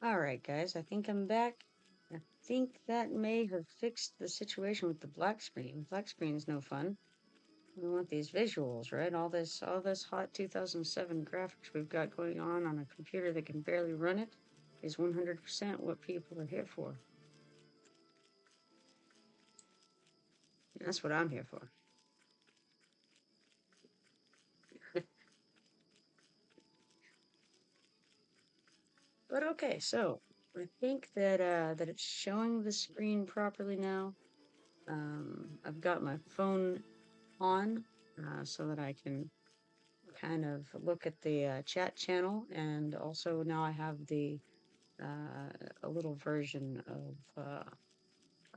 Alright, guys, I think I'm back. I think that may have fixed the situation with the black screen. Black screen is no fun. We want these visuals, right? All this hot 2007 graphics we've got going on a computer that can barely run it is 100% what people are here for. And that's what I'm here for. But okay, so I think that it's showing the screen properly now. I've got my phone on so that I can kind of look at the chat channel, and also now I have the a little version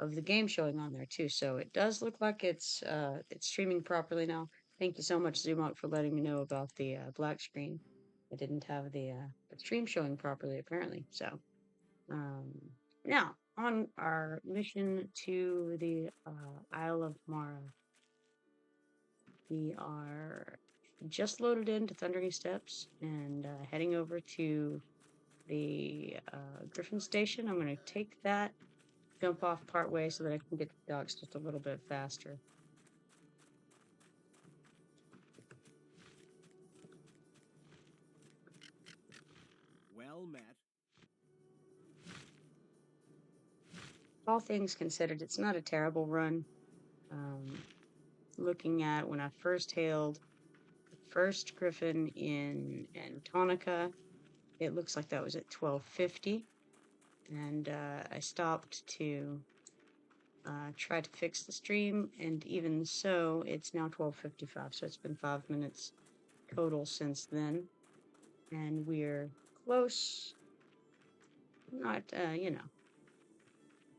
of the game showing on there too. So it does look like it's streaming properly now. Thank you so much, Zoomock, for letting me know about the black screen. I didn't have the stream showing properly apparently. So now on our mission to the Isle of Mara, we are just loaded into Thundering Steps and heading over to the Griffin station. I'm going to take that, jump off part way so that I can get to the docks just a little bit faster. Well met. All things considered, it's not a terrible run. Looking at when I first hailed the first griffin in Antonica, it looks like that was at 1250. And I stopped to try to fix the stream, and even so, it's now 12:55, so it's been 5 minutes total since then, and we're close. Not,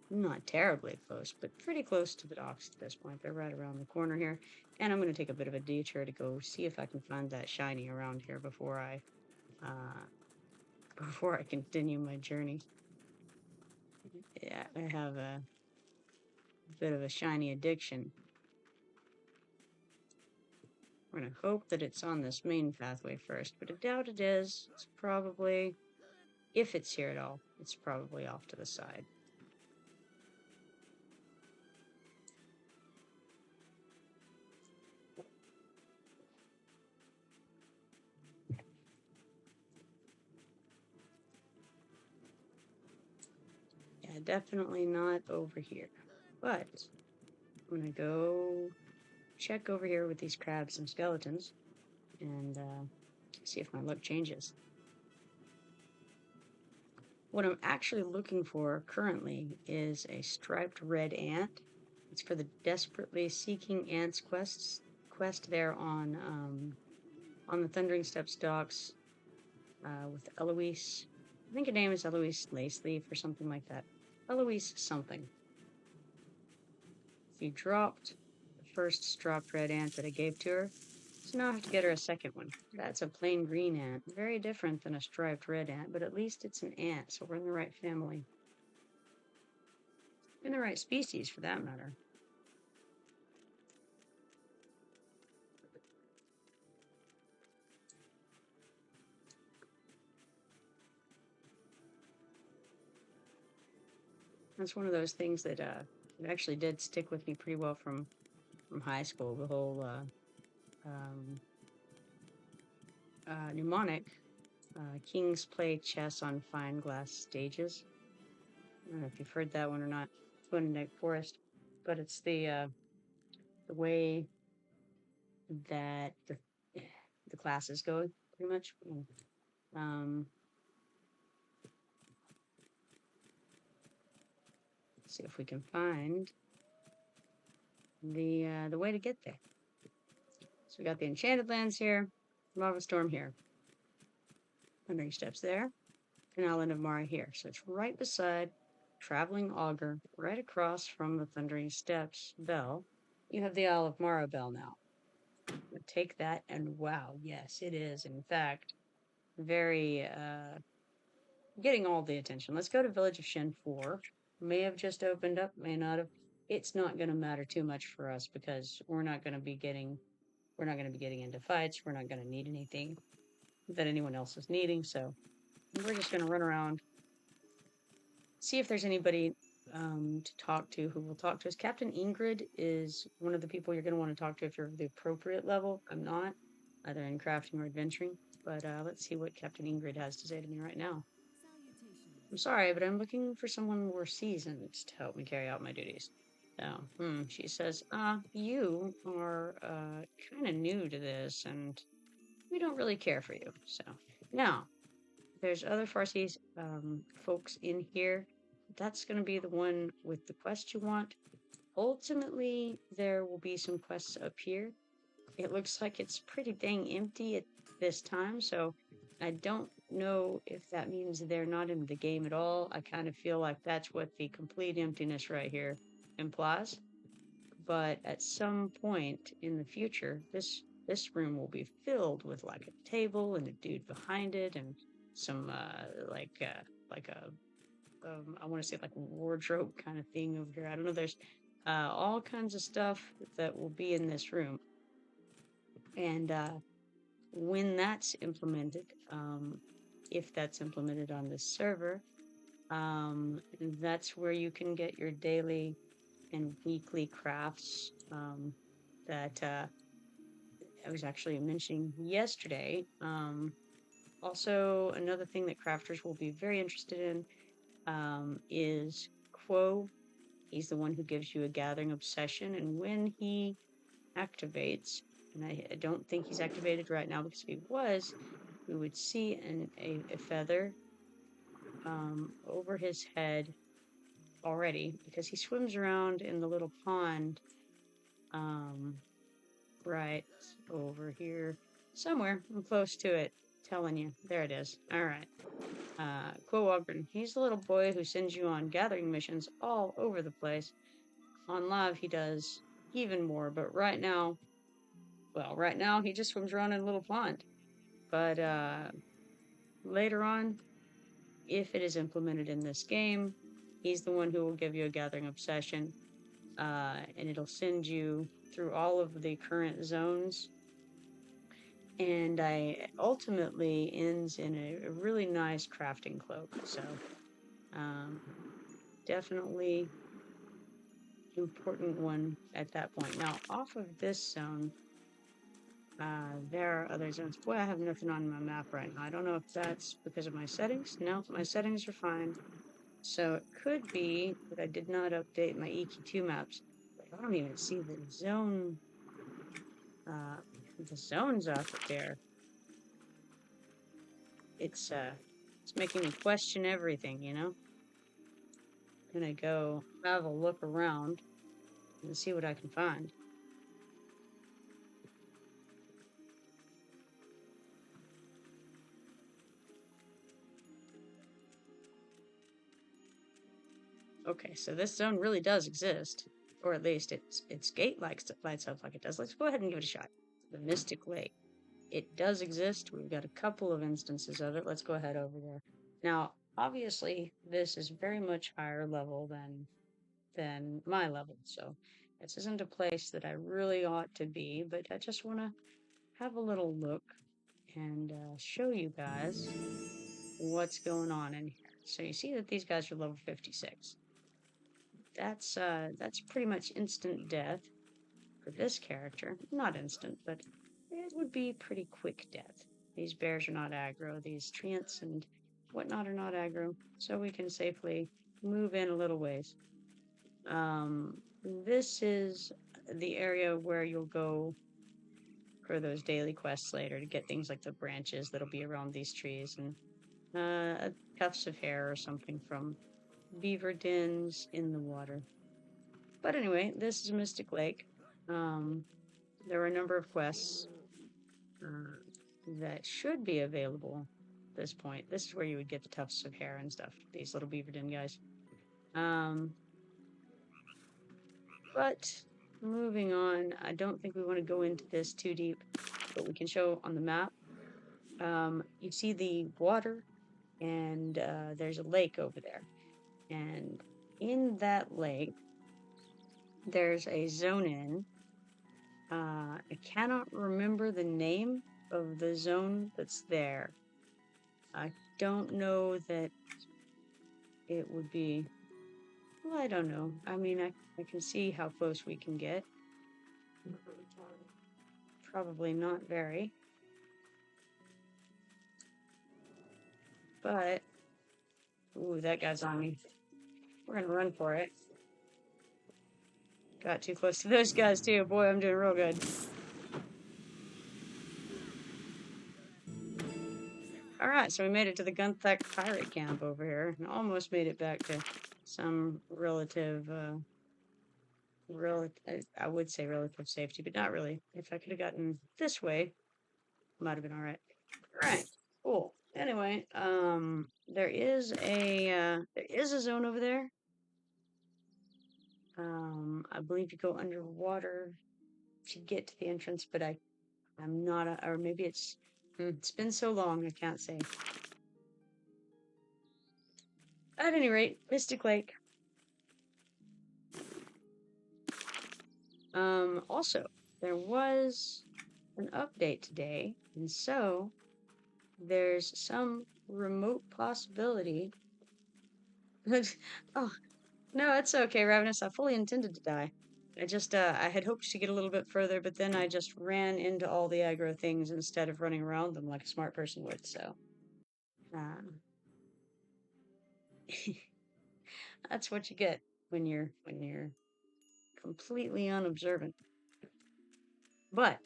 not terribly close, but pretty close to the docks at this point. They're right around the corner here, and I'm going to take a bit of a detour to go see if I can find that shiny around here before I continue my journey. Yeah, I have a bit of a shiny addiction. We're going to hope that it's on this main pathway first, but I doubt it is. It's probably, if it's here at all, it's probably off to the side. Yeah, definitely not over here. But I'm going to go check over here with these crabs and skeletons and see if my luck changes. What I'm actually looking for currently is a striped red ant. It's for the desperately seeking ants quest there on the Thundering Steps docks with Elowys. I think her name is Elowys Laceleaf or something like that. Elowys something. She dropped the first striped red ant that I gave to her, so now I have to get her a second one. That's a plain green ant, very different than a striped red ant, but at least it's an ant, so we're in the right family. In the right species, for that matter. That's one of those things that it actually did stick with me pretty well from high school. The whole mnemonic, kings play chess on fine glass stages. I don't know if you've heard that one or not. It's one in Nek Forest, but it's the way that the classes go, pretty much. Let's see if we can find the way to get there. So we got the Enchanted Lands here, Lava Storm here, Thundering Steps there, and Island of Mara here. So it's right beside Traveling Augur, right across from the Thundering Steps bell. You have the Isle of Mara bell now. Take that, and wow, yes, it is, in fact, very, getting all the attention. Let's go to Village of Shen 4. May have just opened up, may not have. It's not going to matter too much for us because we're not going to be getting into fights. We're not going to need anything that anyone else is needing. So we're just going to run around, see if there's anybody to talk to who will talk to us. Captain Ingred is one of the people you're going to want to talk to if you're the appropriate level. I'm not, either in crafting or adventuring. But let's see what Captain Ingrid has to say to me right now. I'm sorry, but I'm looking for someone more seasoned to help me carry out my duties. So, she says, you are kind of new to this, and we don't really care for you. So, now, there's other Farsi folks in here. That's going to be the one with the quest you want. Ultimately, there will be some quests up here. It looks like it's pretty dang empty at this time, so I don't know if that means they're not in the game at all. I kind of feel like that's what the complete emptiness right here implies. But at some point in the future, this room will be filled with like a table and a dude behind it and some like a I want to say like a wardrobe kind of thing over here. I don't know. There's all kinds of stuff that will be in this room, and when that's implemented, if that's implemented on this server, that's where you can get your daily and weekly crafts that I was actually mentioning yesterday. Also, another thing that crafters will be very interested in is Quo. He's the one who gives you a gathering obsession, and when he activates, and I don't think he's activated right now because if he was, we would see a feather over his head already because he swims around in the little pond right over here somewhere. I'm close to it. Telling you. There it is. All right. Quo Ogren. He's the little boy who sends you on gathering missions all over the place. On live, he does even more, but right now he just swims around in a little pond. But later on, if it is implemented in this game, he's the one who will give you a gathering obsession, and it'll send you through all of the current zones. And I ultimately ends in a really nice crafting cloak. So definitely important one at that point. Now, off of this zone, there are other zones. Boy, I have nothing on my map right now. I don't know if that's because of my settings. No, my settings are fine. So it could be that I did not update my EQ2 maps. I don't even see the zone. The zones up there. It's making me question everything, you know? I'm gonna go have a look around and see what I can find. Okay, so this zone really does exist, or at least its gate lights up like it does. Let's go ahead and give it a shot. The Mystic Lake. It does exist. We've got a couple of instances of it. Let's go ahead over there. Now, obviously, this is very much higher level than my level, so this isn't a place that I really ought to be, but I just want to have a little look and show you guys what's going on in here. So you see that these guys are level 56. That's pretty much instant death for this character. Not instant, but it would be pretty quick death. These bears are not aggro. These treants and whatnot are not aggro, so we can safely move in a little ways. This is the area where you'll go for those daily quests later to get things like the branches that'll be around these trees and tufts of hair or something from beaver dens in the water. But anyway, this is Mystic Lake. There are a number of quests that should be available at this point. This is where you would get the tufts of hair and stuff, these little beaver den guys. But moving on, I don't think we want to go into this too deep, but we can show on the map. You see the water, and there's a lake over there. And in that lake, there's a zone in. I cannot remember the name of the zone that's there. I don't know that it would be, well, I don't know. I mean, I can see how close we can get. Probably not very. But, ooh, that guy's on me. We're gonna run for it. Got too close to those guys too. Boy, I'm doing real good. Alright, so we made it to the Gunthak pirate camp over here. And almost made it back to some relative, I would say relative safety, but not really. If I could have gotten this way, might have been alright. Alright, cool. Anyway, there is a zone over there. I believe you go underwater to get to the entrance, but I'm not, or maybe it's been so long, I can't say. At any rate, Mystic Lake. Also, there was an update today, and so there's some remote possibility. Oh, no, it's okay, Ravenous. I fully intended to die. I had hoped to get a little bit further, but then I just ran into all the aggro things instead of running around them like a smart person would, so. That's what you get when you're completely unobservant. But,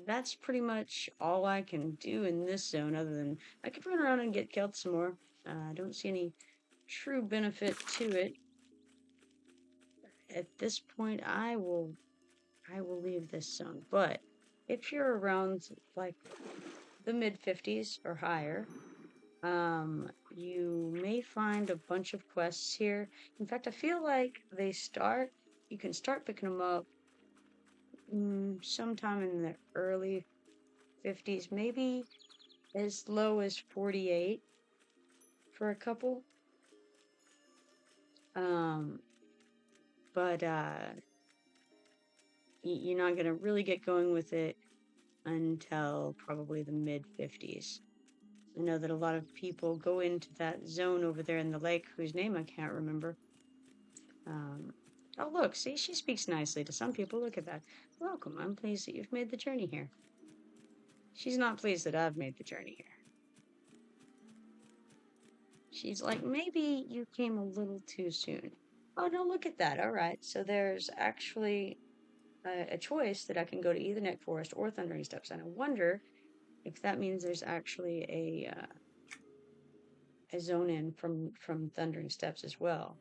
that's pretty much all I can do in this zone, other than I could run around and get killed some more. I don't see any true benefit to it. At this point, I will leave this zone. But if you're around like the mid-50s or higher, you may find a bunch of quests here. In fact, I feel like you can start picking them up sometime in the early 50s, maybe as low as 48 for a couple. But you're not gonna really get going with it until probably the mid-50s. I know that a lot of people go into that zone over there in the lake, whose name I can't remember. Oh look, see, she speaks nicely to some people. Look at that. Welcome, I'm pleased that you've made the journey here. She's not pleased that I've made the journey here. She's like, maybe you came a little too soon. Oh, no, look at that. All right, so there's actually a choice that I can go to either Nek Forest or Thundering Steps, and I wonder if that means there's actually a zone in from Thundering Steps as well.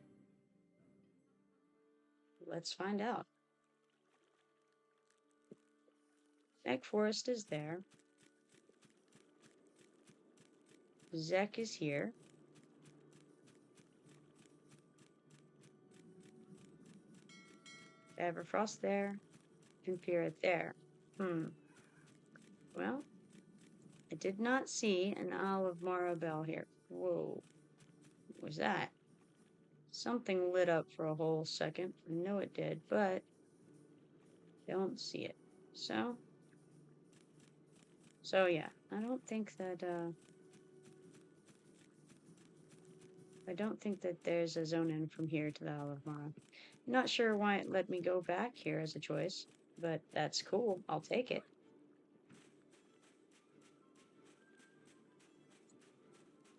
Let's find out. Nek Forest is there. Zek is here. Everfrost there. And Pirate there. Well, I did not see an Isle of Marabel here. Whoa. What was that? Something lit up for a whole second. I know it did, but don't see it. So yeah, I don't think that there's a zone in from here to the Isle of Mara. Not sure why it let me go back here as a choice, but that's cool. I'll take it.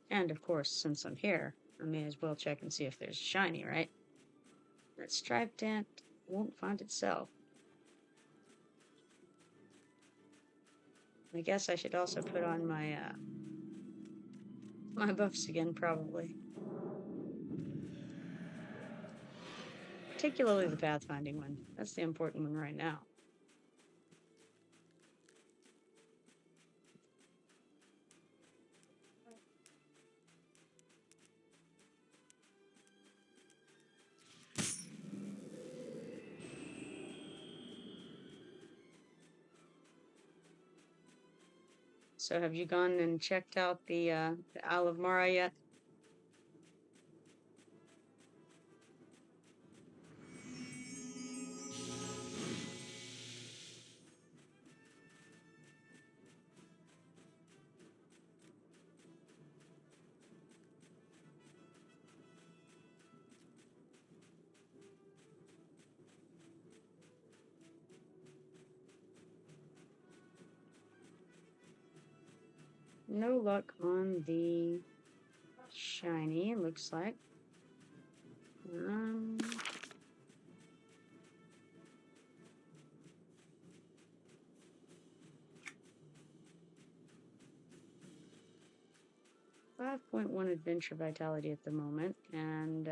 And of course, since I'm here, I may as well check and see if there's shiny, right? That striped ant won't find itself. I guess I should also put on my my buffs again, probably. Particularly the pathfinding one. That's the important one right now. So have you gone and checked out the Isle of Mara yet? no luck on the shiny, looks like. 5.1 adventure vitality at the moment, and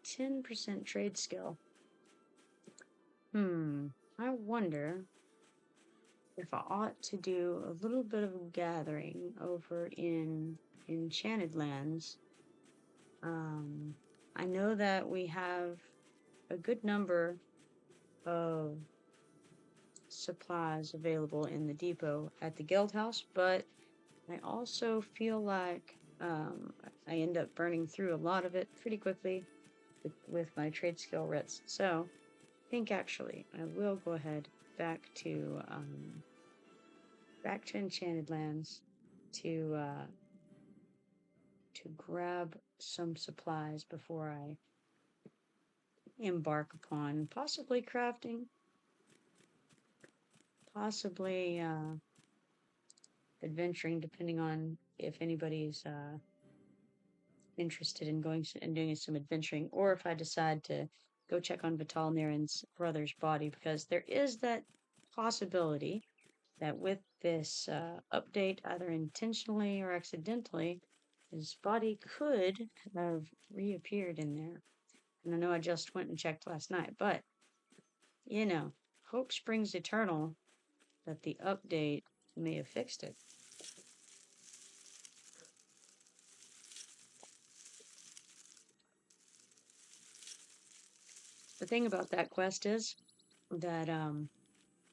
10% trade skill. I wonder if I ought to do a little bit of gathering over in Enchanted Lands. I know that we have a good number of supplies available in the depot at the guild house, but I also feel like I end up burning through a lot of it pretty quickly with my trade skill writs. So I think actually I will go ahead back to Enchanted Lands to grab some supplies before I embark upon possibly crafting, possibly adventuring, depending on if anybody's interested in going and doing some adventuring, or if I decide to go check on V'Tal Narin's brother's body, because there is that possibility that with this update, either intentionally or accidentally, his body could have reappeared in there. And I know I just went and checked last night, but, you know, hope springs eternal that the update may have fixed it. The thing about that quest is that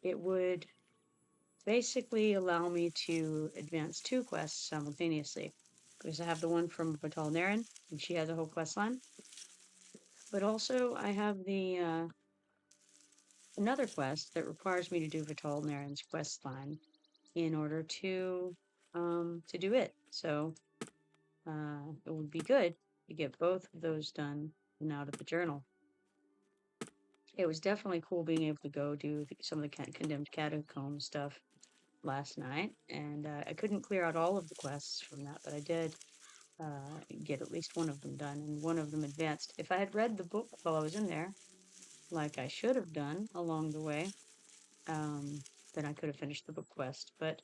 it would basically allow me to advance 2 quests simultaneously, because I have the one from V'Tal Narin, and she has a whole quest line, but also I have the another quest that requires me to do V'Tal Narin's quest line in order to do it. So it would be good to get both of those done and out of the journal. It was definitely cool being able to go do some of the condemned catacomb stuff last night, and I couldn't clear out all of the quests from that, but I did get at least one of them done, and one of them advanced. If I had read the book while I was in there, like I should have done along the way, then I could have finished the book quest. But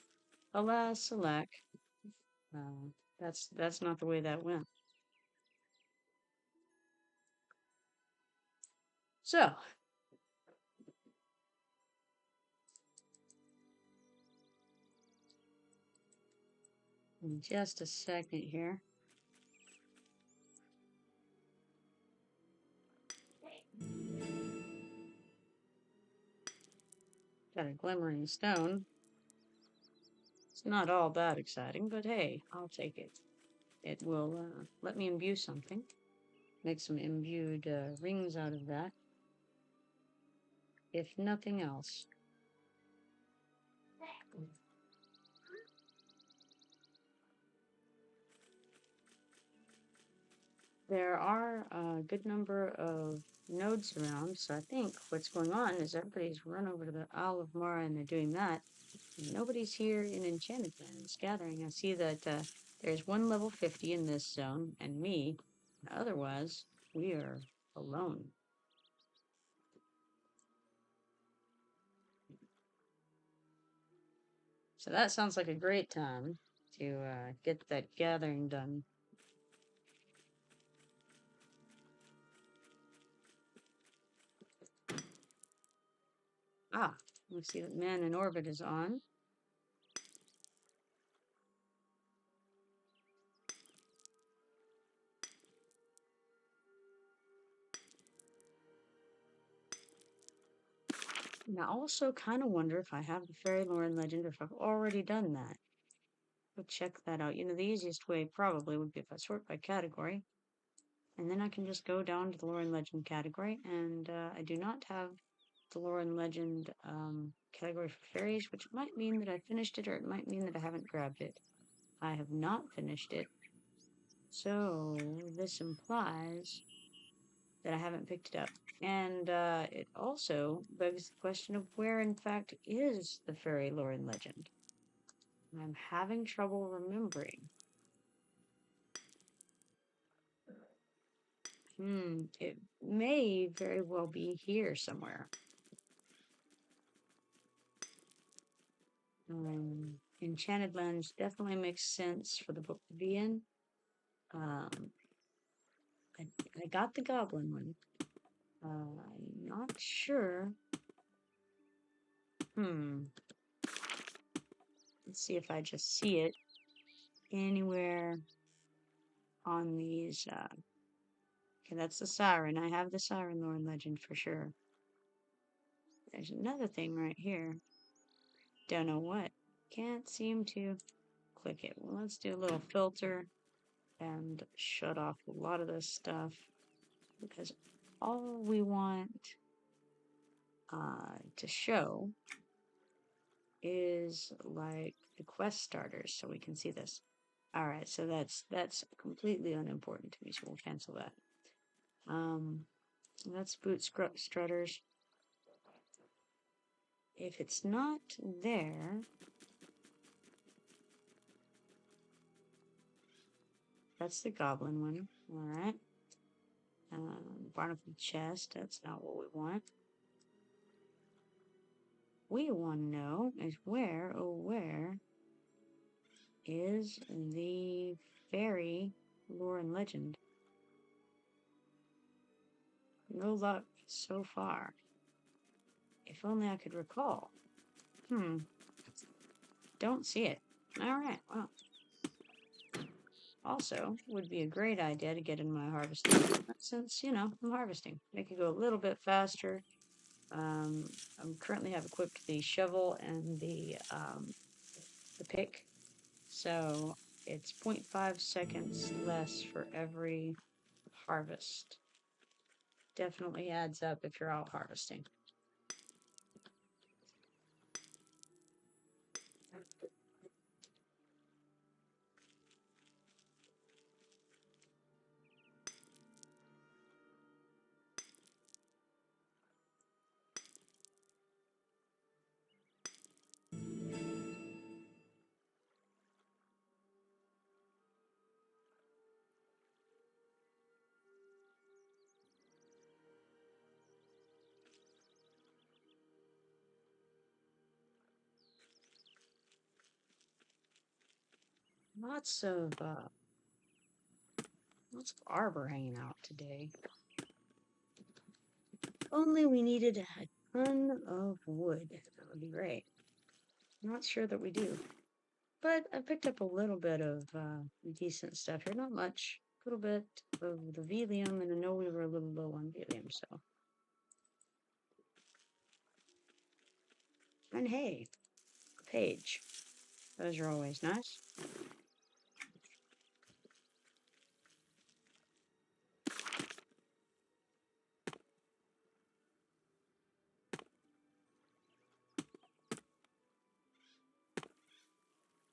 alas, alack, that's not the way that went. So, in just a second here. Got a glimmering stone. It's not all that exciting, but hey, I'll take it. It will let me imbue something. Make some imbued rings out of that. If nothing else. There are a good number of nodes around, so I think what's going on is everybody's run over to the Isle of Mara and they're doing that. And nobody's here in Enchanted Lands gathering. I see that there's one level 50 in this zone, and me. Otherwise, we are alone. So that sounds like a great time to get that gathering done. Ah, we see that man in orbit is on. And I also kind of wonder if I have the fairy lore and legend, or if I've already done that. Go check that out. You know, the easiest way probably would be if I sort by category. And then I can just go down to the lore and legend category, and I do not have the lore and legend category for fairies, which might mean that I finished it, or it might mean that I haven't grabbed it. I have not finished it, so this implies that I haven't picked it up. And it also begs the question of where, in fact, is the fairy lore and legend? I'm having trouble remembering. It may very well be here somewhere. Enchanted Lands definitely makes sense for the book to be in. I got the goblin one. I'm not sure. Let's see if I just see it anywhere on these. Okay, that's the siren. I have the siren lore legend for sure. There's another thing right here. Don't know what. Can't seem to click it. Well, let's do a little filter and shut off a lot of this stuff because all we want to show is like the quest starters, so we can see this. All right, so that's completely unimportant to me, so we'll cancel that. That's boot strutters. If it's not there, that's the goblin one. All right. Barnacle chest. That's not what we want. We want to know is where, oh where, is the fairy lore and legend? No luck so far. If only I could recall. Don't see it. Alright, well. Also, would be a great idea to get in my harvesting since, I'm harvesting. Make it go a little bit faster. I currently have equipped the shovel and the pick. So it's 0.5 seconds less for every harvest. Definitely adds up if you're out harvesting. Lots of arbor hanging out today. Only we needed a ton of wood. That would be great. Not sure that we do. But I picked up a little bit of decent stuff here. Not much. A little bit of the velium, and I know we were a little low on velium, so. And hey, a page. Those are always nice.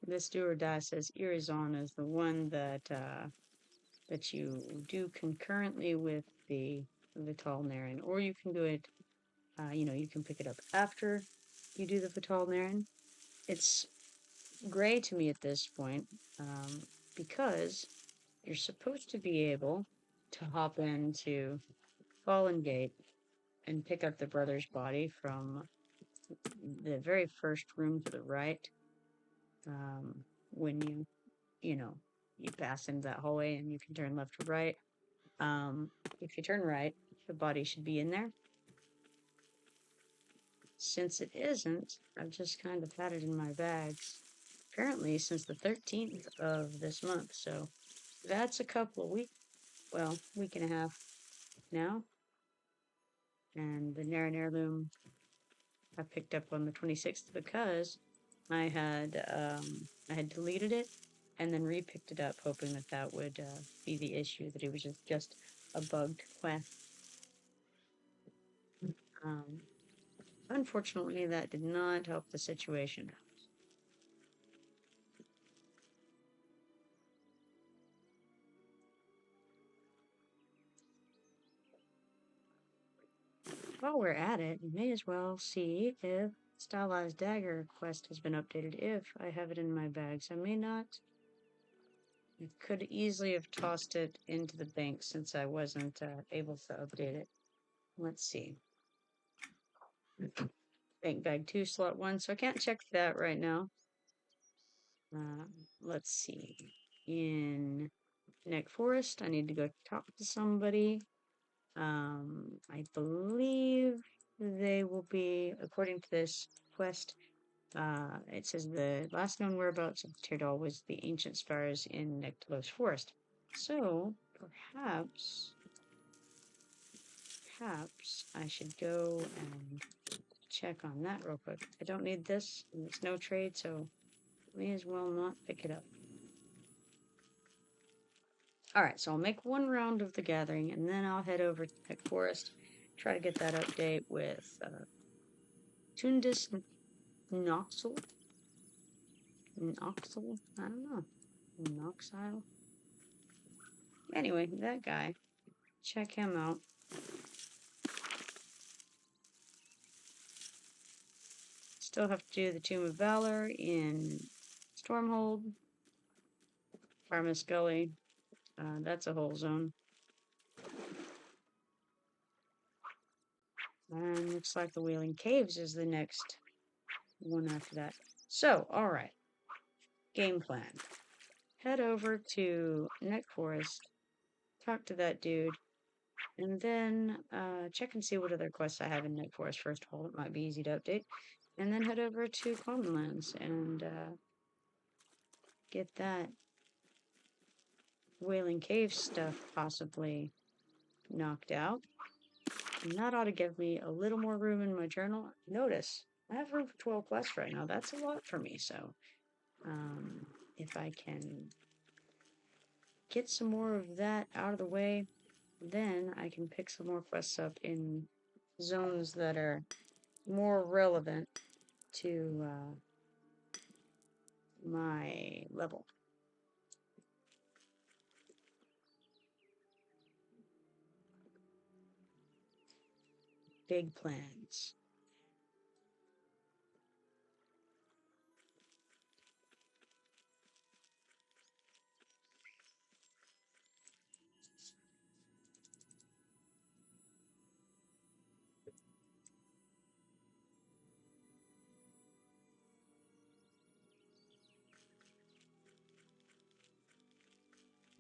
This do or die says Irizon is the one that that you do concurrently with the V'Tal Narin, or you can do it. You can pick it up after you do the V'Tal Narin. It's gray to me at this point because you're supposed to be able to hop into Fallen Gate and pick up the brother's body from the very first room to the right. When you pass into that hallway and you can turn left or right. If you turn right, the body should be in there. Since it isn't, I've just kind of had it in my bags. Apparently since the 13th of this month, so that's a couple of weeks, well, week and a half now. And the Narin heirloom I picked up on the 26th because I had deleted it and then re-picked it up, hoping that would be the issue, that it was just a bugged quest. Unfortunately, that did not help the situation. While we're at it, we may as well see if Stylized dagger quest has been updated if I have it in my bags. I may not. I could easily have tossed it into the bank since I wasn't able to update it. Let's see. Bank bag 2, slot 1, so I can't check that right now. Let's see. In Nek Forest, I need to go talk to somebody. I believe they will be, according to this quest, it says the last known whereabouts of Tyrdal was the ancient spires in Nek Forest. So, perhaps I should go and check on that real quick. I don't need this, and it's no trade, so may as well not pick it up. Alright, so I'll make one round of the gathering, and then I'll head over to Nek Forest, try to get that update with Tundis Noxel? Noxel? I don't know. Noxile? Anyway, that guy. Check him out. Still have to do the Tomb of Valor in Stormhold. Parma Gully. That's a whole zone. And looks like the Wailing Caves is the next one after that. So, alright. Game plan. Head over to Nek Forest, talk to that dude, and then check and see what other quests I have in Nek Forest first of all. It might be easy to update. And then head over to Common Lands and get that Wailing Cave stuff possibly knocked out. And that ought to give me a little more room in my journal. Notice, I have room for 12 quests right now. That's a lot for me, so if I can get some more of that out of the way, then I can pick some more quests up in zones that are more relevant to my level. Big plans.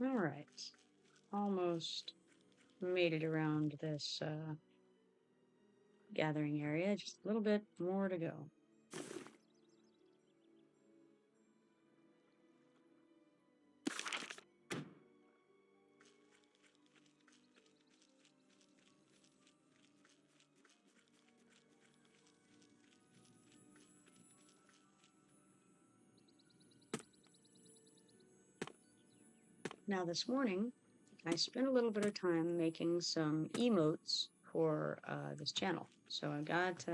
Alright. Almost made it around this gathering area. Just a little bit more to go. Now this morning, I spent a little bit of time making some emotes for this channel. So I got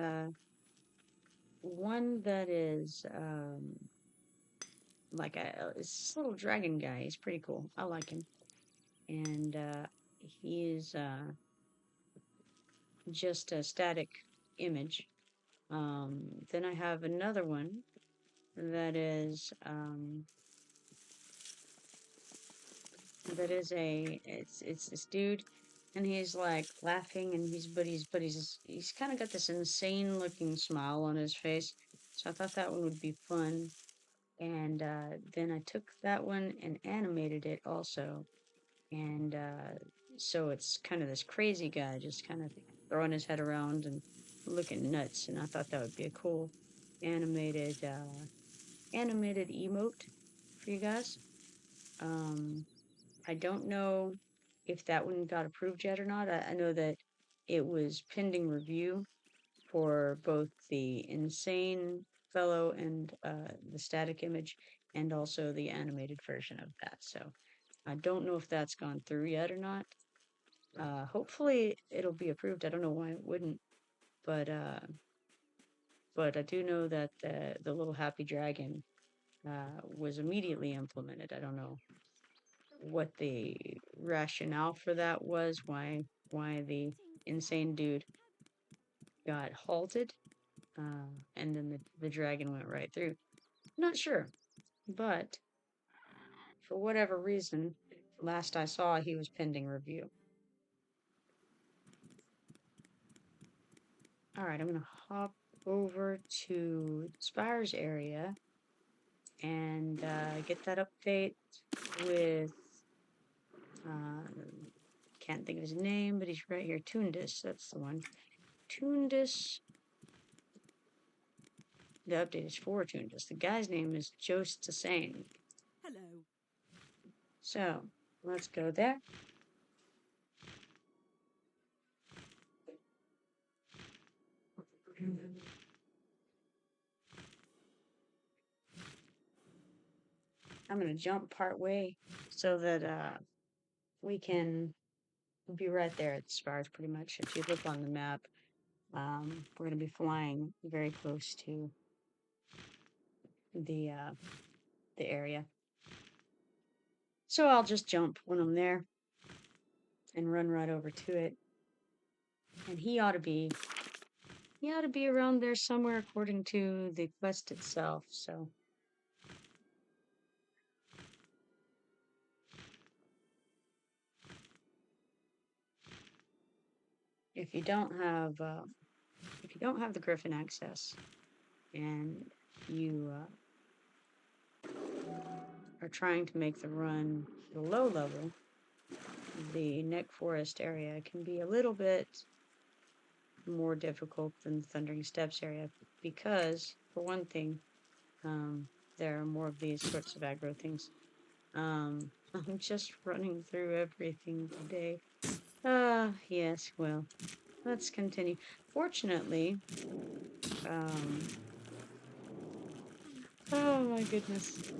one that is like this little dragon guy. He's pretty cool. I like him. And he's just a static image. Then I have another one that is it's this dude, and he's like laughing, and he's kind of got this insane looking smile on his face. So I thought that one would be fun, and then I took that one and animated it also, and so it's kind of this crazy guy just kind of throwing his head around and looking nuts, and I thought that would be a cool animated emote for you guys. I don't know if that one got approved yet or not. I know that it was pending review for both the insane fellow and the static image, and also the animated version of that. So I don't know if that's gone through yet or not. Hopefully it'll be approved. I don't know why it wouldn't, but I do know that the little happy dragon was immediately implemented. I don't know what the rationale for that was, why the insane dude got halted, and then the dragon went right through. Not sure, but for whatever reason, last I saw, he was pending review. All right, I'm gonna hop over to Spire's area and get that update with can't think of his name, but he's right here. Toondis, that's the one. Toondis. The update is for Toondis. The guy's name is Jost Tasane. Hello. So let's go there. I'm gonna jump part way so that we can be right there at the spires pretty much. If you look on the map, we're gonna be flying very close to the area. So I'll just jump when I'm there and run right over to it. And he ought to be around there somewhere according to the quest itself. So if you don't have the griffin access and you are trying to make the run to the low level, the Nek Forest area can be a little bit more difficult than the Thundering Steppes area because, for one thing, there are more of these sorts of aggro things. I'm just running through everything today. Yes, well, let's continue. Fortunately, oh my goodness.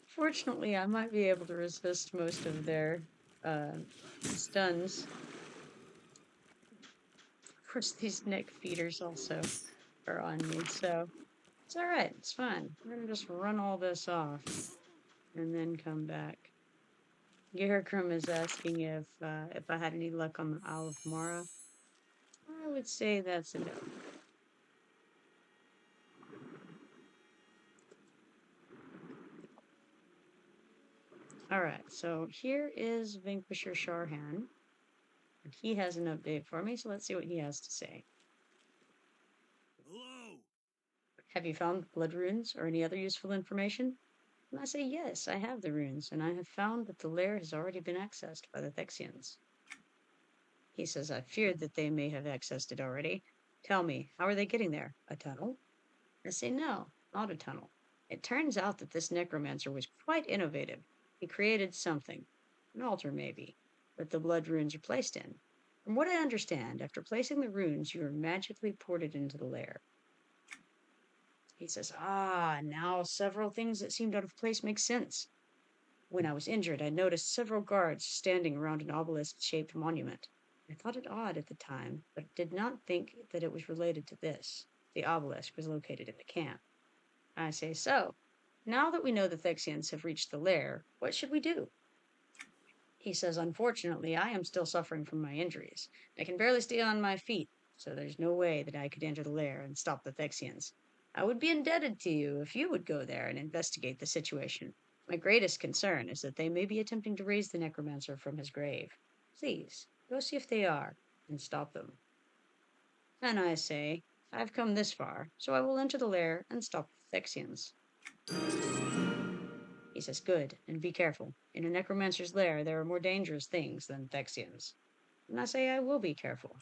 Fortunately, I might be able to resist most of their stuns. Of course, these neck feeders also are on me, so it's all right. It's fine. We're gonna just run all this off and then come back. Garikrum is asking if I had any luck on the Isle of Mara. I would say that's a no. All right, so here is Vanquisher Sharhan. He has an update for me, so let's see what he has to say. Hello. Have you found blood runes or any other useful information? And I say, yes, I have the runes, and I have found that the lair has already been accessed by the Thexians. He says, I feared that they may have accessed it already. Tell me, how are they getting there? A tunnel? I say, no, not a tunnel. It turns out that this necromancer was quite innovative. He created something, an altar maybe, that the blood runes are placed in. From what I understand, after placing the runes, you are magically ported into the lair. He says, now several things that seemed out of place make sense. When I was injured, I noticed several guards standing around an obelisk-shaped monument. I thought it odd at the time, but did not think that it was related to this. The obelisk was located in the camp. I say, so, now that we know the Thexians have reached the lair, what should we do? He says, unfortunately, I am still suffering from my injuries. I can barely stay on my feet, so there's no way that I could enter the lair and stop the Thexians. I would be indebted to you if you would go there and investigate the situation. My greatest concern is that they may be attempting to raise the necromancer from his grave. Please, go see if they are, and stop them. And I say, I've come this far, so I will enter the lair and stop the Thexians. He says, good, and be careful. In a necromancer's lair, there are more dangerous things than Thexians. And I say, I will be careful.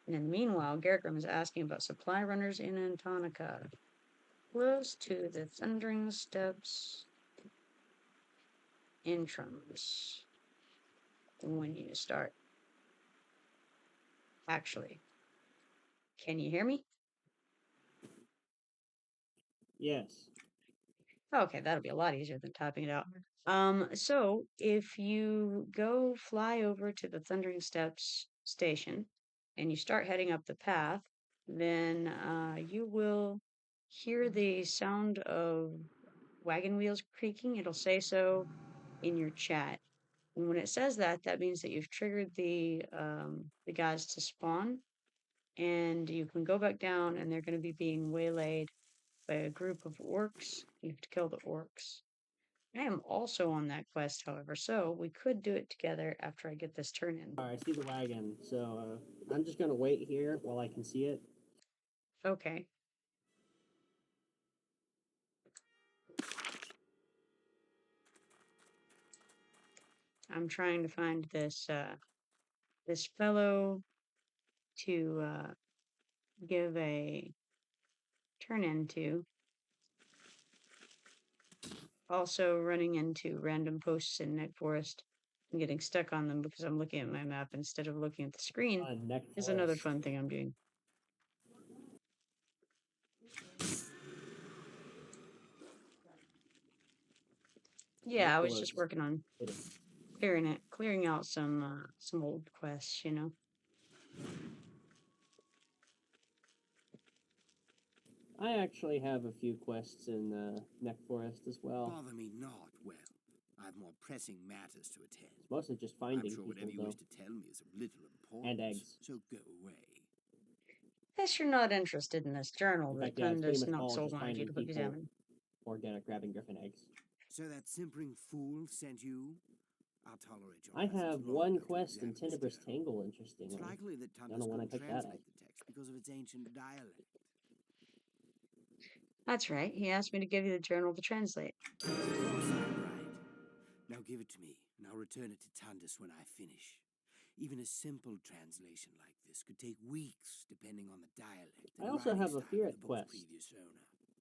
And in the meanwhile, Garikrum is asking about supply runners in Antonica. Close to the Thundering Steppes entrance. When you start. Actually, can you hear me? Yes. Okay, that'll be a lot easier than typing it out. So if you go fly over to the Thundering Steppes station and you start heading up the path, then you will hear the sound of wagon wheels creaking. It'll say so in your chat. And when it says that, that means that you've triggered the guys to spawn, and you can go back down, and they're going to be being waylaid by a group of orcs. You have to kill the orcs. I am also on that quest, however, so we could do it together after I get this turn in. Alright, I see the wagon, so I'm just gonna wait here while I can see it. Okay. I'm trying to find this this fellow to give a turn into. Also running into random posts in Nek Forest and getting stuck on them because I'm looking at my map instead of looking at the screen Nek is another Forest. fun thing I'm doing. Yeah, I was just working on clearing out some old quests, you know. I actually have a few quests in Nek Forest as well. Bother me not. Well, I've more pressing matters to attend. It's mostly just I'm finding sure people, whatever you though. wish to tell me is of little importance. And eggs. So go away. Guess you're not interested in this journal In that fact, yeah, it's pretty Thunder's much not all so just wanted you finding to people examine. organic grabbing griffin eggs. So that simpering fool sent you? I'll tolerate your I presence have longer one to quest in examine this Tenebrous journal. Tangle, It's interestingly. likely that I don't know Thunders when I couldn't picked that up. translate the text because of its ancient dialect. That's right. He asked me to give you the journal to translate. Of course I'm right. Now give it to me, and I'll return it to Tundus when I finish. Even a simple translation like this could take weeks, depending on the dialect. I also have a Fear quest, previous owner.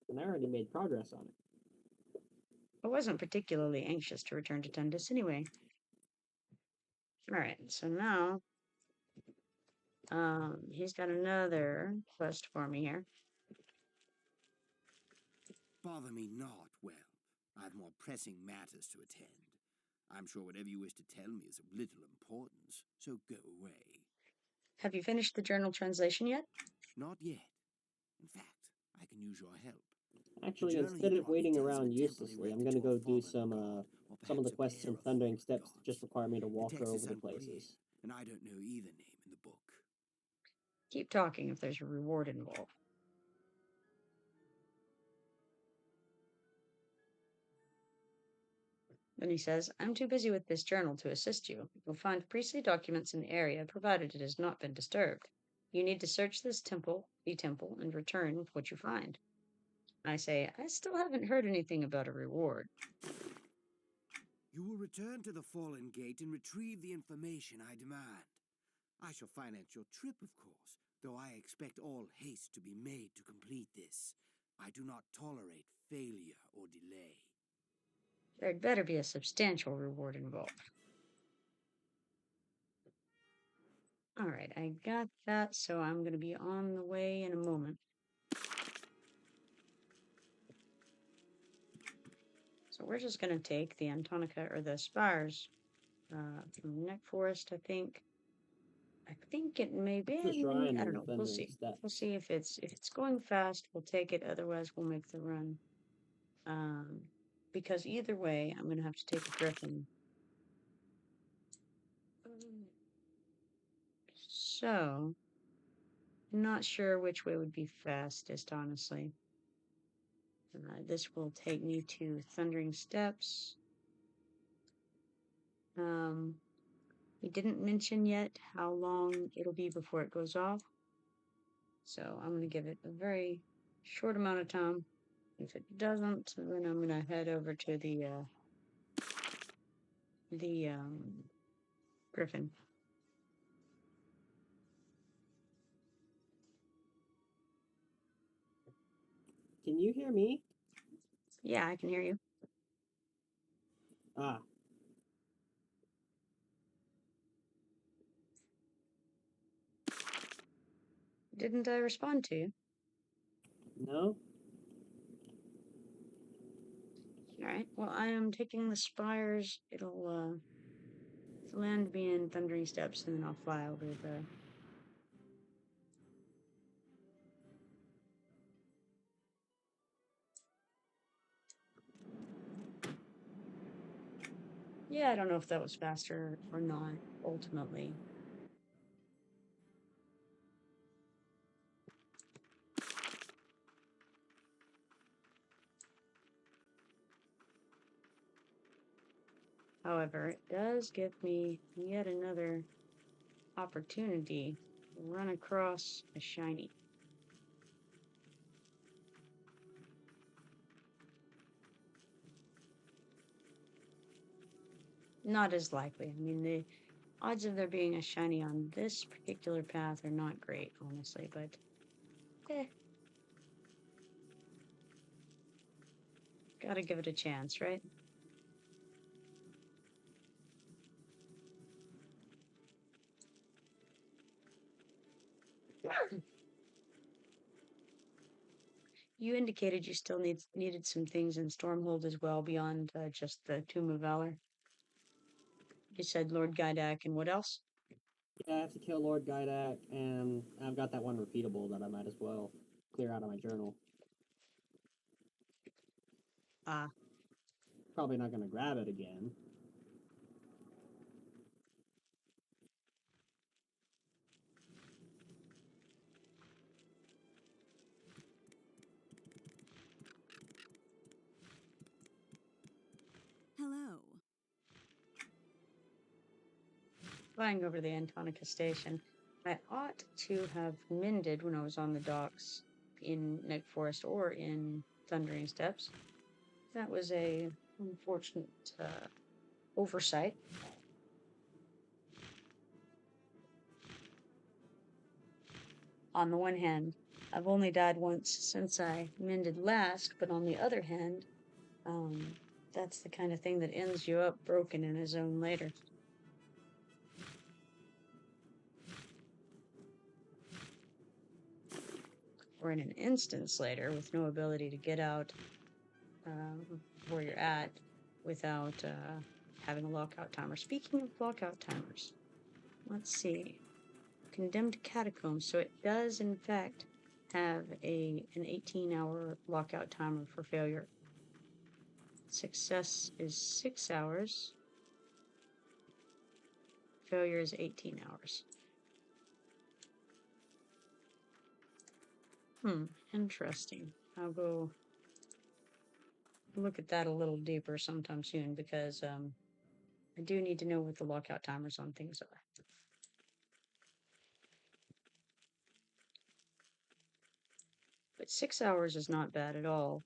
and I already made progress on it. I wasn't particularly anxious to return to Tundus anyway. Alright, so now he's got another quest for me here. Bother me not. Well, I've more pressing matters to attend. I'm sure whatever you wish to tell me is of little importance, so go away. Have you finished the journal translation yet? Not yet. In fact, I can use your help. Actually, instead of waiting around uselessly, I'm gonna go do some of the quests in Thundering Steps that just require me to walk over the places. And I don't know either name in the book. Keep talking if there's a reward involved. Then he says, I'm too busy with this journal to assist you. You'll find priestly documents in the area, provided it has not been disturbed. You need to search this temple, and return with what you find. I say, I still haven't heard anything about a reward. You will return to the Fallen Gate and retrieve the information I demand. I shall finance your trip, of course, though I expect all haste to be made to complete this. I do not tolerate failure or delay. There'd better be a substantial reward involved. Alright, I got that, so I'm going to be on the way in a moment. So we're just going to take the Antonica, or the spires, from Nek Forest, I think. I think it may be. The shrine I in don't the know. We'll see. Thundering Steps. We'll see if it's going fast. We'll take it. Otherwise, we'll make the run. Because either way, I'm gonna have to take a griffin. So, not sure which way would be fastest, honestly. This will take me to Thundering Steps. We didn't mention yet how long it'll be before it goes off. So I'm going to give it a very short amount of time. If it doesn't, then I'm going to head over to the griffin. Can you hear me? Yeah, I can hear you. Ah. Didn't I respond to you? No? Alright, well, I am taking the spires. It'll land me in Thundering Steps, and then I'll fly over the... Yeah, I don't know if that was faster or not, ultimately. However, it does give me yet another opportunity to run across a shiny. Not as likely. I mean, the odds of there being a shiny on this particular path are not great, honestly, but gotta give it a chance, right? You indicated you still needed some things in Stormhold as well beyond just the Tomb of Valor. You said Lord Gaidak and what else? Yeah, I have to kill Lord Gaidak, and I've got that one repeatable that I might as well clear out of my journal. Probably not going to grab it again. Hello. Flying over the Antonica station, I ought to have mended when I was on the docks in Nek Forest or in Thundering Steppes. That was a unfortunate oversight. On the one hand, I've only died once since I mended last, but on the other hand, that's the kind of thing that ends you up broken in a zone later. Or in an instance later with no ability to get out where you're at without having a lockout timer. Speaking of lockout timers, let's see. Condemned Catacombs. So it does, in fact, have an 18-hour lockout timer for failure. Success is 6 hours. Failure is 18 hours. Interesting. I'll go look at that a little deeper sometime soon because I do need to know what the lockout timers on things are. But 6 hours is not bad at all.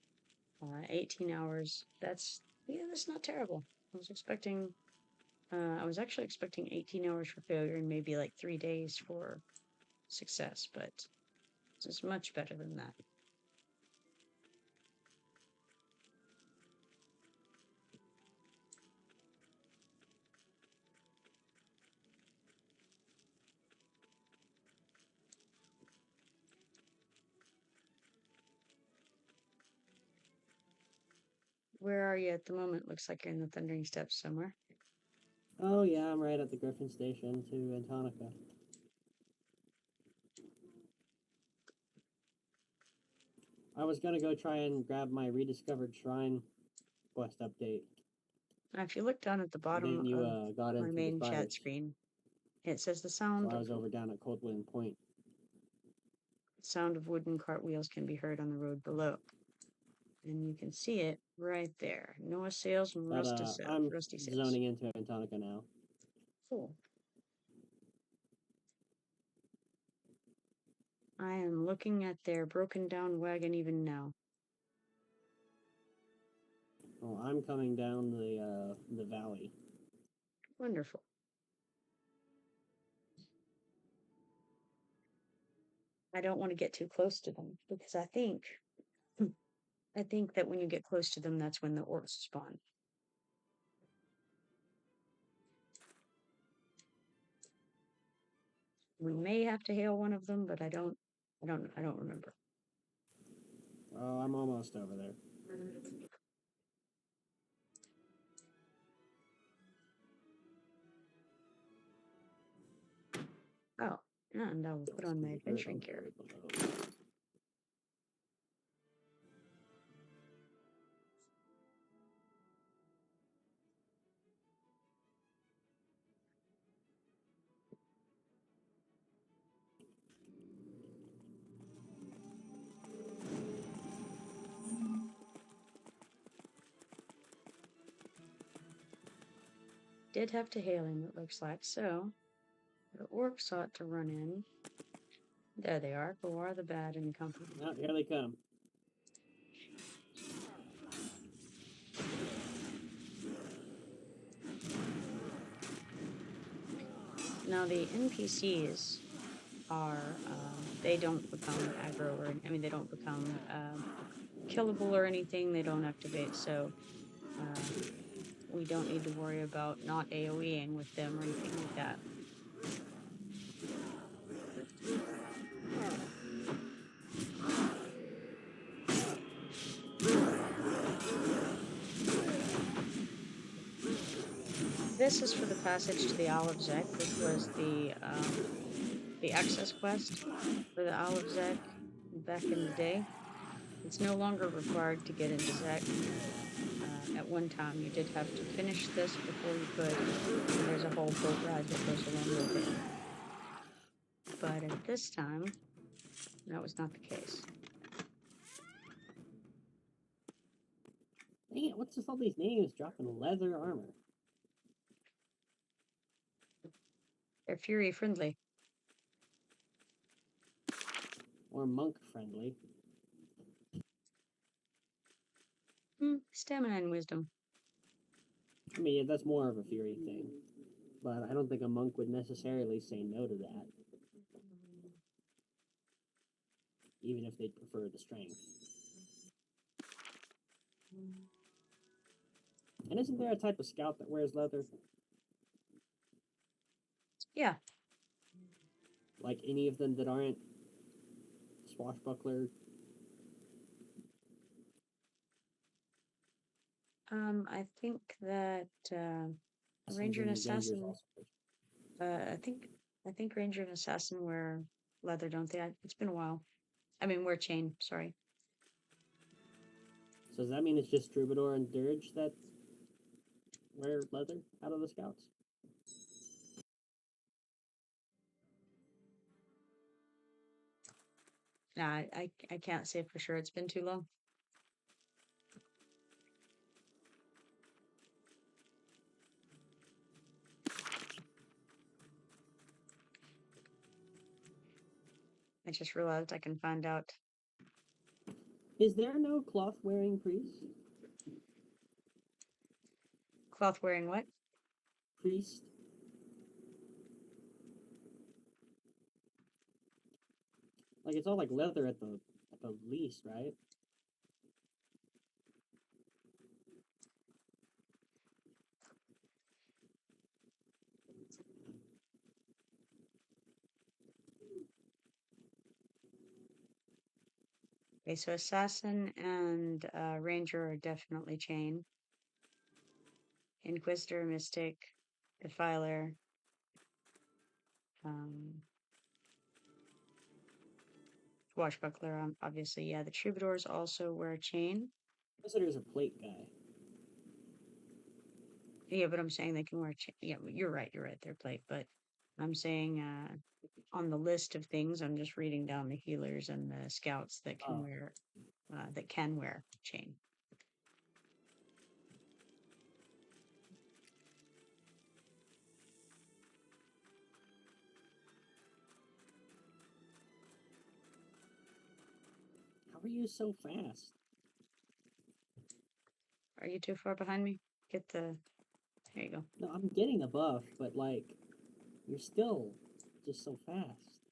18 hours, that's not terrible. I was actually expecting 18 hours for failure and maybe like 3 days for success, but this is much better than that. Where are you at the moment? Looks like you're in the Thundering Steppes somewhere. Oh yeah, I'm right at the Griffin station to Antonica. I was gonna go try and grab my rediscovered shrine quest update. Now, if you look down at the bottom Then you of got my into main the chat fires. screen, it says the So I was over down at Coldwind Point. sound of wooden cartwheels can be heard on the road below. And you can see it right there. No sales and But I'm rusty sales. zoning into Antonica now. Cool. I am looking at their broken down wagon even now. Oh, I'm coming down the valley. Wonderful. I don't want to get too close to them because I think that when you get close to them, that's when the orcs spawn. We may have to hail one of them, but I don't remember. Oh, I'm almost over there. Oh, and I will put on my adventuring gear. did have to hail him, it looks like. So, the orcs ought to run in. There they are. Who are the bad in company? Oh, here they come. Now, the NPCs are, they don't become aggro or, I mean, they don't become killable or anything. They don't activate, so we don't need to worry about not AoEing with them or anything like that. This is for the passage to the Isle of Zek, which was the access quest for the Isle of Zek back in the day. It's no longer required to get into Zek. At one time, you did have to finish this before you could. And there's a whole boat ride that goes along with it. But at this time, that was not the case. Dang it, what's with all these names dropping leather armor? They're Fury friendly. Or monk friendly. Stamina and wisdom. I mean, yeah, that's more of a Fury thing. But I don't think a monk would necessarily say no to that. Even if they'd prefer the strength. And isn't there a type of scout that wears leather? Yeah. Like any of them that aren't swashbuckler? I think that Ranger and Assassin. I think Ranger and Assassin wear leather, don't they? It's been a while. I mean, wear chain. Sorry. So does that mean it's just Troubadour and Dirge that wear leather out of the scouts? Nah, I can't say for sure. It's been too long. I just realized I can find out. Is there no cloth-wearing priest? Cloth wearing what? Priest? Like, it's all like leather at the least, right? Okay, so Assassin and Ranger are definitely chain. Inquisitor, Mystic, Defiler. Swashbuckler, obviously, yeah. The Troubadours also wear chain. Inquisitor's a plate guy. Yeah, but I'm saying they can wear chain. Yeah, you're right, they're plate. But I'm saying on the list of things, I'm just reading down the healers and the scouts that can wear chain. How are you so fast? Are you too far behind me? Get the... There you go. No, I'm getting a buff, but like, you're still just so fast.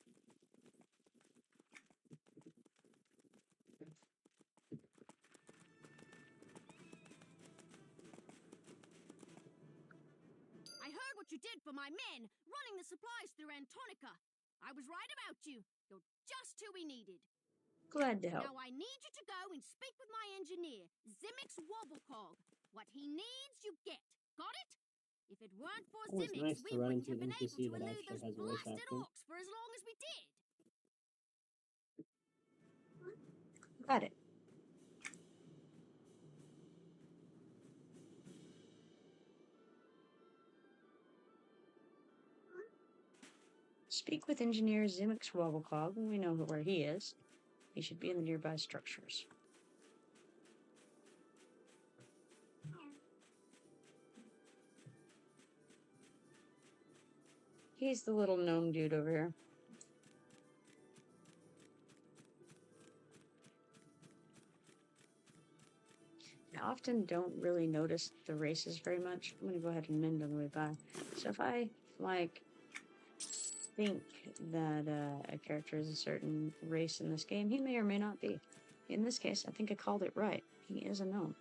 I heard what you did for my men, running the supplies through Antonica. I was right about you. You're just who we needed. Glad to help. Now I need you to go and speak with my engineer, Zimix Wobblecog. What he needs, you get. Got it? If it weren't for Always Zimix, nice we to run wouldn't into have an been able NPC to that elude actually those has voice blasted acting. orcs for as long as we did. Got it. Speak with engineer Zimix Wobblecog. We know where he is. He should be in the nearby structures. He's the little gnome dude over here. I often don't really notice the races very much. I'm gonna go ahead and mend on the way by. So if I, like, think that a character is a certain race in this game, he may or may not be. In this case, I think I called it right. He is a gnome.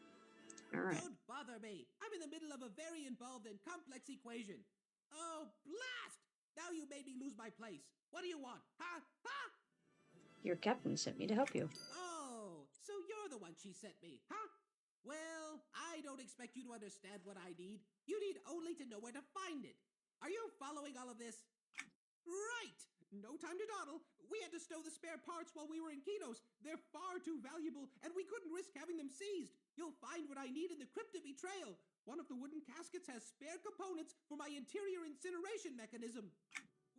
Alright. Don't bother me. I'm in the middle of a very involved and complex equation. Oh, blast! Now you made me lose my place. What do you want? Huh? Huh? Your captain sent me to help you. Oh, so you're the one she sent me, huh? Well, I don't expect you to understand what I need. You need only to know where to find it. Are you following all of this? Right! No time to dawdle. We had to stow the spare parts while we were in Kinos. They're far too valuable, and we couldn't risk having them seized. You'll find what I need in the crypt of betrayal. One of the wooden caskets has spare components for my interior incineration mechanism.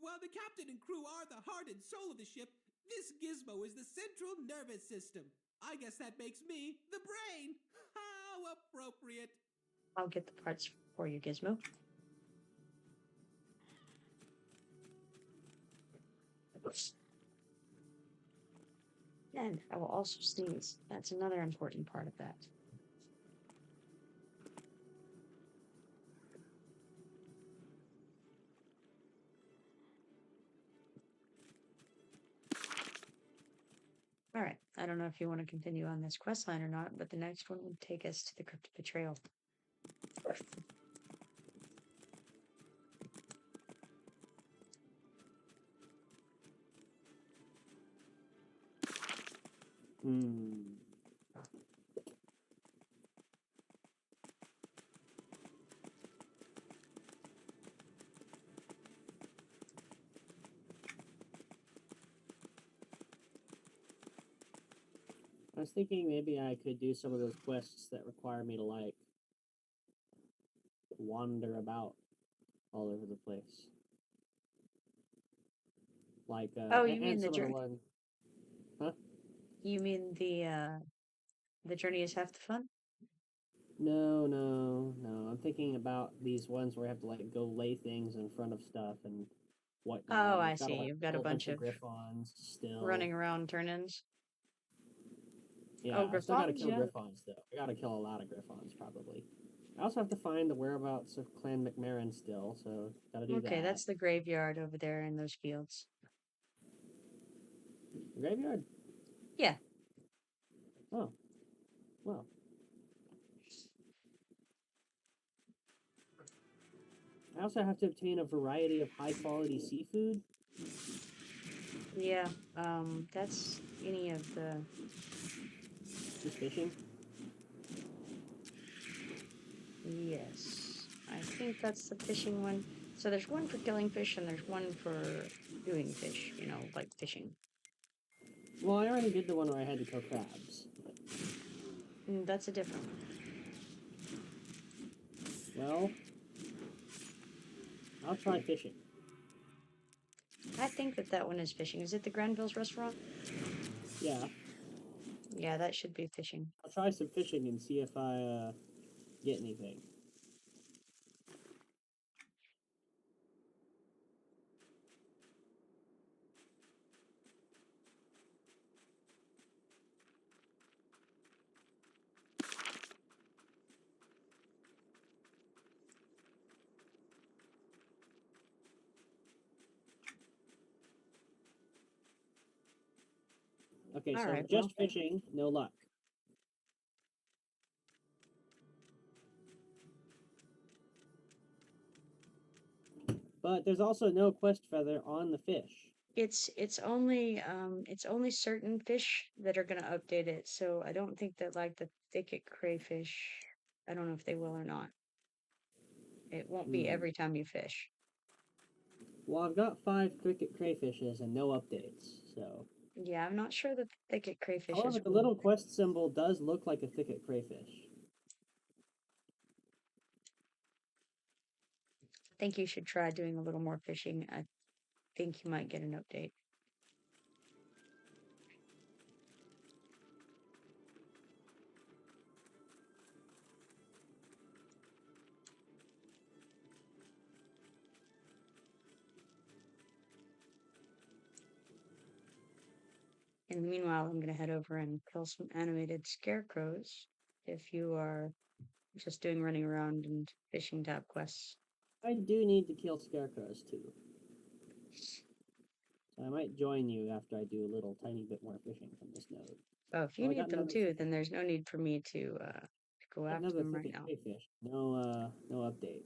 While the captain and crew are the heart and soul of the ship, this gizmo is the central nervous system. I guess that makes me the brain. How appropriate. I'll get the parts for you, Gizmo. And I will also sneeze. That's another important part of that. Alright, I don't know if you want to continue on this quest line or not, but the next one would take us to the Crypt of Betrayal. I was thinking maybe I could do some of those quests that require me to, like, wander about all over the place. Like, Oh, you mean and the some of the journey? one... Huh? You mean the journey is half the fun? No. I'm thinking about these ones where I have to, like, go lay things in front of stuff and whatnot. Oh, And I I've got to, see. like, You've got a kill bunch of of griffons still. running around turn-ins. Yeah, Oh, I still gotta griffons, kill yeah. griffons, though. I gotta kill a lot of griffons, probably. I also have to find the whereabouts of Clan McMarin still, so gotta do that. Okay, that's the graveyard over there in those fields. The graveyard? Yeah. Oh. Well. I also have to obtain a variety of high-quality seafood. Yeah, that's any of the... Just fishing? Yes. I think that's the fishing one. So there's one for killing fish and there's one for doing fish, you know, like fishing. Well, I already did the one where I had to kill crabs. That's a different one. Well, I'll try fishing. I think that one is fishing. Is it the Granville's restaurant? Yeah. Yeah, that should be fishing. I'll try some fishing and see if I, get anything. Okay, so Alright, just fishing, no luck. But there's also no quest feather on the fish. It's only certain fish that are gonna update it, so I don't think that like the thicket crayfish, I don't know if they will or not. It won't be every time you fish. Well, I've got 5 cricket crayfishes and no updates, so... Yeah, I'm not sure that the thicket crayfish However, is the little quest symbol does look like a thicket crayfish. I think you should try doing a little more fishing. I think you might get an update. In the meanwhile, I'm gonna head over and kill some animated scarecrows if you are just doing running around and fishing tab quests. I do need to kill scarecrows too. So I might join you after I do a little tiny bit more fishing from this node. Oh, if you I got need them another too, then there's no need for me to go after another them right thicket now. crayfish. No update.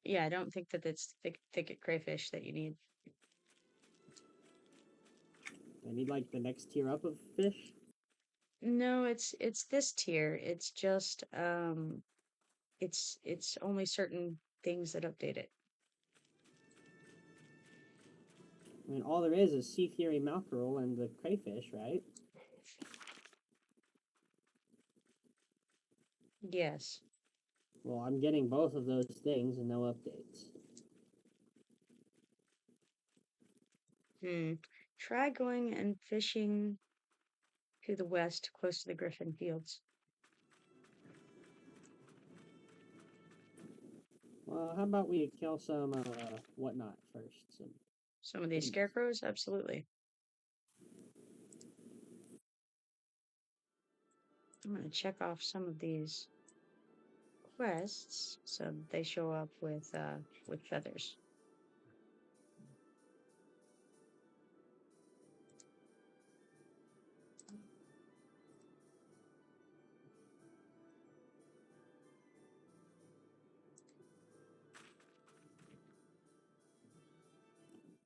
Yeah, I don't think that it's thicket crayfish that you need. I need like the next tier up of fish. No, it's this tier. It's just it's only certain things that update it. I mean, all there is sea fury mackerel and the crayfish, right? Yes. Well, I'm getting both of those things and no updates. Try going and fishing to the west, close to the griffin fields. Well, how about we kill some whatnot first? Some of these Goodness. scarecrows, absolutely. I'm gonna check off some of these quests so that they show up with feathers.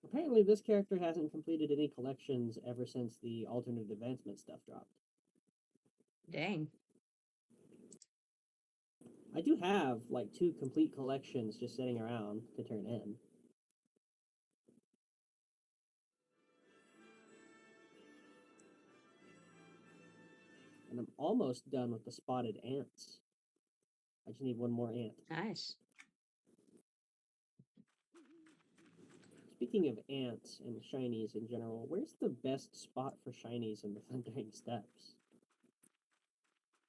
Apparently, this character hasn't completed any collections ever since the alternate advancement stuff dropped. Dang. I do have like 2 complete collections just sitting around to turn in. And I'm almost done with the spotted ants. I just need one more ant. Nice. Speaking of ants and shinies in general, where's the best spot for shinies in the Thundering Steppes?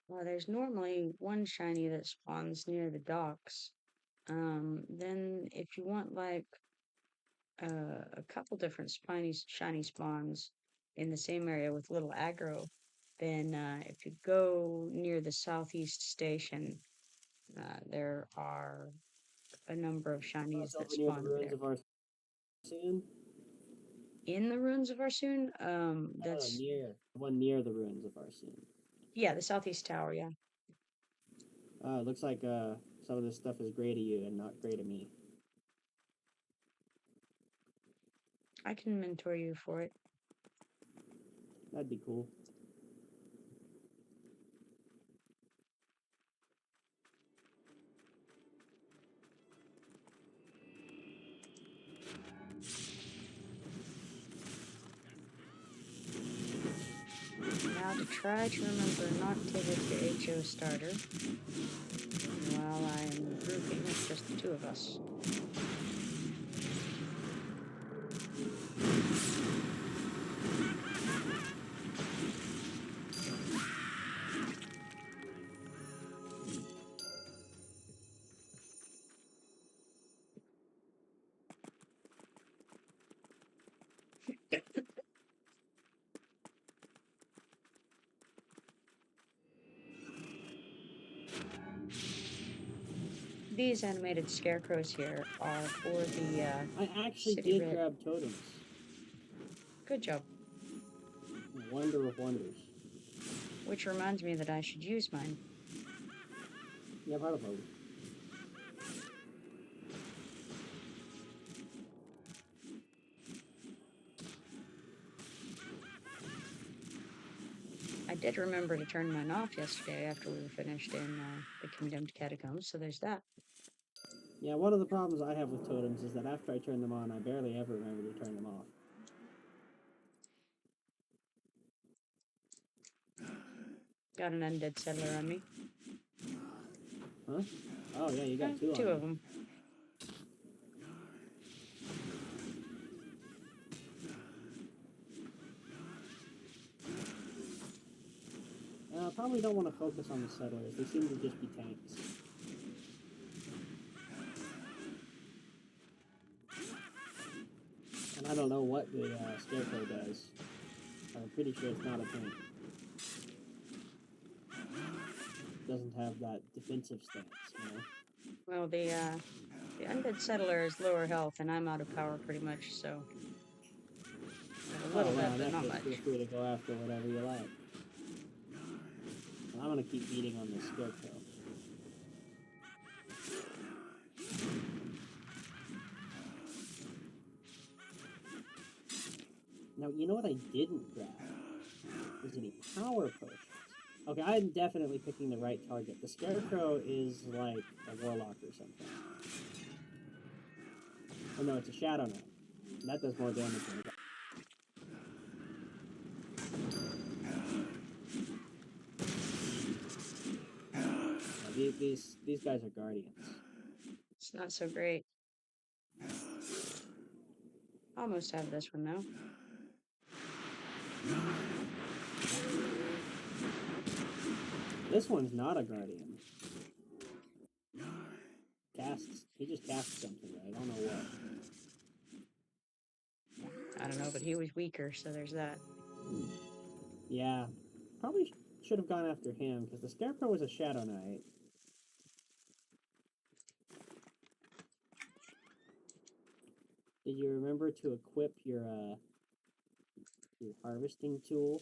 Well, there's normally one shiny that spawns near the docks. Then if you want like a couple different shiny spawns in the same area with little aggro, then if you go near the southeast station, there are a number of shinies that Over near the spawn ruins there. of Arsoon? In the ruins of Arsoon, That's near the one near the ruins of Arsoon. Yeah, the southeast tower. Yeah. It looks like some of this stuff is gray to you and not gray to me. I can mentor you for it. That'd be cool. Now to try to remember not to hit the HO starter while I am grouping with just the two of us. These animated scarecrows here are for the I actually city did red. grab totems. Good job. Wonder of wonders. Which reminds me that I should use mine. Yeah, probably. I did remember to turn mine off yesterday after we were finished in the Condemned Catacombs, so there's that. Yeah, one of the problems I have with totems is that after I turn them on, I barely ever remember to turn them off. Got an undead settler on me. Huh? Oh yeah, you got two on Two you. of them. Probably don't want to focus on the settlers. They seem to just be tanks. And I don't know what the Scarecrow does. I'm pretty sure it's not a tank. Doesn't have that defensive stance, you know? Well, the undead settler is lower health, and I'm out of power pretty much, so a little bit, but not much. Feel free to go after whatever you like. And I'm gonna keep beating on this Scarecrow. Now, you know what I didn't grab? Is any power potions. Okay, I'm definitely picking the right target. The Scarecrow is like a warlock or something. Oh no, it's a Shadow Knight. And that does more damage than it. These guys are guardians. It's not so great. Almost have this one though. This one's not a guardian. He just cast something. I don't know what. I don't know, but he was weaker, so there's that. Yeah, probably should have gone after him because the Scarecrow was a Shadow Knight. Did you remember to equip your harvesting tool?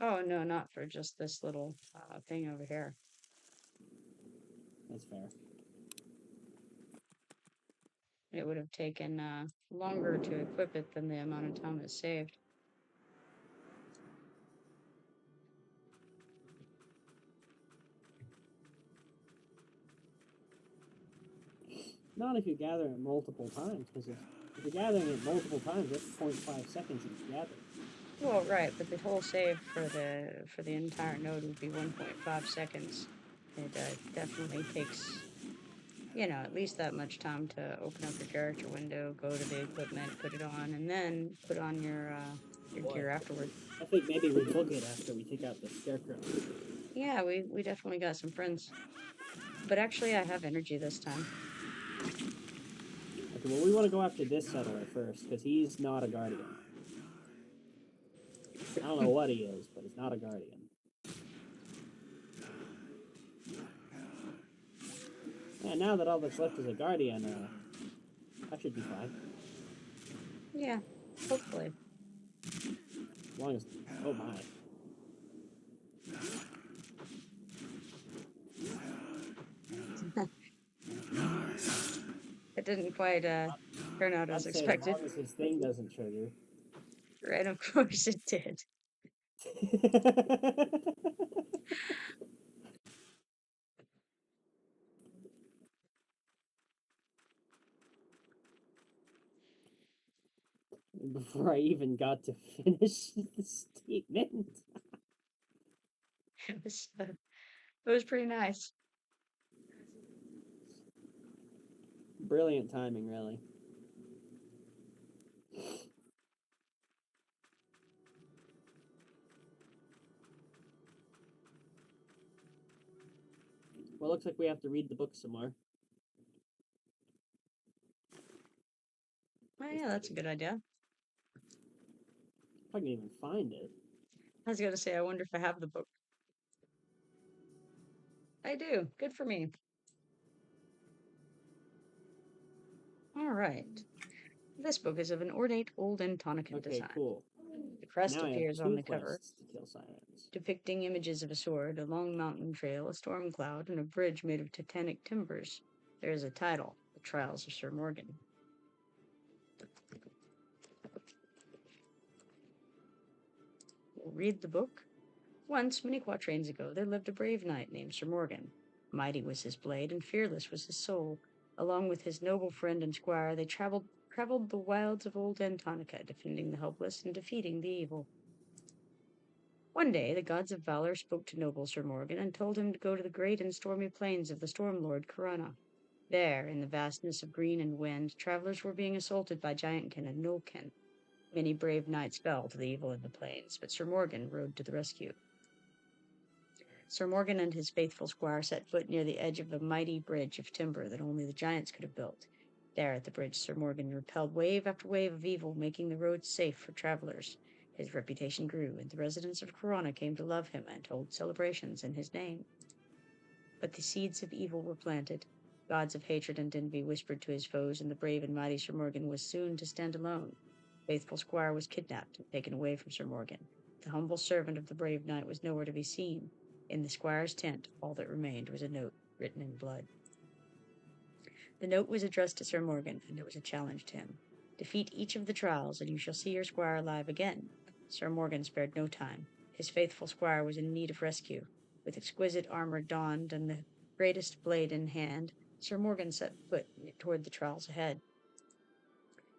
Oh no, not for just this little thing over here. That's fair. It would have taken longer to equip it than the amount of time it saved. Not if you gather it multiple times, because if you're gathering it multiple times, that's 0.5 seconds each gather. Well, right, but the whole save for the entire node would be 1.5 seconds. It definitely takes, you know, at least that much time to open up your character window, go to the equipment, put it on, and then put on your gear afterward. I think maybe we book it after we take out the Scarecrow. Yeah, we definitely got some friends. But actually, I have energy this time. Okay, well, we want to go after this settler first, because he's not a guardian. I don't know what he is, but he's not a guardian. And now that all that's left is a guardian, I should be fine. Yeah, hopefully. As long as... Oh my. It didn't quite turn out as expected. As long as his thing doesn't trigger. Right, of course it did. Before I even got to finish the statement. It was pretty nice. Brilliant timing, really. Well, looks like we have to read the book some more. Oh yeah, that's a good idea. If I can even find it. I was gonna say, I wonder if I have the book. I do. Good for me. All right. This book is of an ornate old Antonican design. Cool. The crest Now appears on the cover, to kill sirens. depicting images of a sword, a long mountain trail, a storm cloud, and a bridge made of titanic timbers. There is a title, The Trials of Sir Morgan. We'll read the book. Once, many quatrains ago, there lived a brave knight named Sir Morgan. Mighty was his blade, and fearless was his soul. Along with his noble friend and squire, they traveled the wilds of old Antonica, defending the helpless and defeating the evil. One day, the gods of valor spoke to noble Sir Morgan and told him to go to the great and stormy plains of the storm lord Corona. There, in the vastness of green and wind, travelers were being assaulted by giantkin and gnollkin. Many brave knights fell to the evil in the plains, but Sir Morgan rode to the rescue. Sir Morgan and his faithful squire set foot near the edge of a mighty bridge of timber that only the giants could have built. There at the bridge, Sir Morgan repelled wave after wave of evil, making the roads safe for travelers. His reputation grew, and the residents of Corona came to love him and hold celebrations in his name. But the seeds of evil were planted. Gods of hatred and envy whispered to his foes, and the brave and mighty Sir Morgan was soon to stand alone. Faithful squire was kidnapped and taken away from Sir Morgan. The humble servant of the brave knight was nowhere to be seen. In the squire's tent, all that remained was a note written in blood. The note was addressed to Sir Morgan, and it was a challenge to him. Defeat each of the trials, and you shall see your squire alive again. Sir Morgan spared no time. His faithful squire was in need of rescue. With exquisite armor donned and the greatest blade in hand, Sir Morgan set foot toward the trials ahead.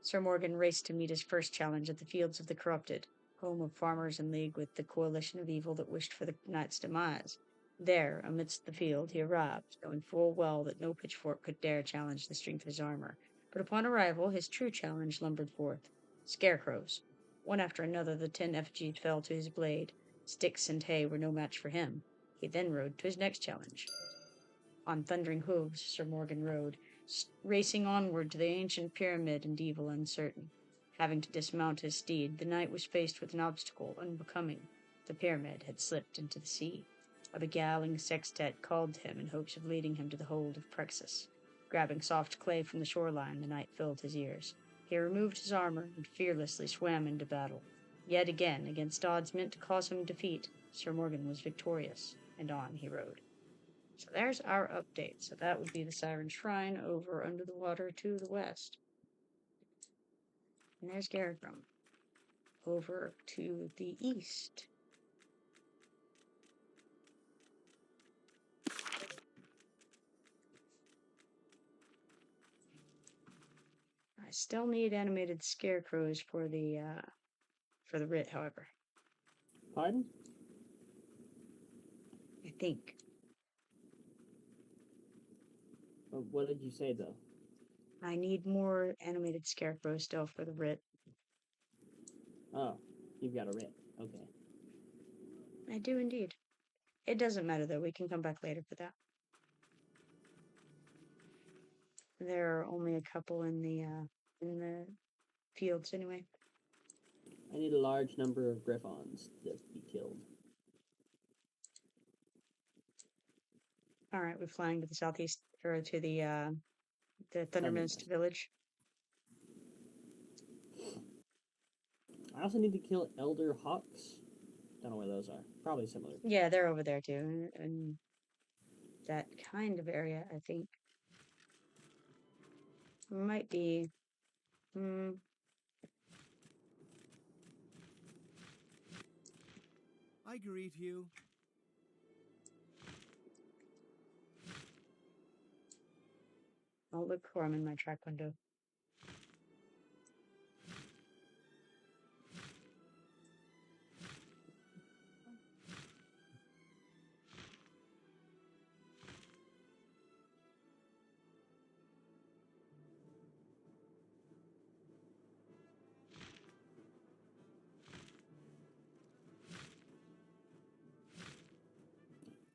Sir Morgan raced to meet his first challenge at the Fields of the Corrupted, home of farmers in league with the coalition of evil that wished for the knight's demise. There, amidst the field, he arrived, knowing full well that no pitchfork could dare challenge the strength of his armor. But upon arrival, his true challenge lumbered forth. Scarecrows. One after another, the 10 effigies fell to his blade. Sticks and hay were no match for him. He then rode to his next challenge. On thundering hooves, Sir Morgan rode, racing onward to the ancient pyramid and evil uncertain. Having to dismount his steed, the knight was faced with an obstacle unbecoming. The pyramid had slipped into the sea. A beguiling sextet called to him in hopes of leading him to the hold of Prexus. Grabbing soft clay from the shoreline, the knight filled his ears. He removed his armor and fearlessly swam into battle. Yet again, against odds meant to cause him defeat, Sir Morgan was victorious, and on he rode. So there's our update. So that would be the Siren Shrine over under the water to the west. And there's Scarecrow over to the east. I still need animated scarecrows for the writ, however. Pardon? I think. What did you say, though? I need more animated scarecrows still for the writ. Oh, you've got a writ. Okay. I do indeed. It doesn't matter though, we can come back later for that. There are only a couple in the fields anyway. I need a large number of griffons to be killed. Alright, we're flying to the southeast, or to the Thundermist village. I also need to kill elder hawks. Don't know where those are. Probably similar. Yeah, they're over there too, in that kind of area, I think. Might be. I greet you. I'll look for them in my track window.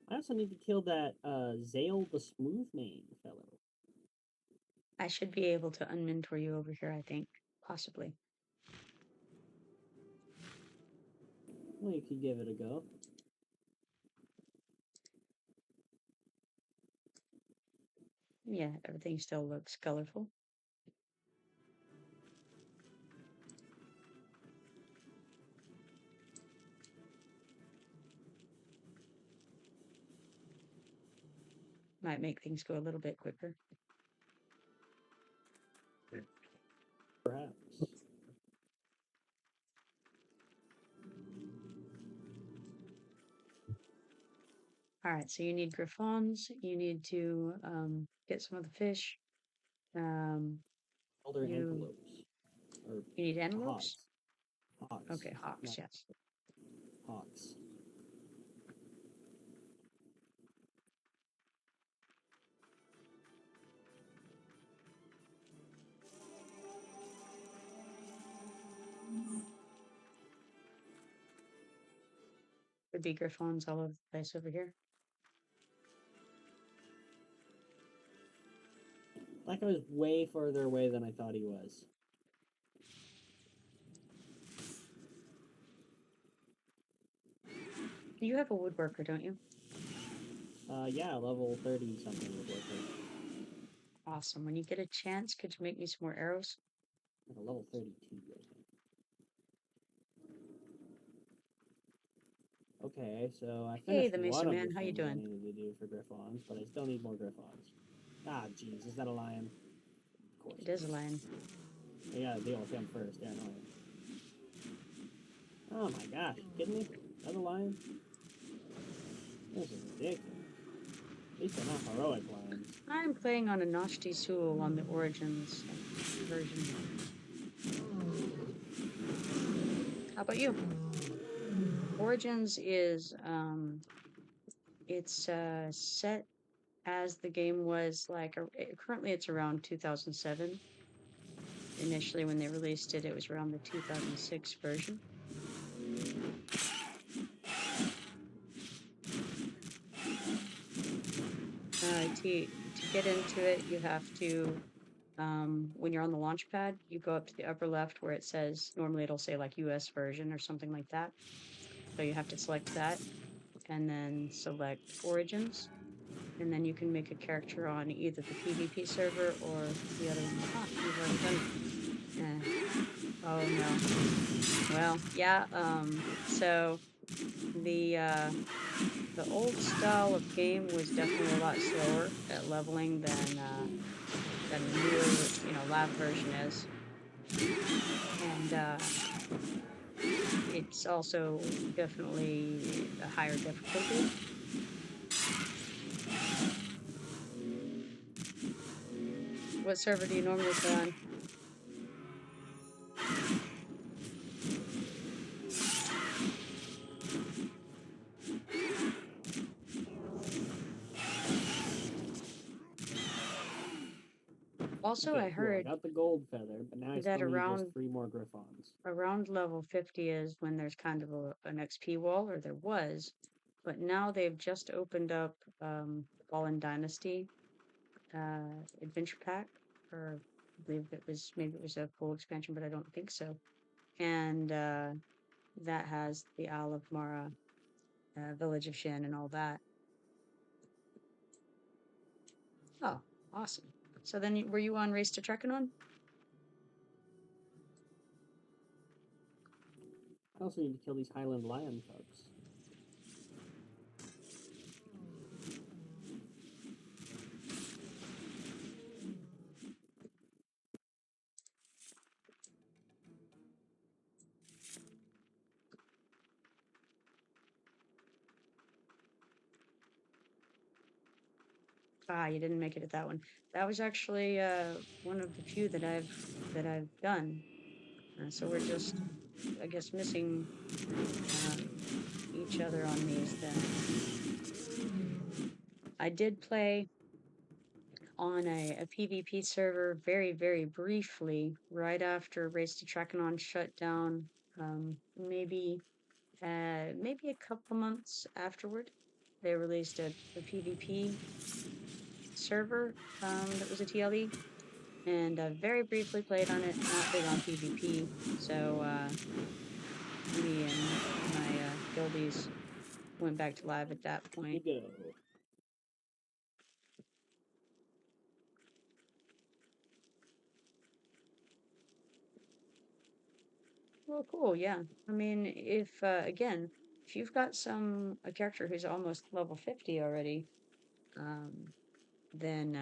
I also need to kill that Zale the Smoothmane fellow. I should be able to unmentor you over here, I think. Possibly. Well, you could give it a go. Yeah, everything still looks colorful. Might make things go a little bit quicker. Perhaps. Alright, so you need griffons. You need to get some of the fish. Elder antelopes. Or You need antelopes? Hawks. Okay, hawks, Not yes. hawks. Would be griffons all over the place over here. That guy was way further away than I thought he was. You have a woodworker, don't you? Yeah, level 30 something woodworker. Awesome. When you get a chance, could you make me some more arrows? Like a level 32, I think. Okay, so I Hey, finished the Mesa one of Man, the how you things I doing? needed to do for griffons, but I still need more griffons. Ah, jeez, is that a lion? Of course. It is a lion. I gotta deal with him first. They're annoying. Oh my gosh, you kidding me? Another lion? This is ridiculous. At least they're not heroic lions. I'm playing on Anashti Sul on the Origins version. How about you? Origins is it's set as the game was like currently it's around 2007. Initially when they released it, it was around the 2006 version. To get into it, you have to when you're on the launch pad, you go up to the upper left where it says, normally it'll say like US version or something like that. So you have to select that and then select Origins. And then you can make a character on either the PvP server or the other one. Ah, you've already done it. Oh no. Well, yeah, so the old style of game was definitely a lot slower at leveling than the newer, lab version is. And it's also definitely a higher difficulty. What server do you normally play on? Also, Okay, I cool. I heard got the gold feather, but now I that still need just 3 more griffons. around level 50 is when there's kind of an XP wall, or there was, but now they've just opened up Fallen Dynasty adventure pack, or I believe maybe it was a full expansion, but I don't think so. And that has the Isle of Mara, Village of Shin, and all that. Oh, awesome. So then, were you on Race to Trekkinon? I also need to kill these Highland lion folks. Ah, you didn't make it at that one. That was actually one of the few that I've done. So we're just, I guess, missing each other on these then. I did play on a PvP server very, very briefly right after Race to Trekkinon shut down. Maybe a couple months afterward, they released a PvP server that was a TLE, and very briefly played on it. Not big on PvP, so me and my guildies went back to live at that point. You go. Well, cool, yeah. I mean, if again, if you've got a character who's almost level 50 already, then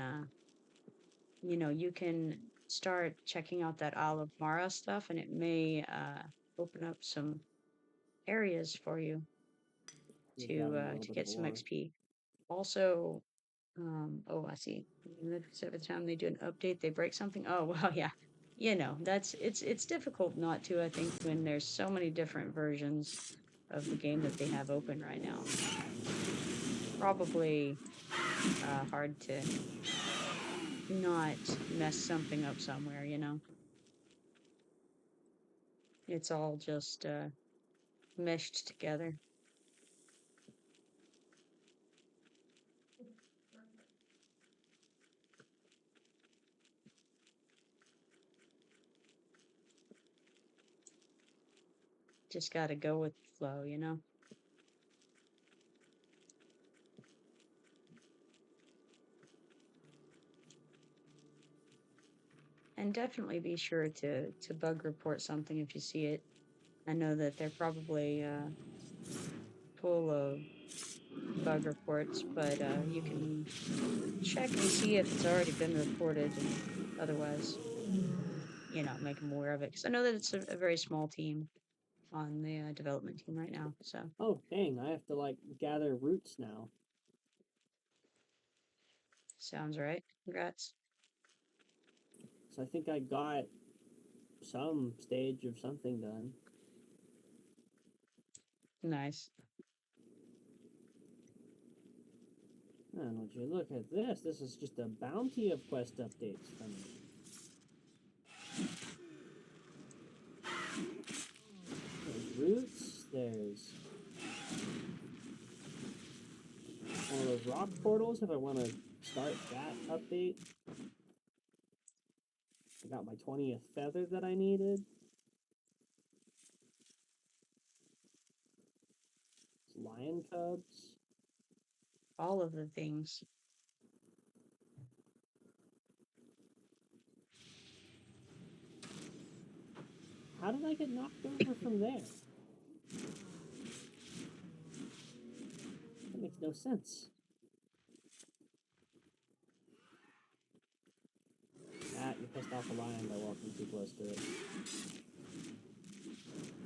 you can start checking out that Isle of Mara stuff, and it may open up some areas for you to get some XP. Also, oh, I see. Every time they do an update, they break something. Oh, well, yeah. It's difficult not to, I think, when there's so many different versions of the game that they have open right now. Probably hard to not mess something up somewhere, It's all just meshed together. just gotta go with the flow, you know? And definitely be sure to bug report something if you see it. I know that they're probably full of bug reports, but you can check and see if it's already been reported, and otherwise, make them aware of it. Because I know that it's a very small team on the development team right now. So Oh, dang, I have to, like, gather roots now. sounds right. Congrats. So I think I got some stage of something done. Nice. And would you look at this? This is just a bounty of quest updates for me. There's roots, there's one of those rock portals if I want to start that update. I got my 20th feather that I needed. It's lion cubs. All of the things. How did I get knocked over from there? That makes no sense. You pissed off a lion by walking too close to it.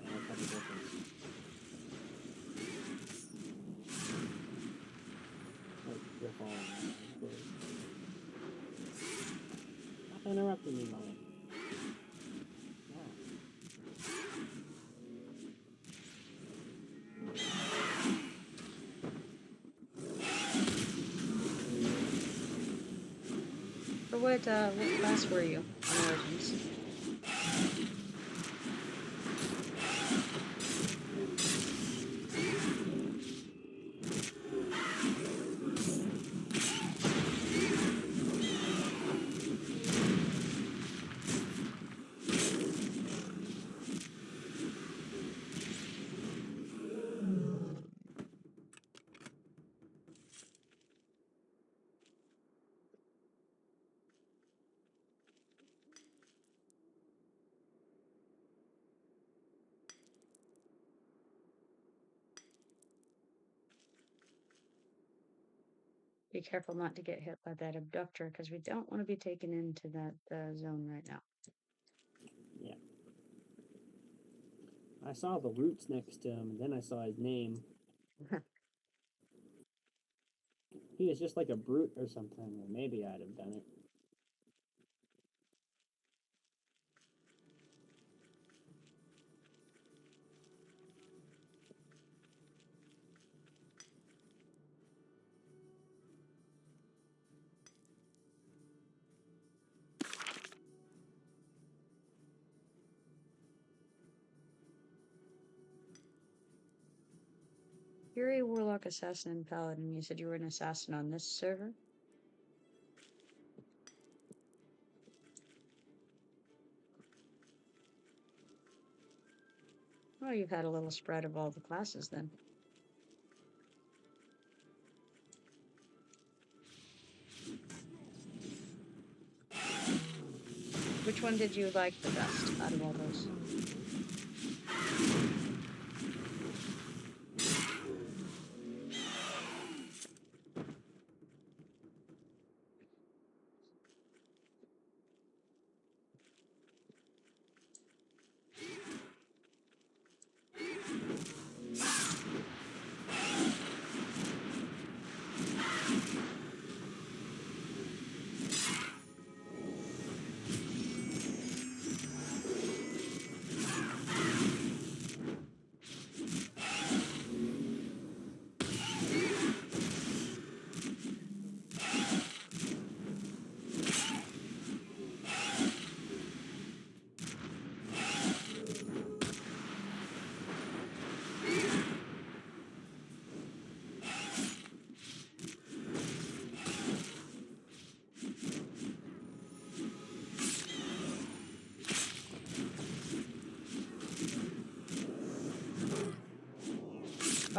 And a couple difference. Like griffon. Stop interrupting me, lion. For what class were you on Origins? Be careful not to get hit by that abductor, because we don't want to be taken into that zone right now. Yeah. I saw the roots next to him, and then I saw his name. He was just like a brute or something, or maybe I'd have done it. You're a warlock, assassin, and paladin. You said you were an assassin on this server? Well, you've had a little spread of all the classes then. Which one did you like the best out of all those?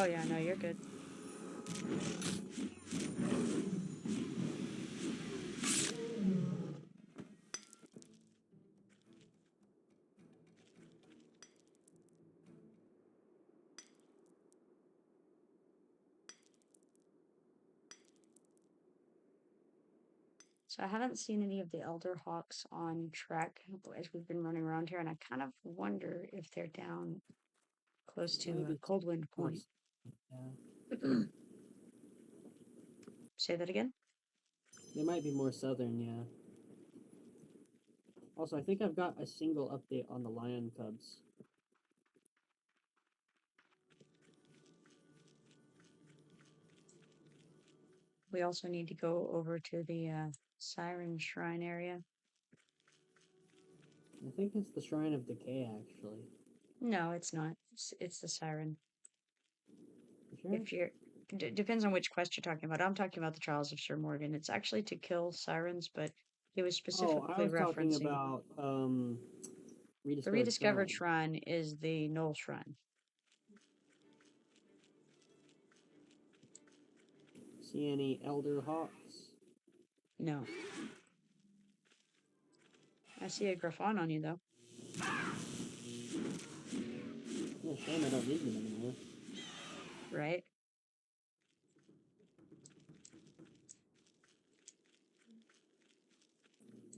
Oh yeah, no, you're good. So I haven't seen any of the elder hawks on track as we've been running around here, and I kind of wonder if they're down close to Maybe Coldwind more Point. Yeah. Say that again? They might be more southern, yeah. Also, I think I've got a single update on the lion cubs. We also need to go over to the Siren Shrine area. I think it's the Shrine of Decay, actually. No, it's not. It's the Siren. You sure? If you're depends on which quest you're talking about. I'm talking about the Trials of Sir Morgan. It's actually to kill sirens, but it was Oh, I specifically was talking referencing about the Rediscovered Rediscovered Shrine. Shrine is the Knoll Shrine. See any elder hawks? No. I see a griffon on you though. Yeah, shame I don't need them anymore. Right?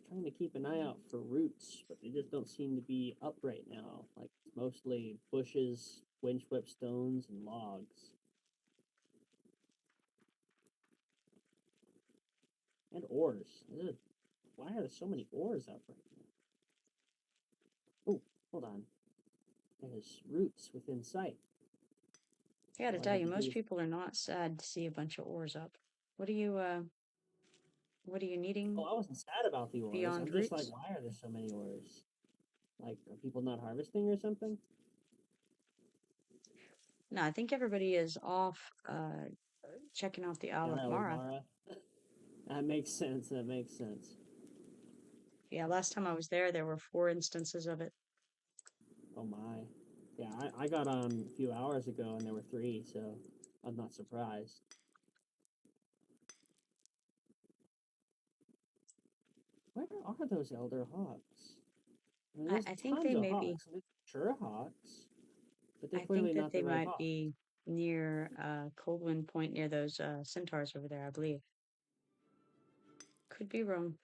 Trying to keep an eye out for roots, but they just don't seem to be up right now. Like, mostly bushes, windswept stones, and logs. And ores. Ugh. Why are there so many ores up right now? Oh, hold on. There's roots within sight. I gotta All I tell had you, to do most was... people are not sad to see a bunch of ores up. What are you needing Oh, I wasn't sad about the ores. beyond I'm just like, roots? why are there so many ores? Like, are people not harvesting or something? No, I think everybody is off checking out the Isle of Isle of Mara. Mara. That makes sense. That makes sense. Yeah, last time I was there were 4 instances of it. Oh my. Yeah, I got on a few hours ago and there were 3, so I'm not surprised. Where are those elder hawks? I mean, there's I think tons they of may be. hawks. There's sure hawks, but they're I clearly think that not they the right might hawks. be near Coldwind Point, near those centaurs over there, I believe. Could be wrong.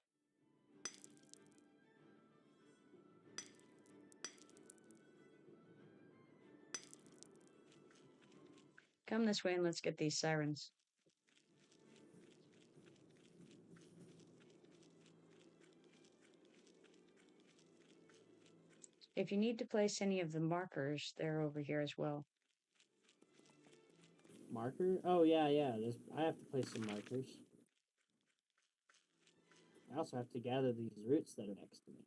Come this way and let's get these sirens. If you need to place any of the markers, they're over here as well. Marker? Oh yeah, yeah. I have to place some markers. I also have to gather these roots that are next to me.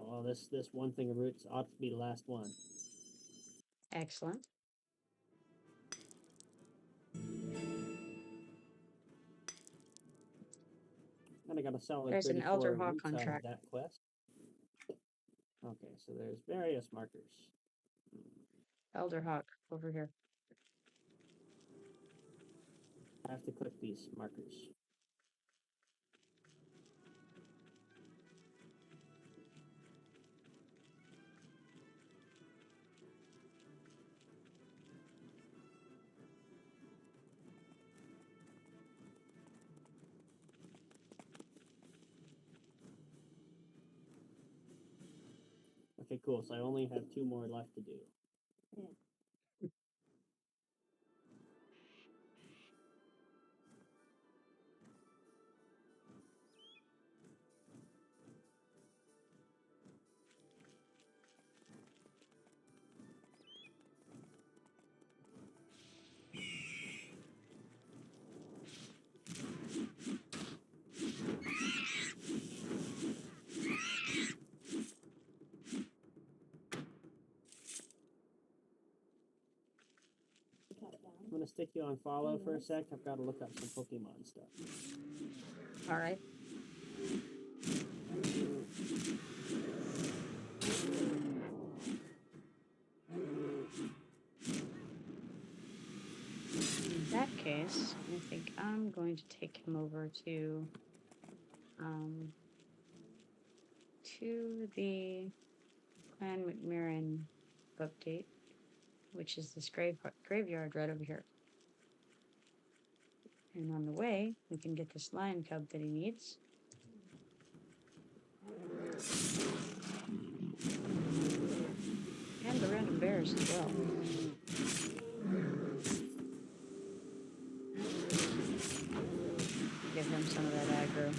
Oh, this one thing of roots ought to be the last one. Excellent. And I got a solid There's an 34 elder hawk roots on out of track. that quest. Okay, so there's various markers. Elder hawk over here. I have to click these markers. Okay, cool. So I only have 2 more left to do. I'm gonna stick you on follow for a sec. I've got to look up some Pokemon stuff. All right. that case, I think I'm going to take him over to the Clan McMurrin update, which is this graveyard right over here. And on the way, we can get this lion cub that he needs. And the random bears as well. Give him some of that aggro.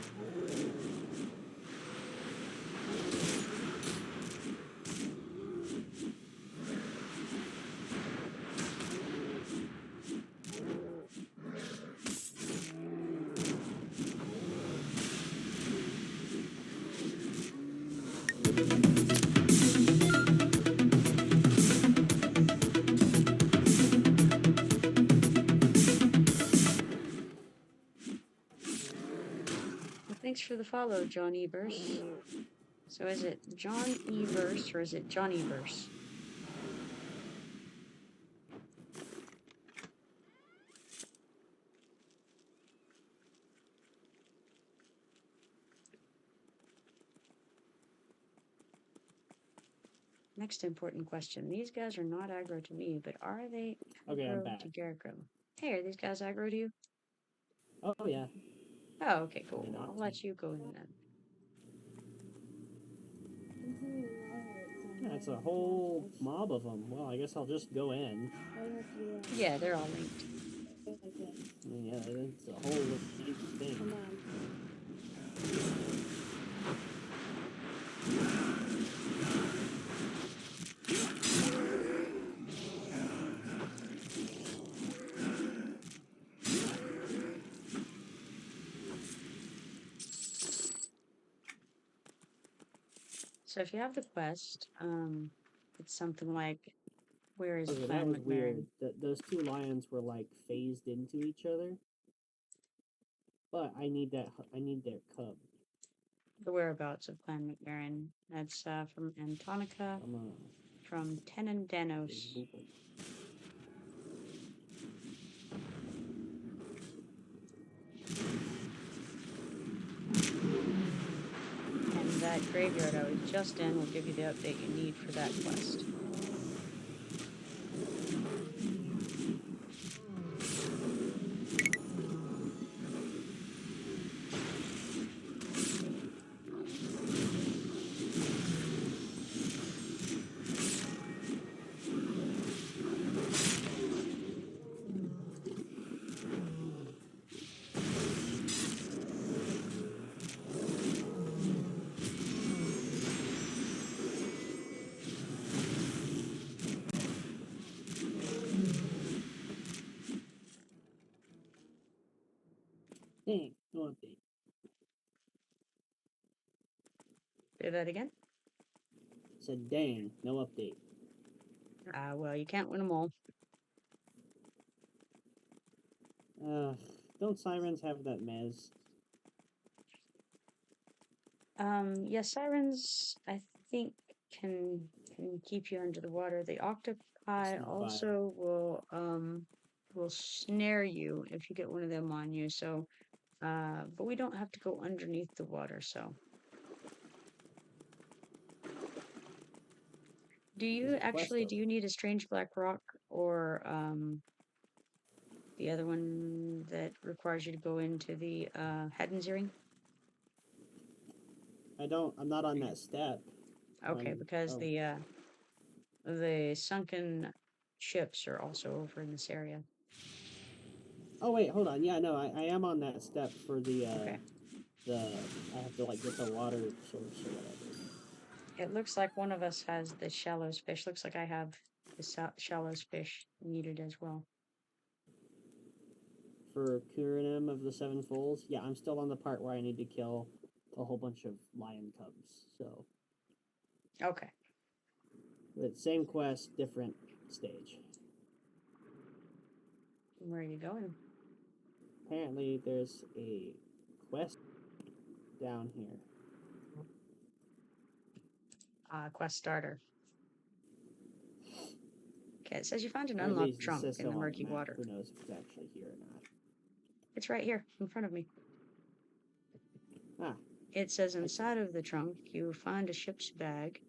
Thanks for the follow, John Evers. So is it John Evers or is it John Evers? Next important question. These guys are not aggro to me, but are they aggro to Scarecrow? Hey, are these guys aggro to you? Oh, yeah. Oh, okay, cool. I'll let you go in then. That's a whole mob of them. Well, I guess I'll just go in. Yeah, they're all linked. Yeah, it's a whole thing. So if you have the quest, it's something like, where is Okay, Clan that was McMurrin? weird. Those two lions were like phased into each other. But I need their cub. The whereabouts of Clan McMurrin. That's from Antonica, from Tenandanos. And that graveyard I was just in will give you the update you need for that quest. Dang, no update. Say that again? Said dang, no update. Well, you can't win them all. Don't sirens have that mez? Yeah, sirens, I think, can keep you under the water. The octopi also will snare you if you get one of them on you. So, but we don't have to go underneath the water. So, do you need a strange black rock or the other one that requires you to go into the Hadden's earring? I'm not on that step. Okay, because the sunken ships are also over in this area. Oh wait, hold on. Yeah, no, I am on that step for the Okay. I have to like get the water source or whatever. It looks like one of us has the shallows fish. Looks like I have the shallows fish needed as well. For Kuranim of the Seven Foals, yeah, I'm still on the part where I need to kill a whole bunch of lion cubs. So. Okay. But same quest, different stage. Where are you going? Apparently, there's a quest down here. Quest starter. Okay, it says you found an Or at unlocked least it trunk says in so the on murky map. water. Who knows if it's actually here or not. It's right here in front of me. Ah, It says inside of the trunk you find a ship's bag.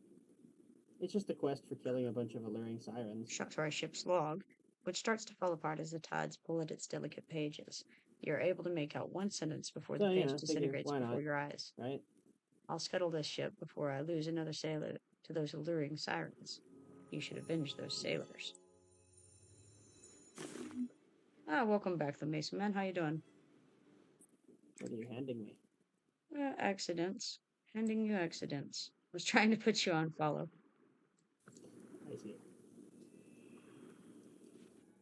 it's just a quest for killing a bunch of alluring sirens. Sorry, ship's log, which starts to fall apart as the tides pull at its delicate pages. You're able to make out one sentence before the So, page yeah, disintegrates why before not? your eyes. Right? I'll scuttle this ship before I lose another sailor to those alluring sirens. You should avenge those sailors. Ah, welcome back, the Mason Man. How you doing? What are you handing me? Accidents. Handing you accidents. Was trying to put you on follow. I see.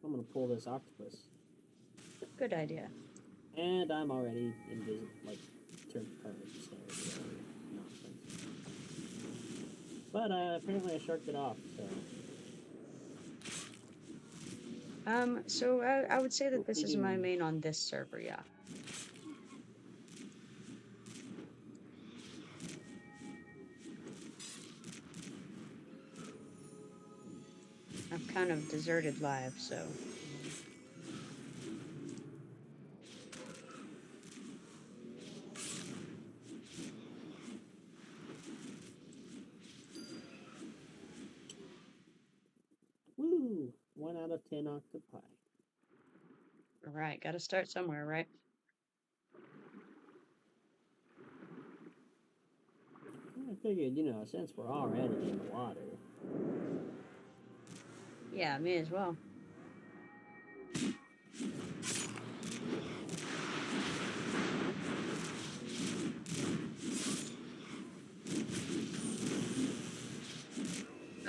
I'm gonna pull this octopus. Good idea. And I'm already invisible, like, turned permanent stairs. Nonsense. But, apparently I sharked it off, so... So I would say that this is my main on this server, yeah. I've kind of deserted live, so... Woo! 1 out of 10 octopi. Alright, gotta start somewhere, right? I figured, you know, since we're already in the water... Yeah, me as well.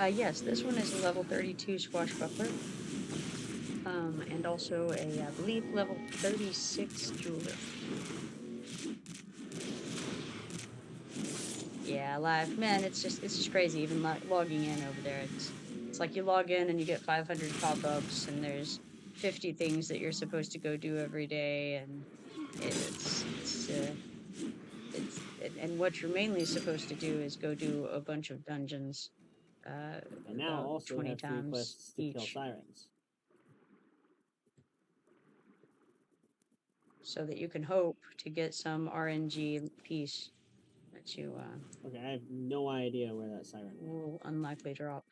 Yes, this one is a level 32 swashbuckler. And also a, I believe, level 36 jeweler. Yeah, live. Man, it's just crazy, even logging in over there. It's like you log in and you get 500 pop-ups, and there's 50 things that you're supposed to go do every day, and and what you're mainly supposed to do is go do a bunch of dungeons. And now about also 20 have 3 times quests to kill each, sirens. so that you can hope to get some RNG piece that you Okay, I have no idea where that siren went. will unlikely drop.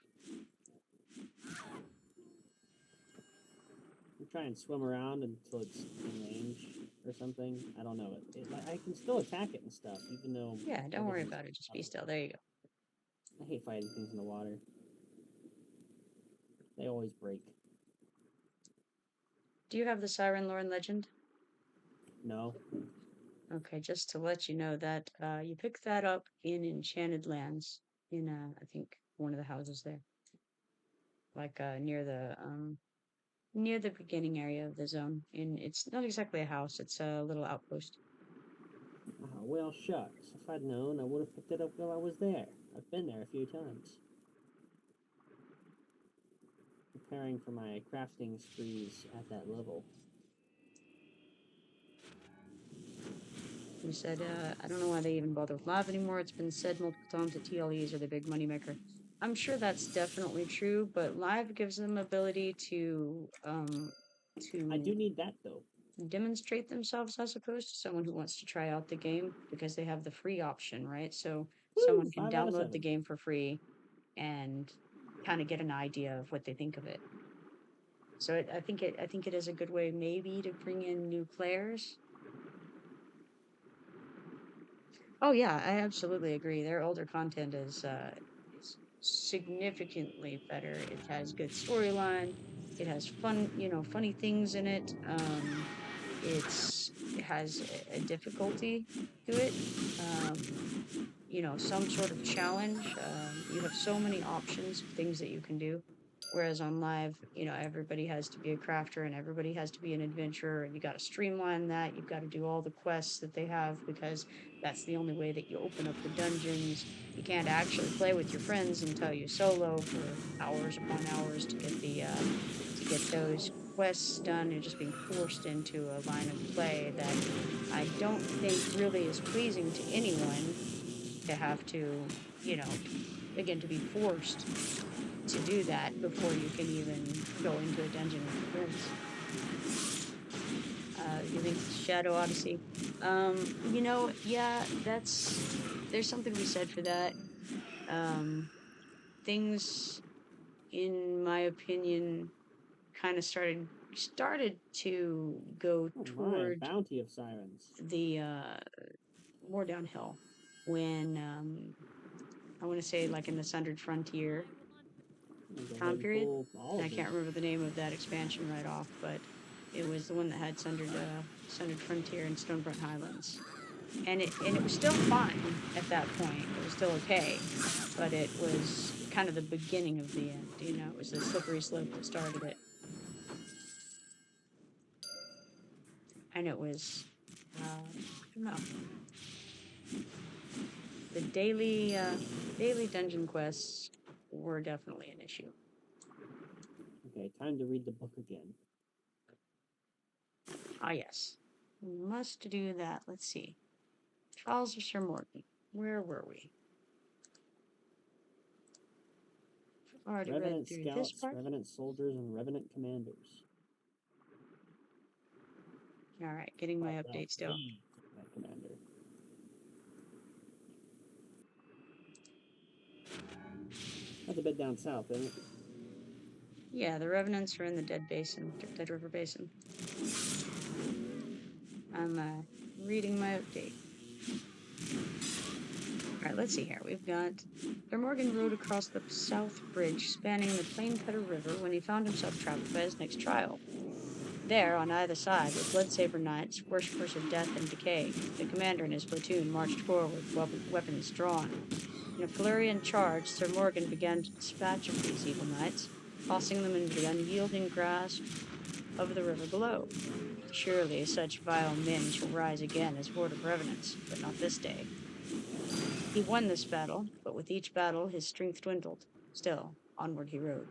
You try and swim around until it's in range or something. I don't know. I can still attack it and stuff, even though... Yeah, don't worry about it. Just be still. There you go. I hate fighting things in the water. They always break. Do you have the Siren Lore and Legend? No. Okay, just to let you know that you pick that up in Enchanted Lands, in I think one of the houses there, like near the beginning area of the zone. And it's not exactly a house; it's a little outpost. Well, shucks. If I'd known, I would have picked it up while I was there. I've been there a few times. Preparing for my crafting sprees at that level. You said, I don't know why they even bother with live anymore. It's been said multiple times that TLEs are the big moneymaker. I'm sure that's definitely true, but live gives them ability to I do need that, though. demonstrate themselves as opposed to someone who wants to try out the game, because they have the free option, right? So someone can 5 out of download the 7. game for free and kind of get an idea of what they think of it. So I think it is a good way maybe to bring in new players. Oh yeah, I absolutely agree. Their older content is significantly better. It has good storyline. It has funny things in it. It has a difficulty to it. Some sort of challenge. You have so many options of things that you can do. Whereas on live, everybody has to be a crafter and everybody has to be an adventurer, and you got to streamline that. You've got to do all the quests that they have, because that's the only way that you open up the dungeons. You can't actually play with your friends until you solo for hours upon hours to get those quests done. You're just being forced into a line of play that I don't think really is pleasing to anyone, to have to, again, to be forced to do that before you can even go into a dungeon with your friends. You think Shadow Odyssey? You know, yeah, there's something to be said for that. Things, in my opinion, kind of started to go Oh my, a toward bounty of sirens. the more downhill when I want to say like in the Sundered Frontier time period. I can't remember the name of that expansion right off, but it was the one that had Sundered Frontier and Stonefront Highlands, and it was still fine at that point. It was still okay, but it was kind of the beginning of the end. You know, it was the slippery slope that started it, and it was I don't know. The daily dungeon quests were definitely an issue. Okay, time to read the book again. Ah, yes. We must do that. Let's see. Trials of Sir Morgan. Where were we? I've already Revenant read through scouts, this part. revenant soldiers, and revenant commanders. All right, getting my Well, update still. That commander. That's a bit down south, isn't it? Yeah, the Revenants are in the Dead River Basin. I'm reading my update. All right, let's see here. We've got Sir Morgan rode across the South Bridge spanning the Plaincutter River when he found himself trapped by his next trial. There, on either side, were blood-saber knights, worshippers of death and decay. The commander and his platoon marched forward, weapons drawn. In a flurry and charge, Sir Morgan began to dispatch of these evil knights, tossing them into the unyielding grasp of the river below. Surely such vile men shall rise again as horde of revenants, but not this day. He won this battle, but with each battle his strength dwindled. Still, onward he rode.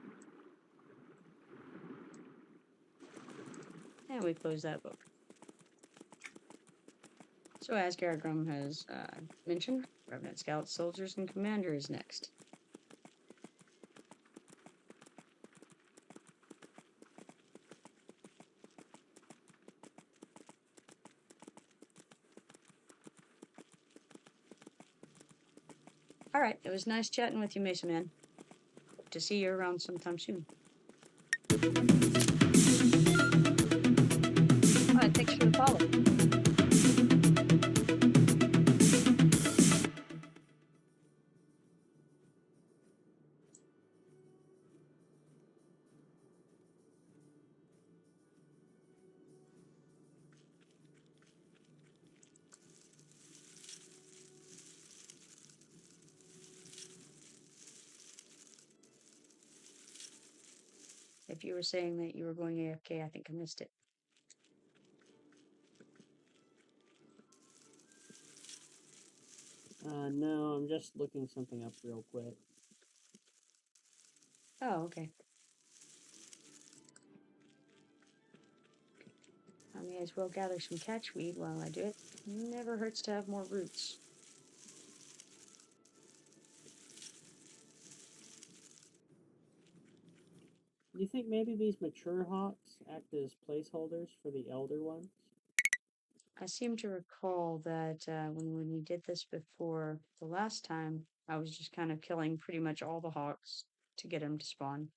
And we close that book. So as Garagrum has mentioned, Revenant Scouts, Soldiers, and Commander is next. Alright, it was nice chatting with you, Mesa Man. Hope to see you around sometime soon. Alright, thanks for the follow. If you were saying that you were going AFK, I think I missed it. No, I'm just looking something up real quick. Oh, okay. I may as well gather some catchweed while I do it. Never hurts to have more roots. Do you think maybe these mature hawks act as placeholders for the elder ones? I seem to recall that when we did this before the last time, I was just kind of killing pretty much all the hawks to get them to spawn.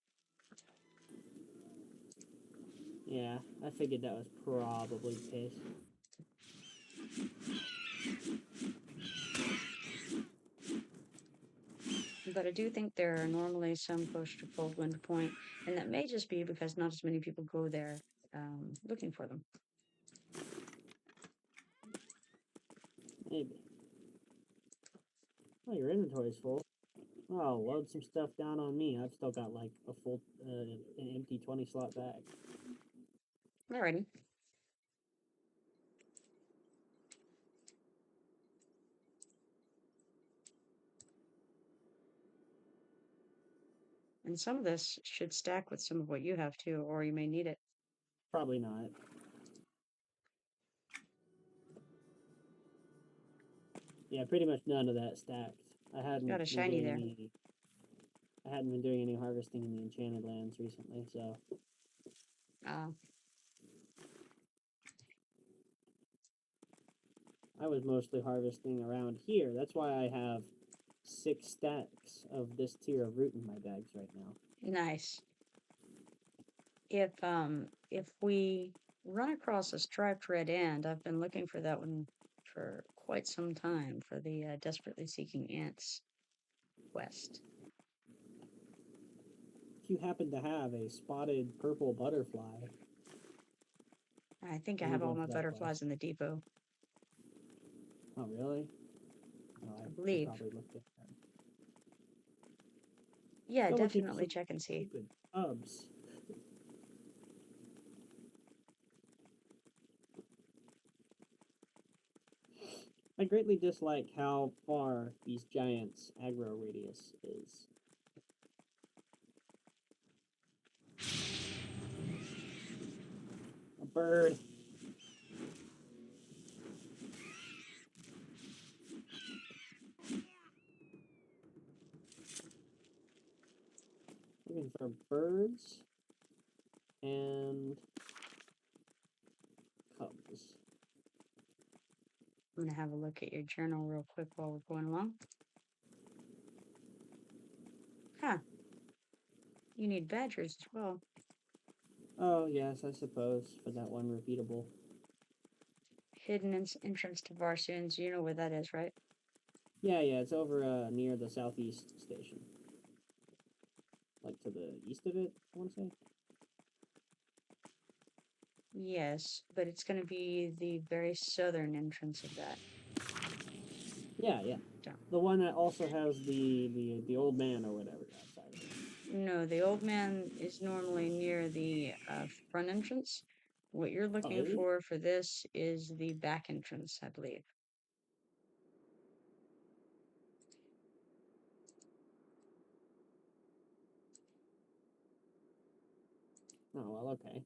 Yeah, I figured that was probably the case. But I do think there are normally some closer to Coldwind Point, and that may just be because not as many people go there looking for them. Maybe. Oh, your inventory's full. Oh, load some stuff down on me. I've still got like a full, an empty 20 slot bag. Alrighty. And some of this should stack with some of what you have too, or you may need it. Probably not. Yeah, pretty much none of that stacked. I hadn't Got a shiny regained there. any. I hadn't been doing any harvesting in the Enchanted Lands recently, so I was mostly harvesting around here. That's why I have 6 stacks of this tier of root in my bags right now. nice. If we run across a striped red ant, I've been looking for that one for quite some time for the desperately seeking ants quest. If you happen to have a spotted purple butterfly, I think I are you have all going my for that butterflies quest? in the depot. Oh, really? Oh, I I should believe. probably look at that. Yeah, Go looking for definitely some check and see. stupid cubs. I greatly dislike how far these giants' aggro radius is. A bird. Looking for birds and cubs. I'm gonna have a look at your journal real quick while we're going along. Huh. You need badgers as well. Oh, yes, I suppose, for that one repeatable. Hidden entrance to Varsoons. You know where that is, right? Yeah, it's over near the southeast station. Like to the east of it, I want to say. Yes, but it's gonna be the very southern entrance of that. Yeah. The one that also has the old man or whatever outside of it. No, the old man is normally near the front entrance. What you're Oh, looking is he? for this is the back entrance, I believe. Oh, well, okay.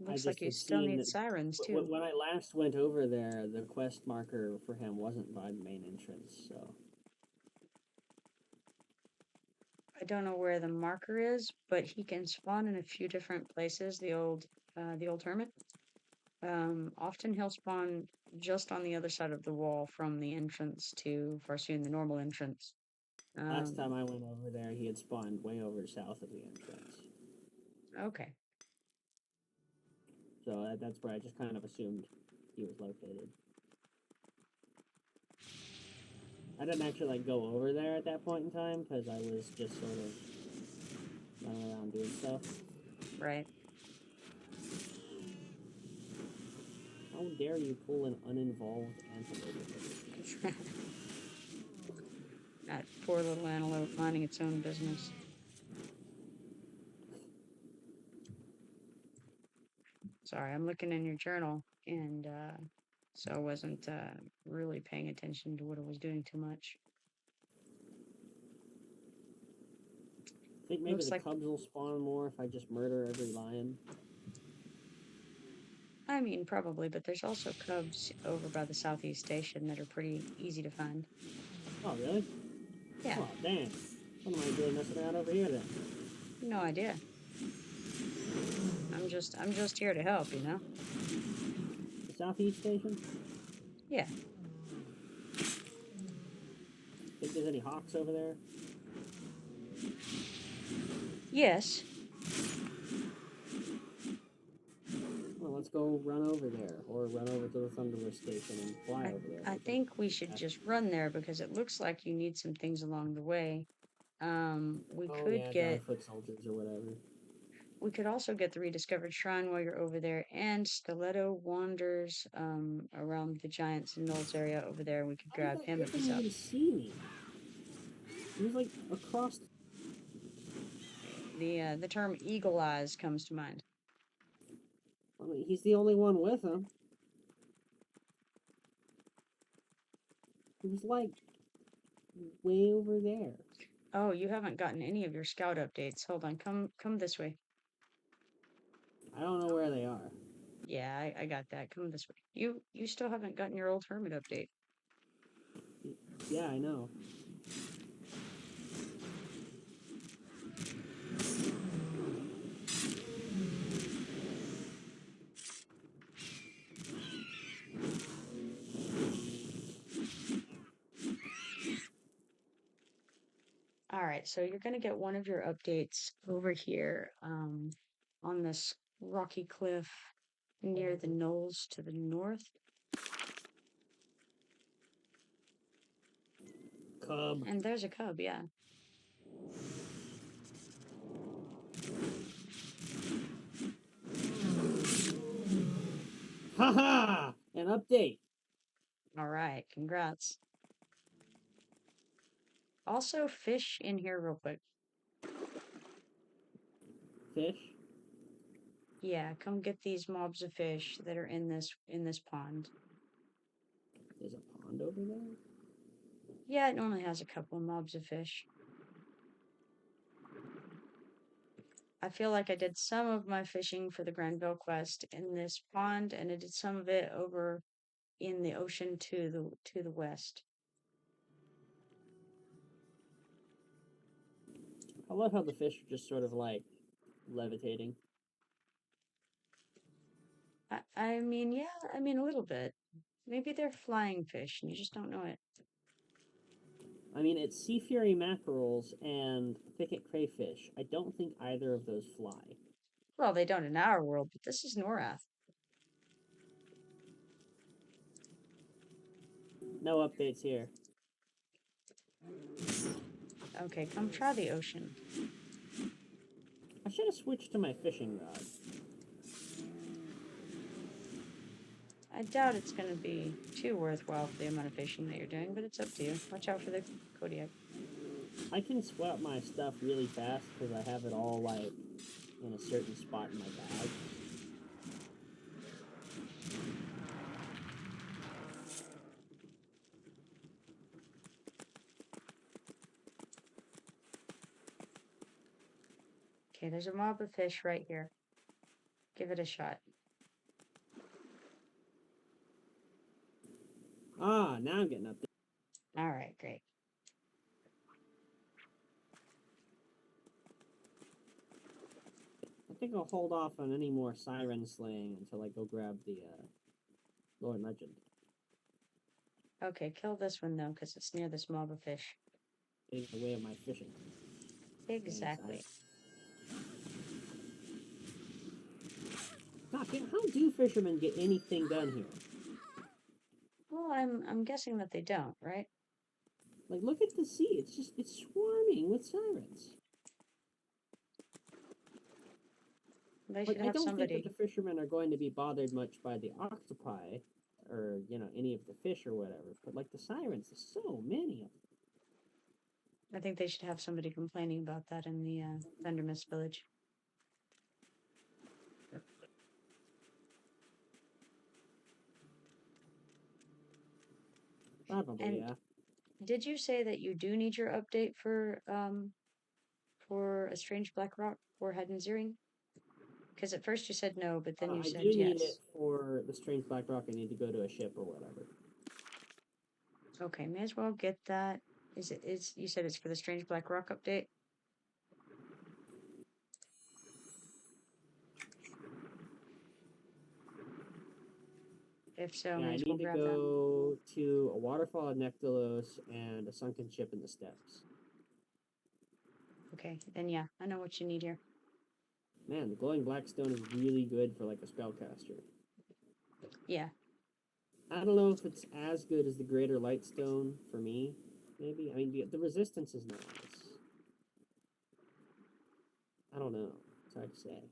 I Looks like just you had still seen need that sirens too. when I last went over there, the quest marker for him wasn't by the main entrance, so. I don't know where the marker is, but he can spawn in a few different places. The old hermit. Often he'll spawn just on the other side of the wall from the entrance to Farsoon, the normal entrance. Last time I went over there, he had spawned way over south of the entrance. Okay. So that's where I just kind of assumed he was located. I didn't actually go over there at that point in time because I was just sort of running around doing stuff. Right. How dare you pull an uninvolved antelope? That poor little antelope minding its own business. Sorry, I'm looking in your journal, and so I wasn't really paying attention to what I was doing too much. I think maybe Looks the like, cubs will spawn more if I just murder every lion. I mean, probably, but there's also cubs over by the southeast station that are pretty easy to find. Oh, really? Yeah. Oh, dang. What am I doing messing around over here then? No idea. I'm just here to help, you know? The southeast station? Yeah. Think there's any hawks over there? Yes. Well, let's go run over there, or run over to the Thunderless station and fly over there. I think we should just run there because it looks like you need some things along the way. We could dry get foot soldiers or whatever. We could also get the rediscovered shrine while you're over there, and Stiletto wanders around the Giants and Knolls area over there. We could grab him if he's up. He didn't see me. He was across. The term eagle eyes comes to mind. I mean, he's the only one with him. He was way over there. Oh, you haven't gotten any of your scout updates. Hold on, come this way. I don't know where they are. Yeah, I got that. Come this way. You still haven't gotten your old hermit update. Yeah, I know. All right, so you're gonna get one of your updates over here, on this rocky cliff near the knolls to the north. Cub. And there's a cub, yeah. Haha! An update. All right, congrats. Also, fish in here real quick. Fish. Yeah, come get these mobs of fish that are in this pond. There's a pond over there? Yeah, it normally has a couple of mobs of fish. I feel like I did some of my fishing for the Granville quest in this pond, and I did some of it over in the ocean to the west. I love how the fish are just sort of like levitating. I mean, yeah, I mean a little bit. Maybe they're flying fish and you just don't know it. I mean, it's sea fury mackerels and thicket crayfish. I don't think either of those fly. Well, they don't in our world, but this is Norath. No updates here. Okay, come try the ocean. I should have switched to my fishing rod. I doubt it's going to be too worthwhile for the amount of fishing that you're doing, but it's up to you. Watch out for the Kodiak. I can swap my stuff really fast because I have it all like in a certain spot in my bag. Okay, there's a mob of fish right here. Give it a shot. Ah, now I'm getting updates. All right, great. I think I'll hold off on any more siren slaying until I go grab the Lord Legend. Okay, kill this one though, because it's near this mob of fish. Getting in the way of my fishing. Exactly. God, how do fishermen get anything done here? Well, I'm guessing that they don't, right? Like, look at the sea. It's swarming with sirens. They Like, should I have don't somebody. think that the fishermen are going to be bothered much by the octopi or, you know, any of the fish or whatever. But, like, the sirens, there's so many of them. I think they should have somebody complaining about that in the Thunder Mist village. Probably, And yeah. did you say that you do need your update for a strange black rock or Hadden's earring? Because at first you said no, but then you I said do need yes. it for the strange black rock. I need to go to a ship or whatever. Okay, may as well get that. Is you said it's for the strange black rock update? If so, Yeah, may I as well need to grab that. go to a waterfall at Nek and a sunken ship in the steppes. Okay, then yeah, I know what you need here. Man, the glowing black stone is really good for like a spellcaster. Yeah. I don't know if it's as good as the greater light stone for me. Maybe. I mean, the resistance is nice. I don't know. It's hard to say.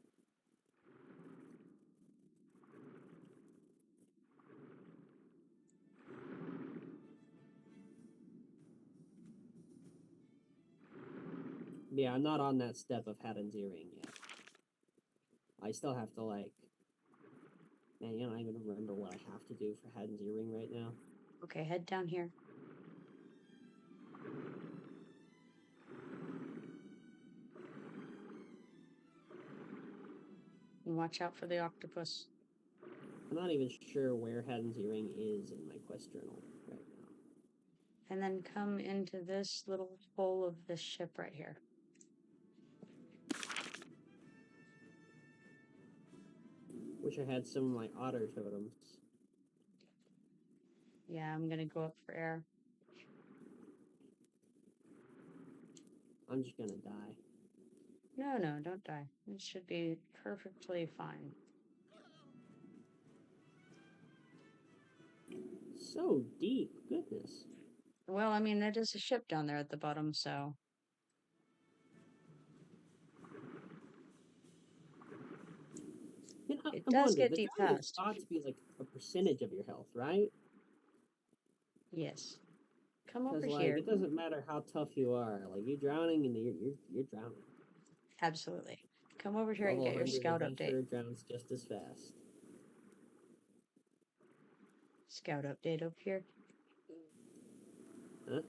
Yeah, I'm not on that step of Hadden's earring yet. I still have to like. Man, you know, I don't even remember what I have to do for Hadden's earring right now. Okay, head down here. And watch out for the octopus. I'm not even sure where Hadden's earring is in my quest journal right now. And then come into this little hole of this ship right here. Wish I had some of my otter totems. Yeah, I'm gonna go up for air. I'm just gonna die. No, no, don't die. It should be perfectly fine. So deep, goodness. Well, I mean, it is a ship down there at the bottom, so... You know, It I does wonder, get the deep drowning is past. thought to be like a percentage of your health, right? Yes. Come over Because like here. it doesn't matter how tough you are, like you're drowning and you're drowning. Absolutely. Come over here and Level get your 100 scout update. adventurer drowns just as fast. Scout update up here. Huh?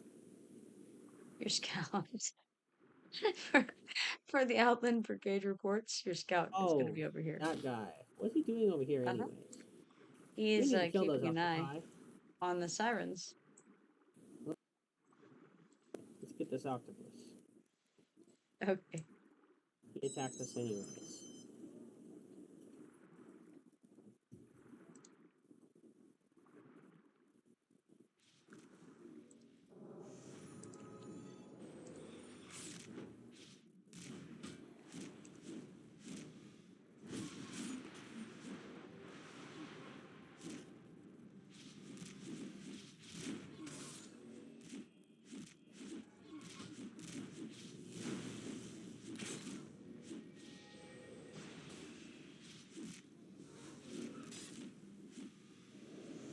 Your scout. for, for the Outland Brigade reports, your scout is going to Oh, be over here. that guy. What's he doing over here anyways? We He's need to kill those keeping an eye octopi. on the sirens. Let's get this octopus. Okay. He attacked us anyways.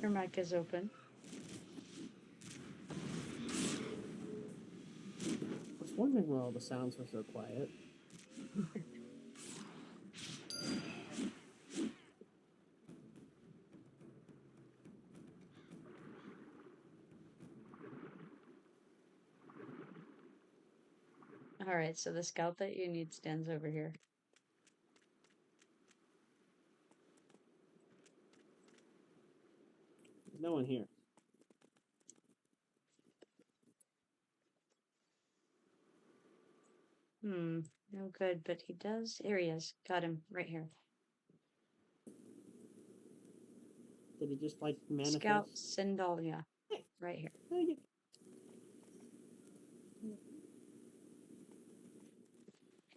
Your mic is open. I was wondering why all the sounds were so quiet. All right, so the scout that you need stands over here. There's no one here. No good, but he does. Here he is. Got him right here. Did he just like manifest? Scout Sindalia. Right here.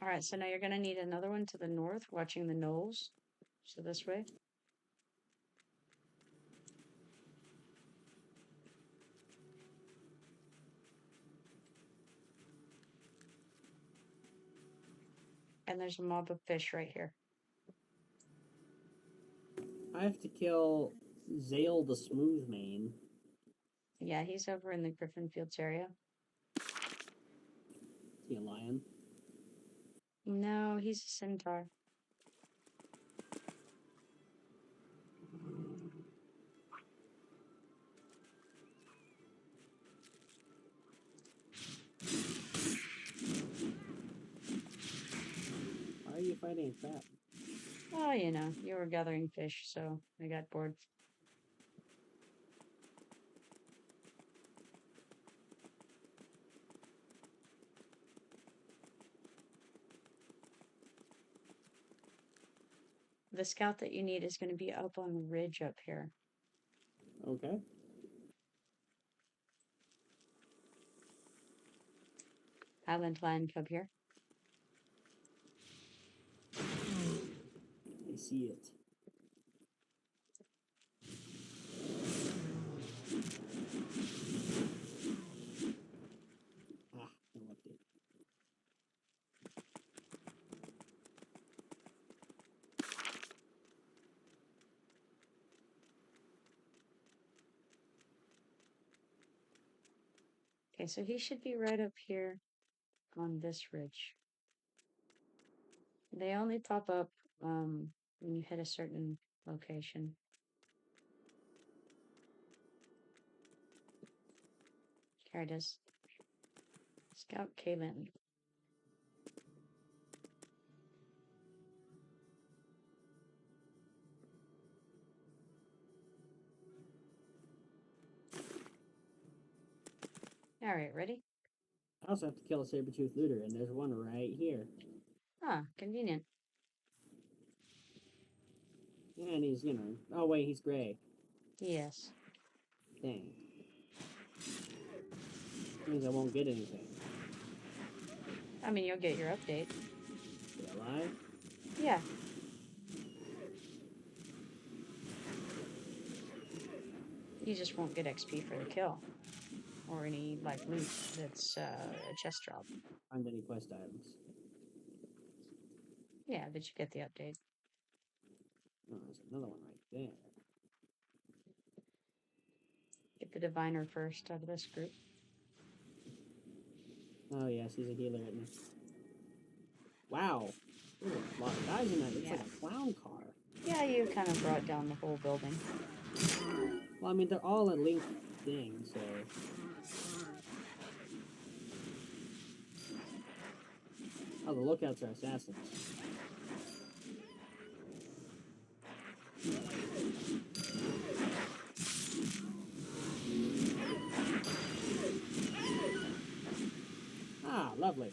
All right, so now you're going to need another one to the north, watching the knolls. So this way. And there's a mob of fish right here. I have to kill Zale the Smoothmane. Yeah, he's over in the Griffin Fields area. Is he a lion? No, he's a centaur. Why are you fighting a trap? Oh, you know, you were gathering fish, so I got bored. The scout that you need is going to be up on the ridge up here. Okay. Highland lion cub here. I see it. Ah, no update. Okay, so he should be right up here on this ridge. They only pop up when you hit a certain location. Here it is. Scout Kaylin. All right, ready? I also have to kill a saber-toothed looter, and there's one right here. Ah, convenient. And he's, you know... Oh, wait, he's gray. Yes. Dang. Means I won't get anything. I mean, you'll get your update. Will I? Yeah. You just won't get XP for the kill. Or any, like, loot that's a chest drop. Find any quest items. Yeah, but you get the update. Oh, there's another one right there. Get the diviner first out of this group. Oh, yes, he's a healer, isn't he? Wow. There's a lot of guys in that. It's like a clown car. Yeah, you kind of brought down the whole building. Well, I mean, they're all a linked thing, so... Oh, the lookouts are assassins. Ah, lovely.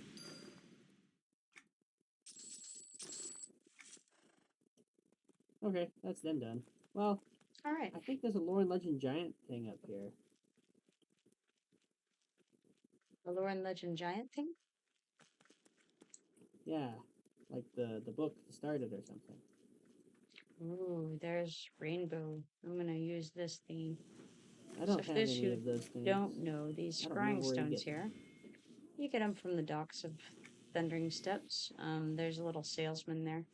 Okay, that's them done. Well, All right. I think there's a lore and legend giant thing up here. The lore and legend giant thing? Yeah, like the book started or something. Ooh, there's rainbow. I'm gonna use this thing. I don't if have those any who of those things. Don't know these I don't know scrying where you stones get them. here. You get them from the docks of Thundering Steps. There's a little salesman there.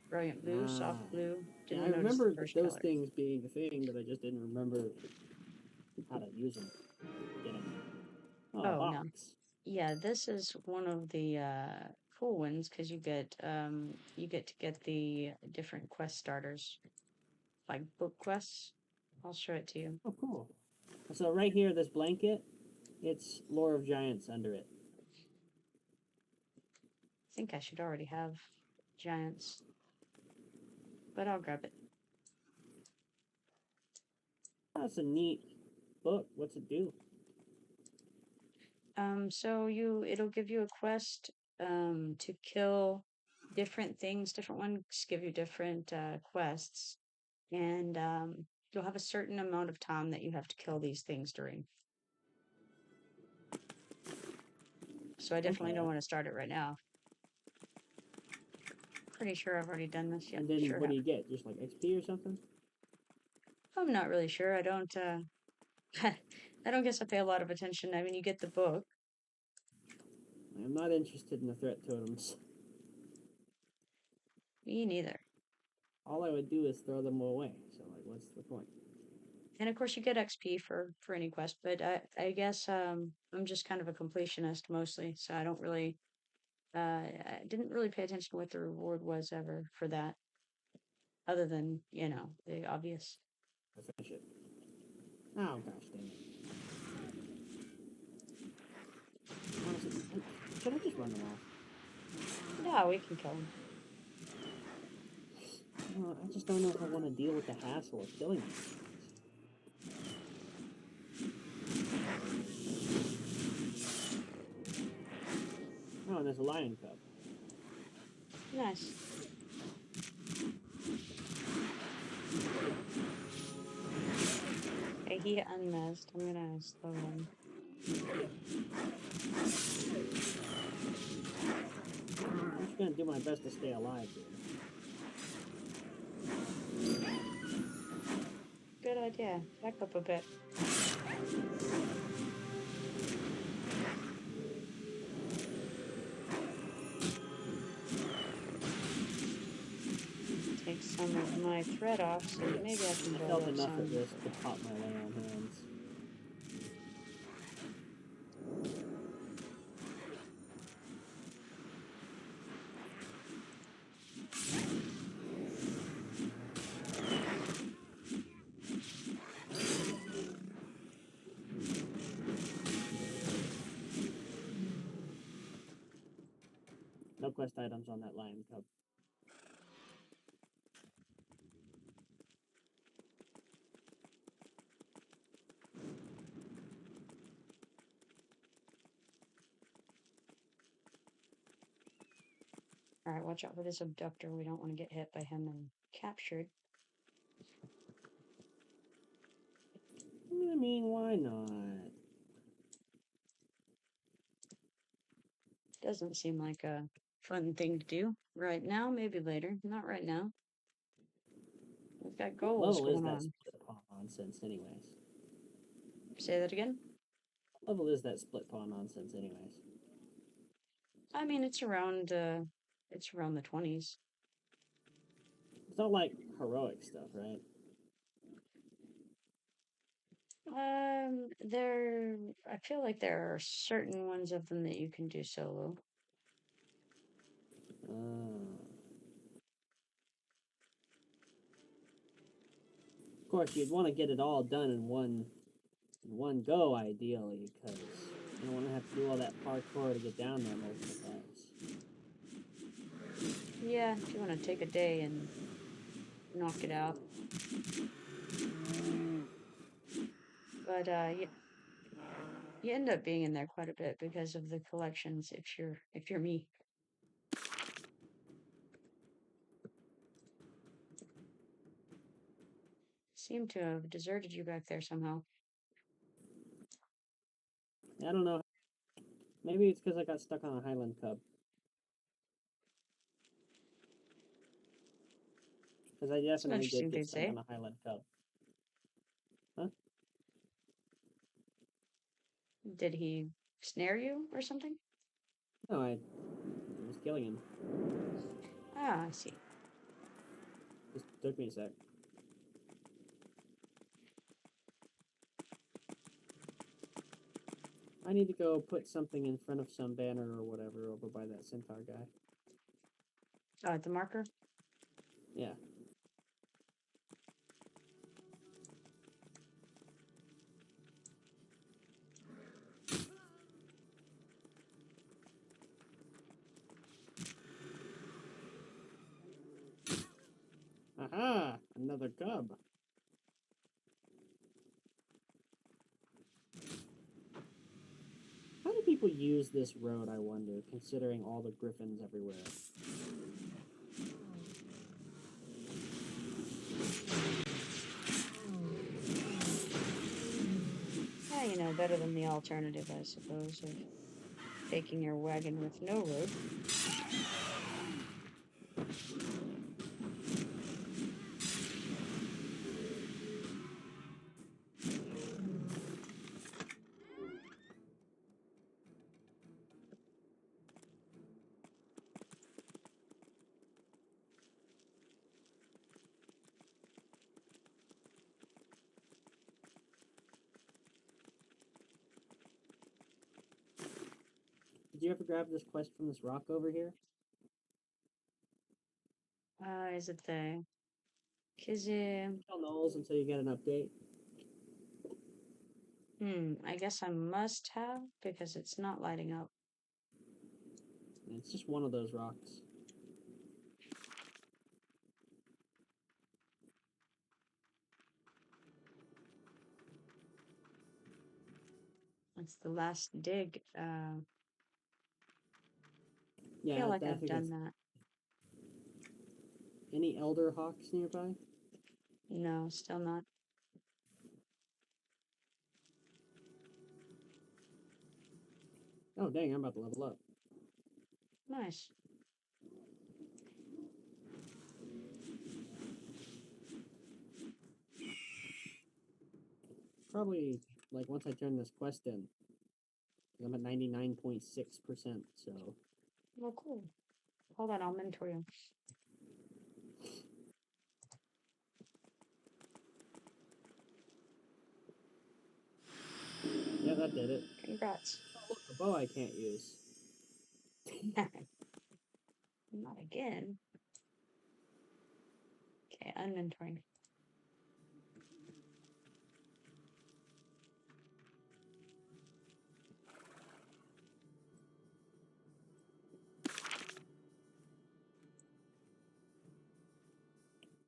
Brilliant blue, Ah. soft blue. Yeah, Didn't I notice remember the first those color. things being a thing, but I just didn't remember how to use them. Get them. Oh, a Oh, no. box. Yeah, this is one of the cool ones because you get to get the different quest starters, like book quests. I'll show it to you. Oh, cool. So right here, this blanket, it's Lore of Giants under it. I think I should already have giants, but I'll grab it. That's a neat book. What's it do? So it'll give you a quest to kill different things. Different ones give you different quests, and you'll have a certain amount of time that you have to kill these things during. So I definitely don't want to start it right now. Pretty sure I've already done this. Yeah, And then sure what have. do you get? Just like XP or something? I'm not really sure. I don't. I don't guess I pay a lot of attention. I mean, you get the book. I'm not interested in the threat totems. Me neither. All I would do is throw them away. So, like, what's the point? And of course, you get XP for any quest. But I guess I'm just kind of a completionist mostly, so I don't really. I didn't really pay attention to what the reward was ever for that, other than the obvious. I finish it. Oh gosh, dang it! Honestly, should I just run them off? Yeah, we can kill them. I just don't know if I want to deal with the hassle of killing them. Oh, and there's a lion cub. Nice. Okay, he unmessed. I'm gonna slow him. I'm just gonna do my best to stay alive here. Good idea. Back up a bit. Take some of my thread off, so maybe I can I build felt up enough some. of this to pop my lay on hands. No quest items on that lion cub. Alright, watch out for this abductor. We don't want to get hit by him and captured. I mean, why not? Doesn't seem like a fun thing to do right now. Maybe later. Not right now. We've got What goals level is going that on. split pawn nonsense, anyways? Say that again. What level is that split pawn nonsense, anyways? I mean, it's around the 20s. It's not like heroic stuff, right? There. I feel like there are certain ones of them that you can do solo. Of course, you'd want to get it all done in one go, ideally, because you don't want to have to do all that parkour to get down there multiple times. Yeah, if you want to take a day and knock it out. But you end up being in there quite a bit because of the collections. If you're me. Seem to have deserted you back there somehow. I don't know. Maybe it's because I got stuck on a Highland Cub. Because I It's an definitely interesting did thing get to stuck say. on a Highland Cub. Huh? Did he snare you or something? No, I was killing him. Ah, I see. Just took me a sec. I need to go put something in front of some banner or whatever over by that centaur guy. Oh, at the marker? Yeah. Aha! Another cub. How do people use this road, I wonder, considering all the griffins everywhere? Yeah, you know, better than the alternative, I suppose, of taking your wagon with no road. Did you ever grab this quest from this rock over here? Is it the Kizzy? Tell Knowles until you get an update. I guess I must have because it's not lighting up. It's just one of those rocks. It's the last dig. Yeah, Feel like I I've think done that's... that. Any elder hawks nearby? No, still not. Oh, dang, I'm about to level up. Nice. Probably, like, once I turn this quest in. I'm at 99.6%, so... Well, cool. Hold on, I'll mentor you. Yeah, that did it. Congrats. Oh, look, a bow I can't use. Not again. Okay, unmentoring.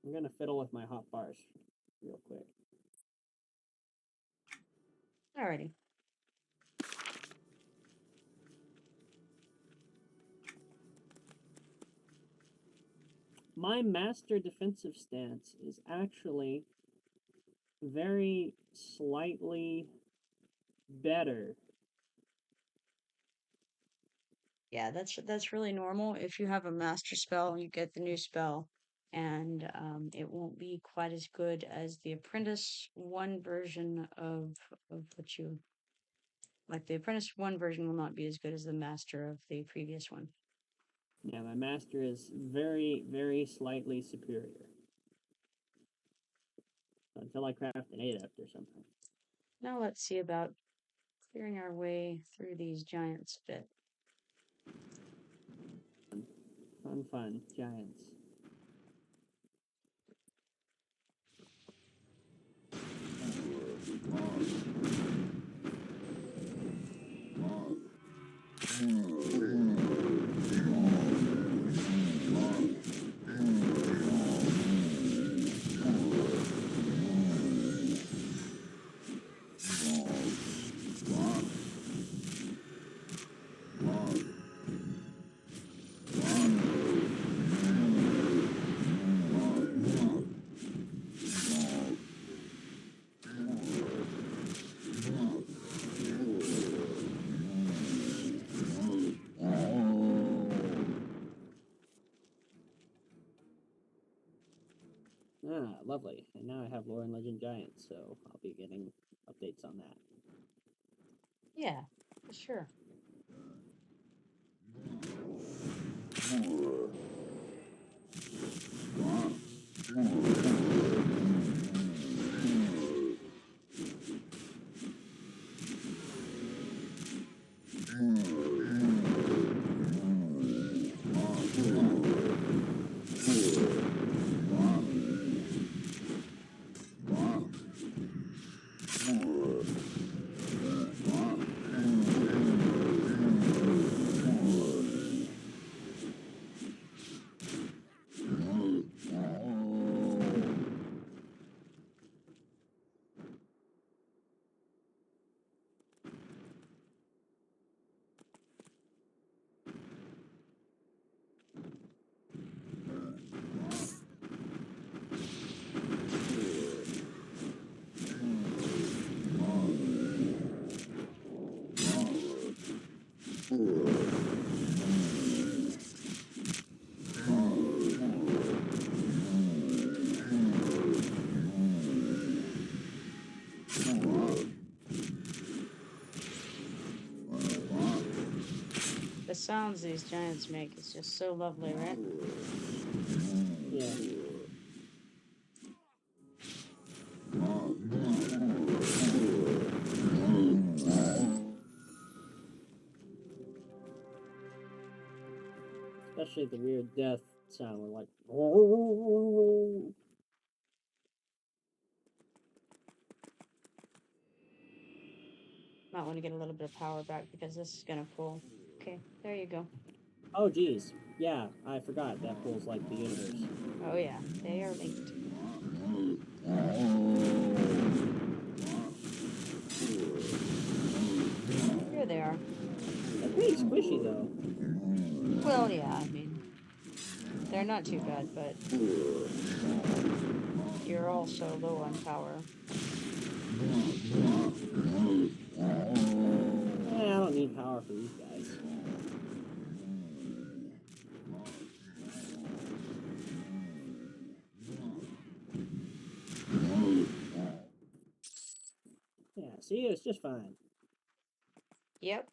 I'm gonna fiddle with my hot bars real quick. Alrighty. My master defensive stance is actually very slightly better Yeah, that's really normal. If you have a master spell, you get the new spell, and it won't be quite as good as the apprentice one version of what you like. The apprentice one version will not be as good as the master of the previous one. Yeah, my master is very, very slightly superior. Until I craft an adept or something. Now let's see about clearing our way through these giants a bit. Fun, giants. Ah, lovely. And now I have lore and legend giants, so I'll be getting updates on that. Yeah, for sure. The sounds these giants make is just so lovely, right? Yeah. Especially the weird death sound, we're like. Might want to get a little bit of power back because this is gonna pull. Okay, there you go. Oh, geez. Yeah, I forgot that pulls like the universe. Oh yeah, they are linked. Here they are. They're pretty squishy though. Well, yeah, I mean, they're not too bad, but you're also low on power. I don't need power for these guys. Yeah, see, it's just fine. Yep.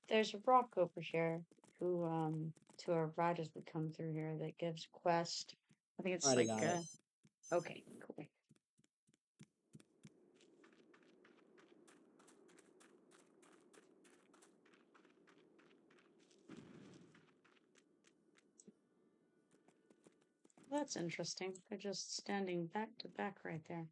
There's a rock over here who, to our riders that come through here that gives quest. I think it's Already like, got it. okay, cool. That's interesting. They're just standing back to back right there.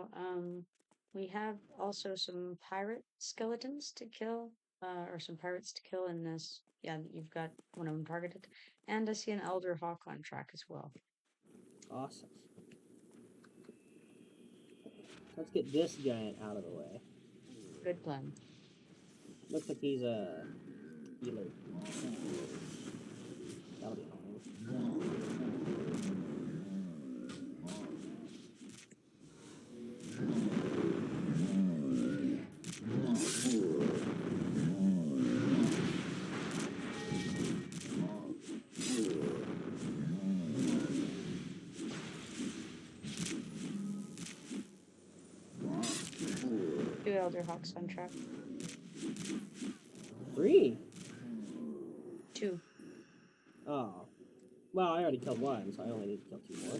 Now, we have also some pirate skeletons to kill, or some pirates to kill in this. Yeah, you've got one of them targeted. And I see an elder hawk on track as well. Awesome. Let's get this giant out of the way. Good plan. Looks like he's a healer. That'll be fine. Two elder hawks on track. 3? 2. Oh. Well, I already killed one, so I only need to kill 2 more.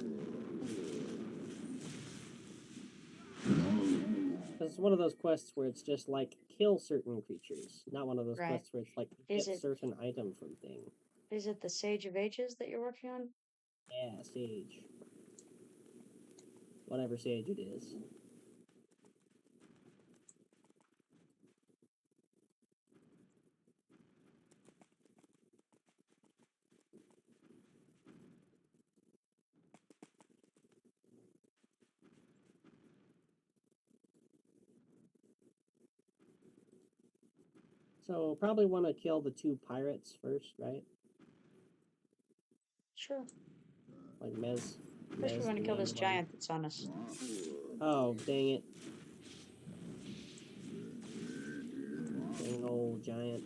Because it's one of those quests where it's just like, kill certain creatures. Not one of those Right. quests where it's like, Is get it- certain item from thing. Is it the Sage of Ages that you're working on? Yeah, sage. Whatever sage it is. So probably want to kill the 2 pirates first, right? Sure. Like Mez. First, we want to kill this one. giant that's on us. Oh, dang it. Dang old giant.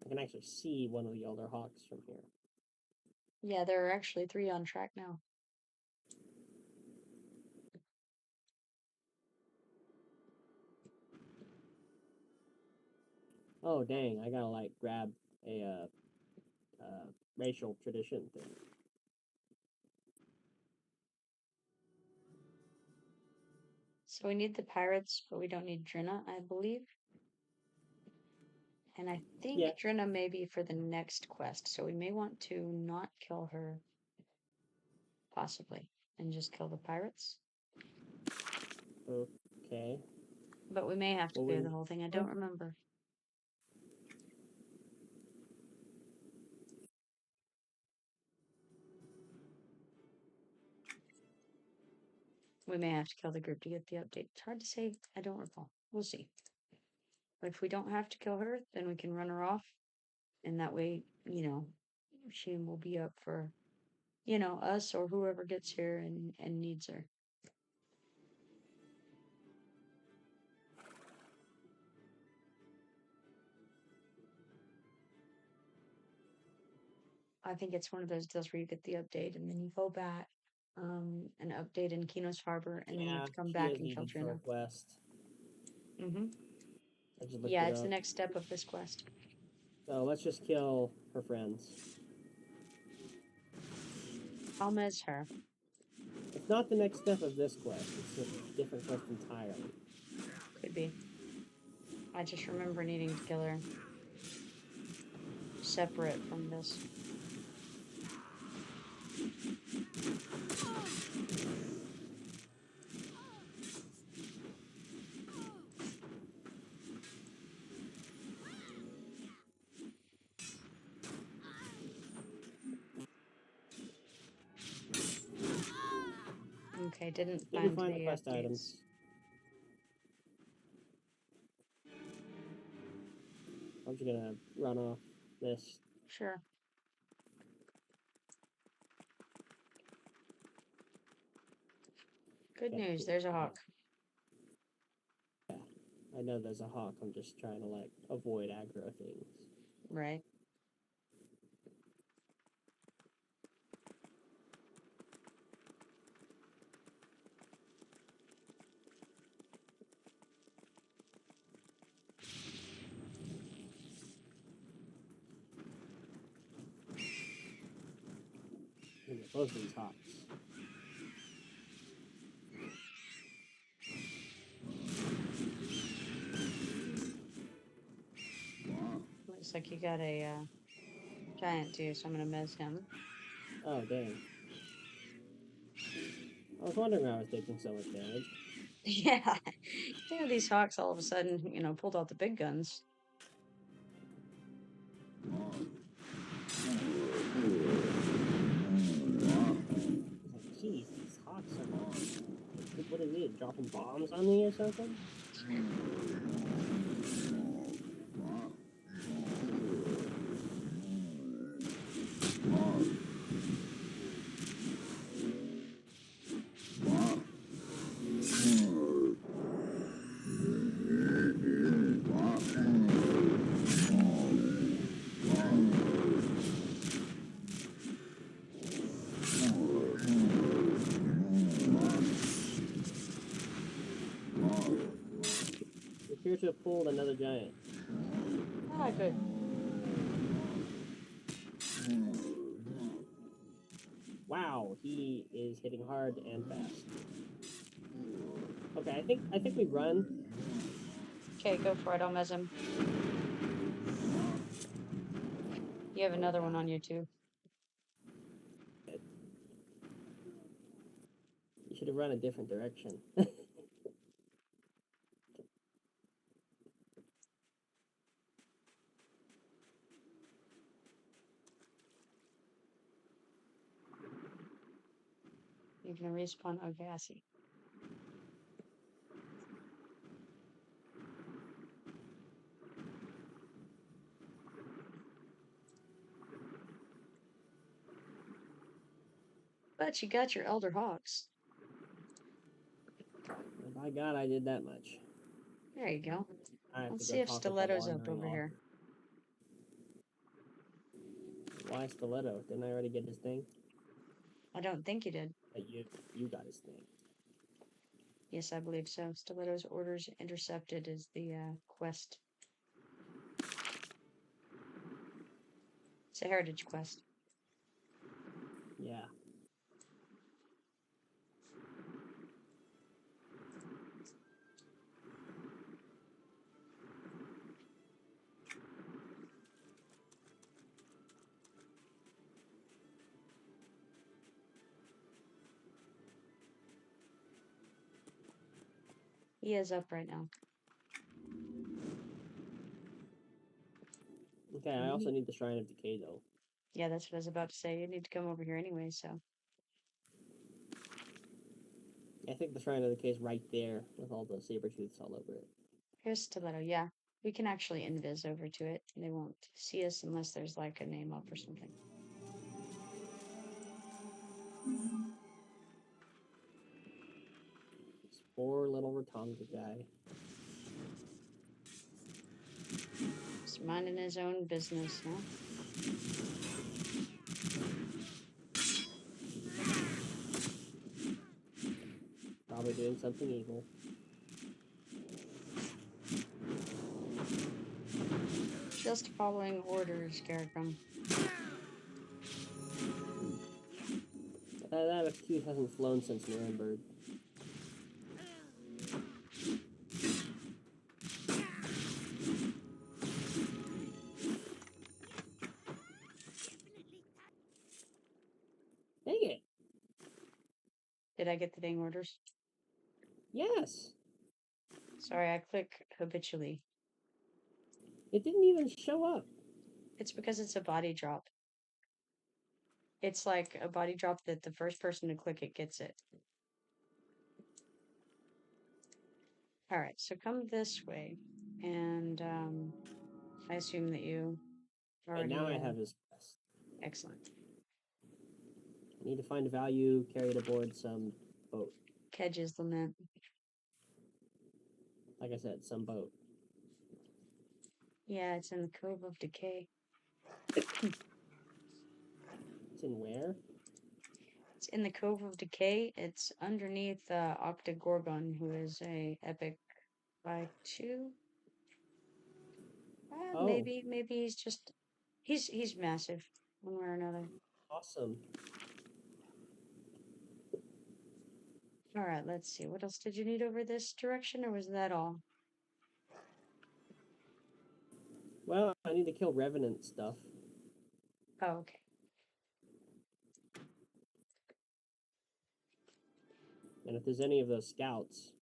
I can actually see one of the elder hawks from here. Yeah, there are actually 3 on track now. Oh, dang. I gotta, like, grab a, racial tradition thing. So we need the pirates, but we don't need Drina, I believe. And I think Yeah. Drina may be for the next quest, so we may want to not kill her. Possibly. And just kill the pirates. Okay. But we may have to Well, clear we- the whole thing. I don't remember. We may have to kill the group to get the update. It's hard to say. I don't recall. We'll see. But if we don't have to kill her, then we can run her off. And that way, she will be up for, us or whoever gets here and needs her. I think it's one of those deals where you get the update and then you go back and update in Kino's Harbor and then you have to come she back is and kill needed for a Trina. quest. Mm-hmm. I just looked Yeah, it it's the up. next step of this quest. So let's just kill her friends. I'll miss her. It's not the next step of this quest. It's a different quest entirely. Could be. I just remember needing to kill her. Separate from this. Okay, didn't find Find the the quest updates. items. I'm just gonna run off this. Sure. Good Okay, news, cool. there's a hawk. I know there's a hawk. I'm just trying to like avoid aggro things. Right. And get both of these hawks. Looks like you got a giant too, so I'm gonna miss him. Oh dang! I was wondering why I was taking so much damage. Yeah. These hawks all of a sudden, pulled out the big guns. Like, geez, these hawks are. What is it? Dropping bombs on me or something? We appear to have pulled another giant. Ah, good. Wow, he is hitting hard and fast. Okay, I think we run. Okay, go for it. I'll mess him. You have another one on you too. You should have run a different direction. You're gonna respawn. Okay, I see. But you got your elder hawks. And by God, I did that much. There you go. I have Let's to see go if talk with the Stiletto's up wandering over here. Why Stiletto? Didn't I already get his thing? I don't think you did. But you got his thing. Yes, I believe so. Stiletto's orders intercepted is the quest. It's a heritage quest. Yeah. He is up right now. Okay, I also need the Shrine of Decay though. Yeah, that's what I was about to say. You need to come over here anyway, so. I think the Shrine of Decay is right there with all the saber tooths all over it. Here's Stiletto. Yeah, we can actually invis over to it. They won't see us unless there's like a name up or something. This poor little Ratonga guy. Just minding his own business, huh? Probably doing something evil. Just following orders, Scarecrow. That excuse hasn't flown since Nuremberg. Dang it! Did I get the dang orders? Yes! Sorry, I click habitually. It didn't even show up. It's because it's a body drop. It's like a body drop that the first person to click it gets it. Alright, so come this way. And I assume that you already... And now I have his quest. Excellent. I need to find a value, carry it aboard some boat. Kedge's Lament. Like I said, some boat. Yeah, it's in the Cove of Decay. It's in where? It's in the Cove of Decay. It's underneath Octogorgon, who is a epic by 2. Oh, Maybe he's just he's massive one way or another. awesome. All right, let's see. What else did you need over this direction, or was that all? Well, I need to kill revenant stuff. Oh, okay. And if there's any of those scouts,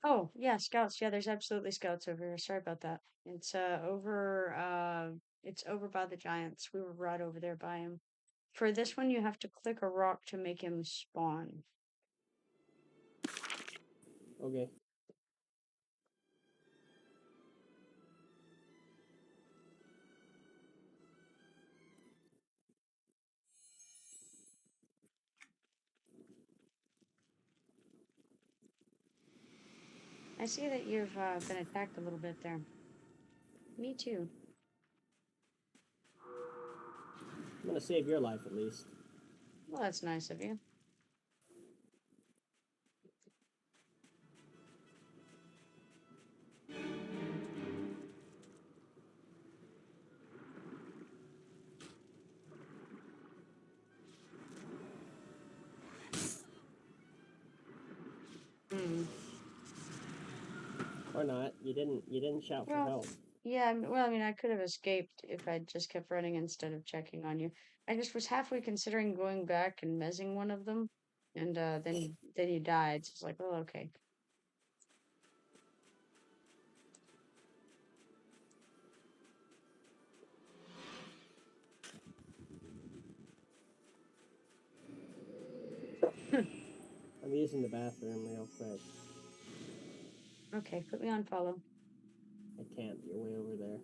Oh, yeah, scouts. Yeah, there's absolutely scouts over here. Sorry about that. It's over by the giants. We were right over there by him. For this one, you have to click a rock to make him spawn. okay. I see that you've been attacked a little bit there. Me too. I'm gonna save your life at least. Well, that's nice of you. Hmm. Or not. You didn't shout for Well, help. yeah, well, I mean, I could have escaped if I'd just kept running instead of checking on you. I just was halfway considering going back and mezzing one of them, and then you died. So it's like, well, okay. I'm using the bathroom real quick. Okay, put me on follow. I can't. You're way over there.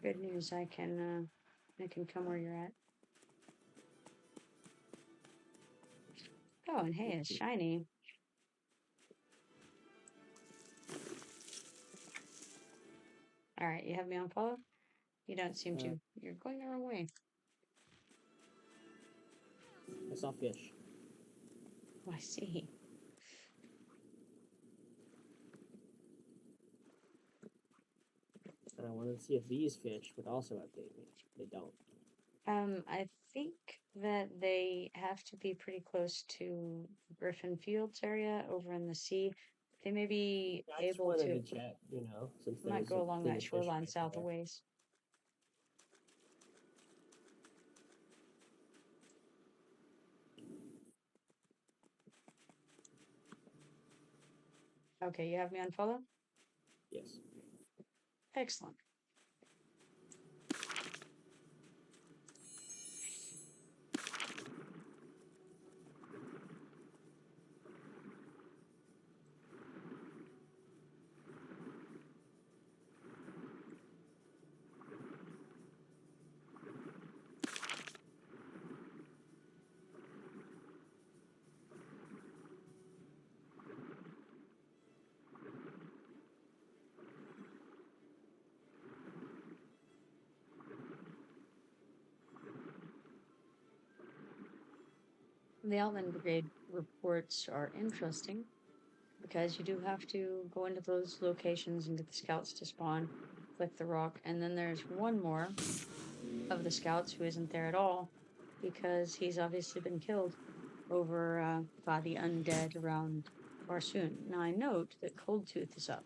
Good news, I can come where you're at. Oh, and hey, it's shiny. All right, you have me on follow? You don't seem to. You're going the wrong way. I saw fish. Oh, I see. And I wanted to see if these fish would also update me. They don't. I think that they have to be pretty close to Griffin Fields area over in the sea. They may be I just able wanted to to check, since might there's go a along thing that of fish shoreline right south a there. ways. Okay, you have me on follow? Yes. Excellent. The Outland Brigade reports are interesting because you do have to go into those locations and get the scouts to spawn, click the rock, and then there's one more of the scouts who isn't there at all because he's obviously been killed over by the undead around Barsoon. Now I note that Coldtooth is up,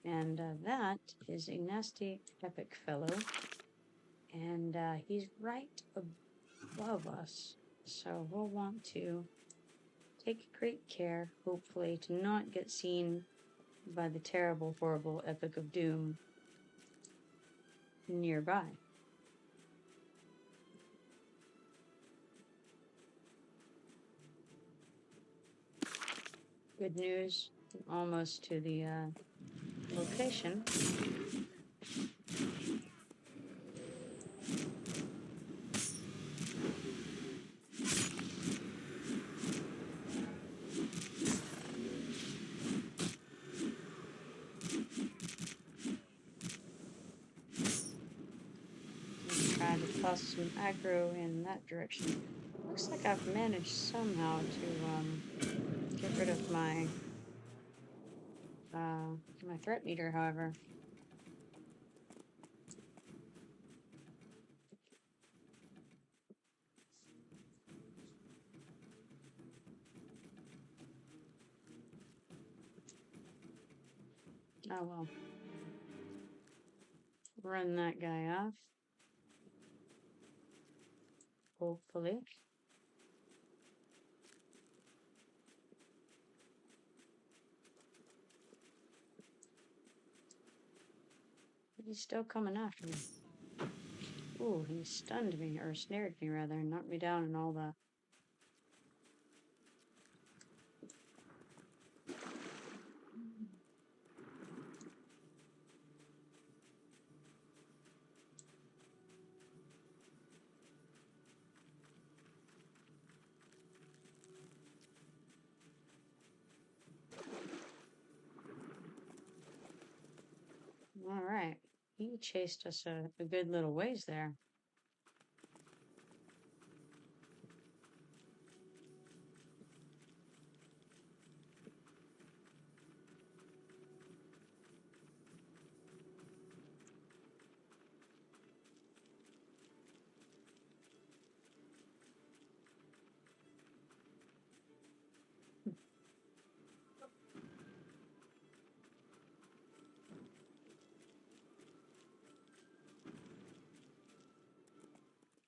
and that is a nasty epic fellow, and he's right above us, so we'll want to take great care, hopefully, to not get seen by the terrible, horrible Epic of Doom nearby. Good news, almost to the location. toss some aggro in that direction. Looks like I've managed somehow to get rid of my my threat meter, however. Oh well. Run that guy off. Hopefully. But he's still coming after me. Ooh, he stunned me, or snared me rather, and knocked me down and all that. All right. He chased us a good little ways there.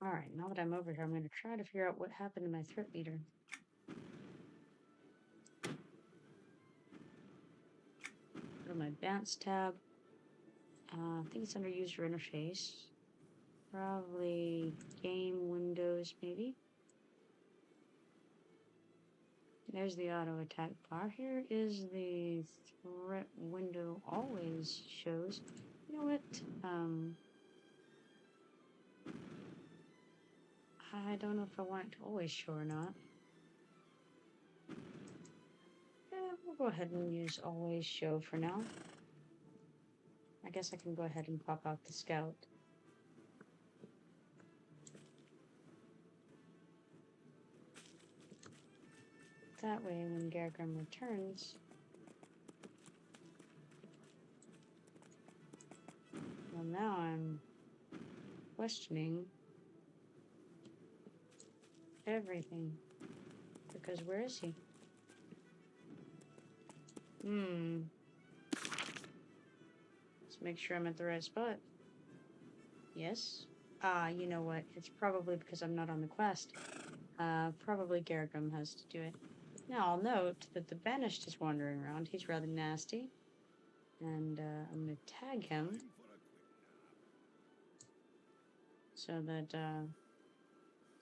All right, now that I'm over here, I'm going to try to figure out what happened to my threat meter. Go to my advanced tab. I think it's under user interface. Probably game windows, maybe. There's the auto attack bar. Here is the threat window always shows. You know what? I don't know if I want it to always show or not. We'll go ahead and use always show for now. I guess I can go ahead and pop out the scout. That way, when Gargrim returns, well, now I'm questioning everything. Because where is he? Let's make sure I'm at the right spot. Yes. You know what? It's probably because I'm not on the quest. Probably Gargrim has to do it. Now, I'll note that the Banished is wandering around. He's rather nasty. And I'm going to tag him so that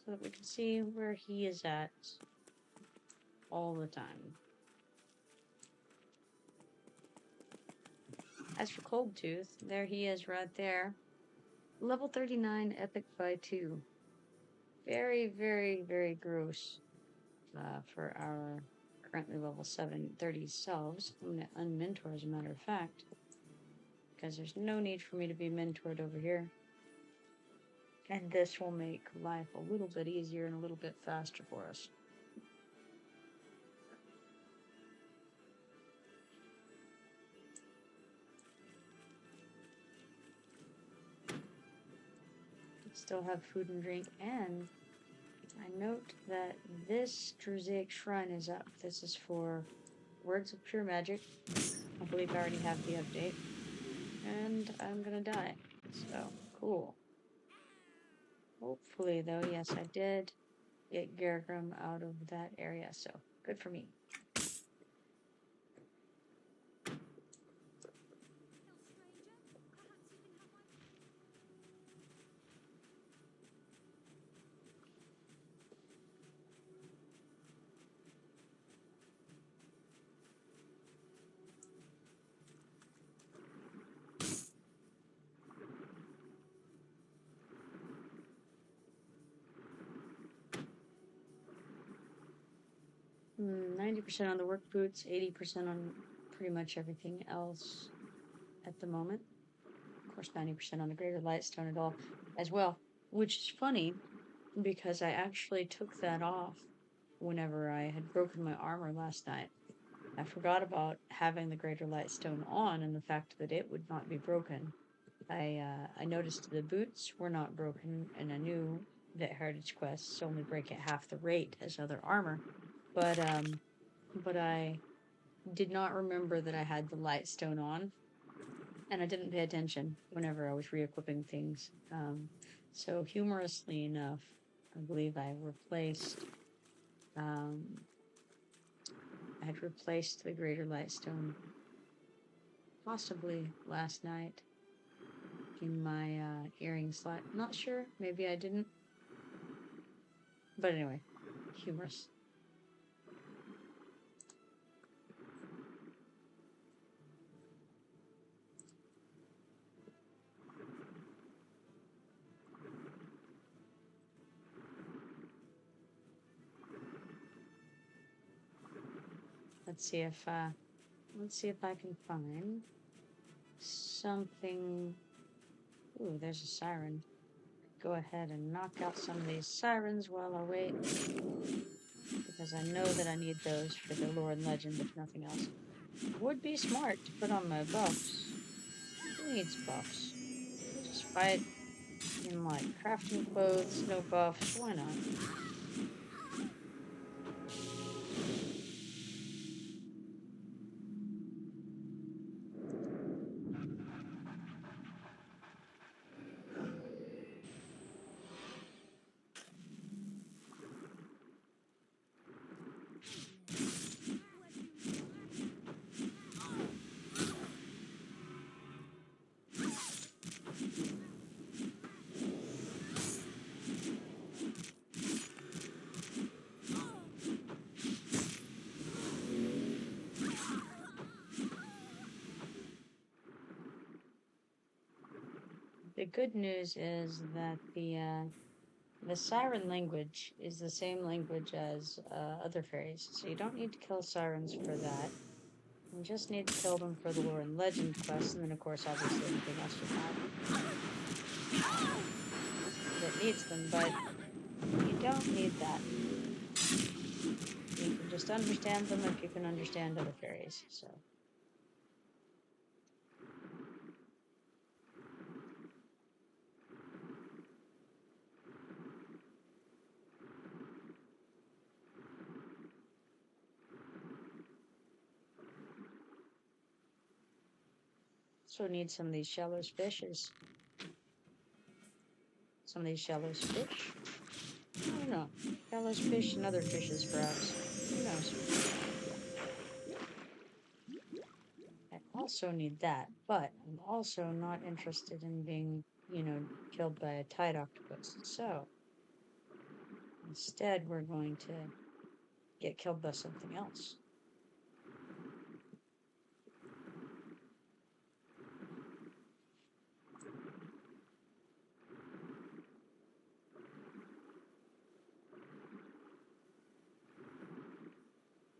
we can see where he is at all the time. As for Coldtooth, there he is right there. Level 39 Epic by 2. Very, very, very gross. For our currently level 730 selves. I'm going to unmentor as a matter of fact, because there's no need for me to be mentored over here. And this will make life a little bit easier and a little bit faster for us. Still have food and drink, and I note that this Drusaic Shrine is up. This is for Words of Pure Magic. I believe I already have the update. And I'm gonna die. So, cool. Hopefully, though, yes, I did get Gargrim out of that area, so good for me. Hmm, 90% on the work boots, 80% on pretty much everything else at the moment. Of course, 90% on the greater lightstone at all as well. which is funny because I actually took that off whenever I had broken my armor last night. I forgot about having the Greater Light Stone on and the fact that it would not be broken. I noticed the boots were not broken, and I knew that Heritage Quests only break at half the rate as other armor. But I did not remember that I had the light stone on, and I didn't pay attention whenever I was re-equipping things. So humorously enough, I believe I had replaced the Greater Light Stone possibly last night in my earring slot. Not sure, maybe I didn't. But anyway, humorous. Let's see if I can find something. Ooh, there's a siren. Go ahead and knock out some of these sirens while I wait, because I know that I need those for the lore and legend, if nothing else. Would be smart to put on my buffs. Who needs buffs? Just fight in like crafting clothes, no buffs. Why not? The good news is that the siren language is the same language as other fairies, so you don't need to kill sirens for that. You just need to kill them for the lore and legend quest, and then of course obviously anything else you have that needs them, but you don't need that. You can just understand them if you can understand other fairies, so. So need some of these shallows fishes. Some of these shallows fish? I don't know. Shallows fish and other fishes, perhaps. Who knows? I also need that, but I'm also not interested in being, killed by a tide octopus. So, instead, we're going to get killed by something else.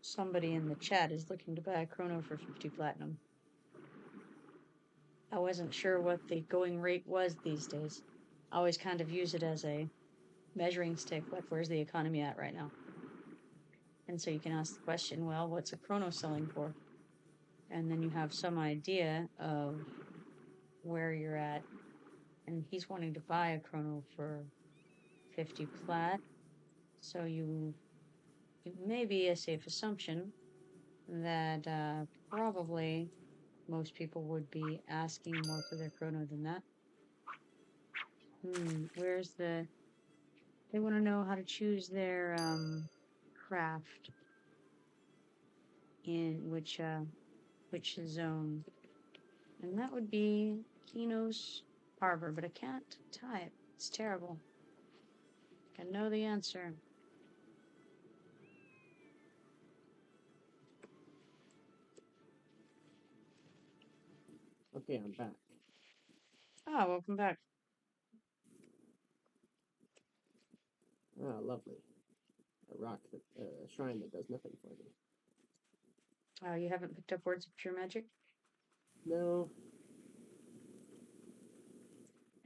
Somebody in the chat is looking to buy a chrono for 50 platinum. I wasn't sure what the going rate was these days. I always kind of use it as a measuring stick, like where's the economy at right now? And so you can ask the question, well, what's a chrono selling for? And then you have some idea of where you're at. And he's wanting to buy a chrono for 50 plat. So it may be a safe assumption that probably most people would be asking more for their chrono than that. Where's the... They want to know how to choose their craft in which zone. And that would be Kino's Harbor, but I can't type. It's terrible. I know the answer. Okay, I'm back. Ah, welcome back. Ah, lovely. A rock that, a shrine that does nothing for me. You haven't picked up Words of Pure Magic? No.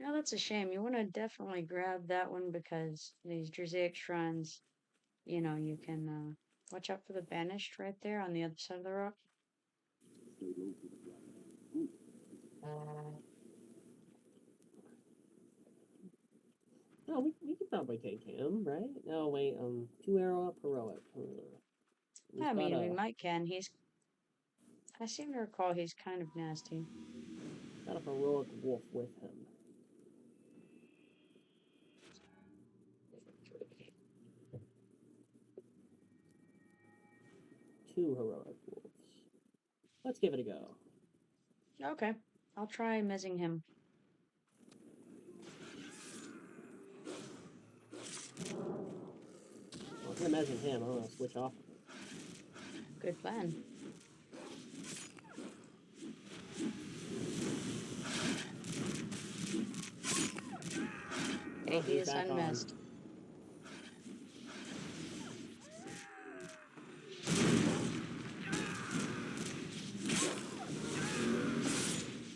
No, that's a shame. You want to definitely grab that one because these Drizaic shrines, you know, you can watch out for the banished right there on the other side of the rock. No, we could probably take him, right? No, wait, 2 arrow up heroic. He's I got mean, a, we might can. I seem to recall he's kind of nasty. got a heroic wolf with him. Two heroic wolves. Let's give it a go. Okay, I'll try mezzing him. Well, if you're mezzing him, I'm gonna switch off. Good plan. Oh, He he's is back on. unmessed.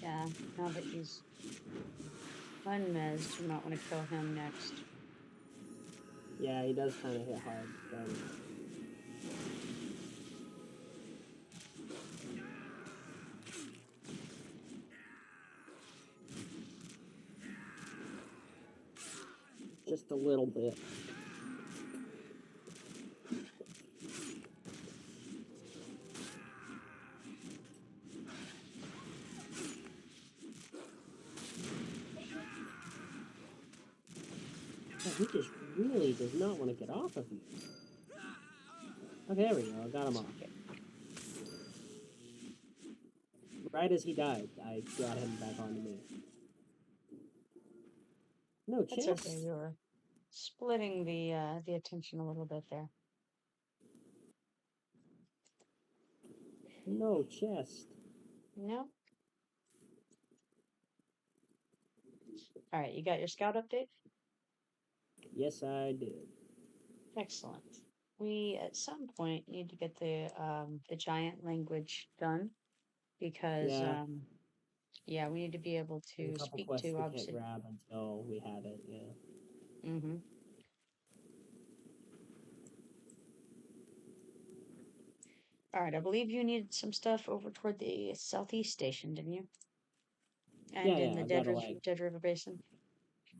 Yeah, now that he's unmezzed, you might want to kill him next. Yeah, he does kind of hit hard. Then. Just a little bit. Oh, he just really does not want to get off of you. Okay, there we go. I got him off. Right as he died, I got him back onto me. No That's chest. okay. We were splitting the attention a little bit there. No chest. No. All right, you got your scout update? Yes, I did. Excellent. We at some point need to get the giant language done because Yeah. yeah, we need to be able There's to a couple speak quests to we can't obsidian. grab until we have it, yeah. Mm-hmm. All right, I believe you needed some stuff over toward the southeast station, didn't you? And in Yeah, the I've got to, like, Dead River Basin.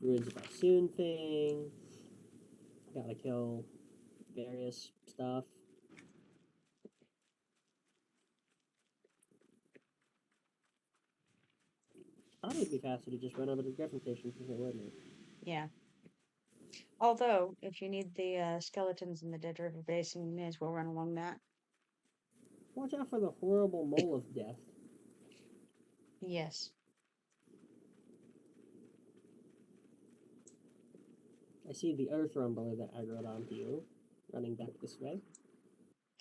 Ruins of Bassoon thing. Gotta kill various stuff. Probably be faster to just run over to the griffin station from here, wouldn't it? Yeah. Although, if you need the skeletons in the Dead River Basin, you may as well run along that. Watch out for the horrible mole of death. Yes. I see the earth rumbler that I rode onto you, running back this way.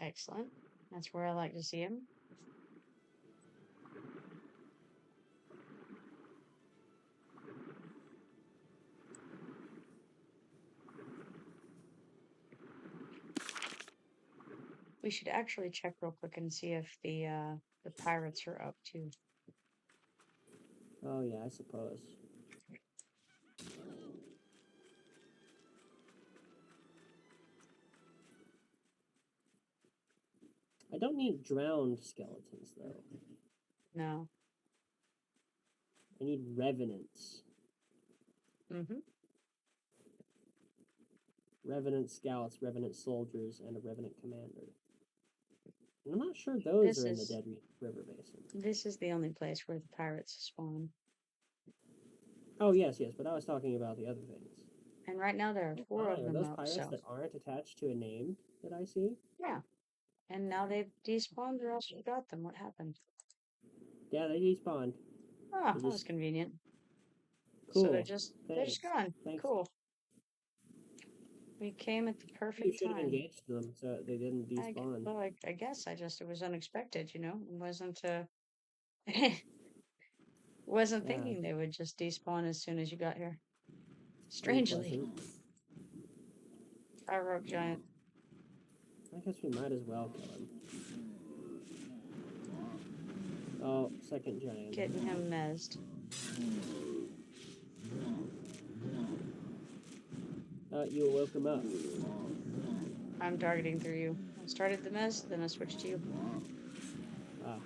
Excellent. That's where I like to see him. We should actually check real quick and see if the pirates are up too. Oh yeah, I suppose. I don't need drowned skeletons though. No. I need revenants. Mm-hmm. Revenant scouts, revenant soldiers, and a revenant commander. And I'm not sure those are in the Dead River Basin. This is the only place where the pirates spawn. Oh yes, but I was talking about the other things. And right now there are 4 of Are them those up, pirates so that aren't attached to a name that I see? yeah. And now they've despawned or else we got them. What happened? Yeah, they despawned. Ah, They that was just... convenient. Cool. So they're just gone. Thanks. Cool. We came at the You perfect should have time. engaged them so they didn't despawn. I guess it was unexpected, you know? It wasn't wasn't thinking they would just despawn as soon as you got here. Strangely. I rogue giant. I guess we might as well kill him. Oh, second giant. Getting him mezzed. You woke him up. I'm targeting through you. I started the mess, then I switched to you.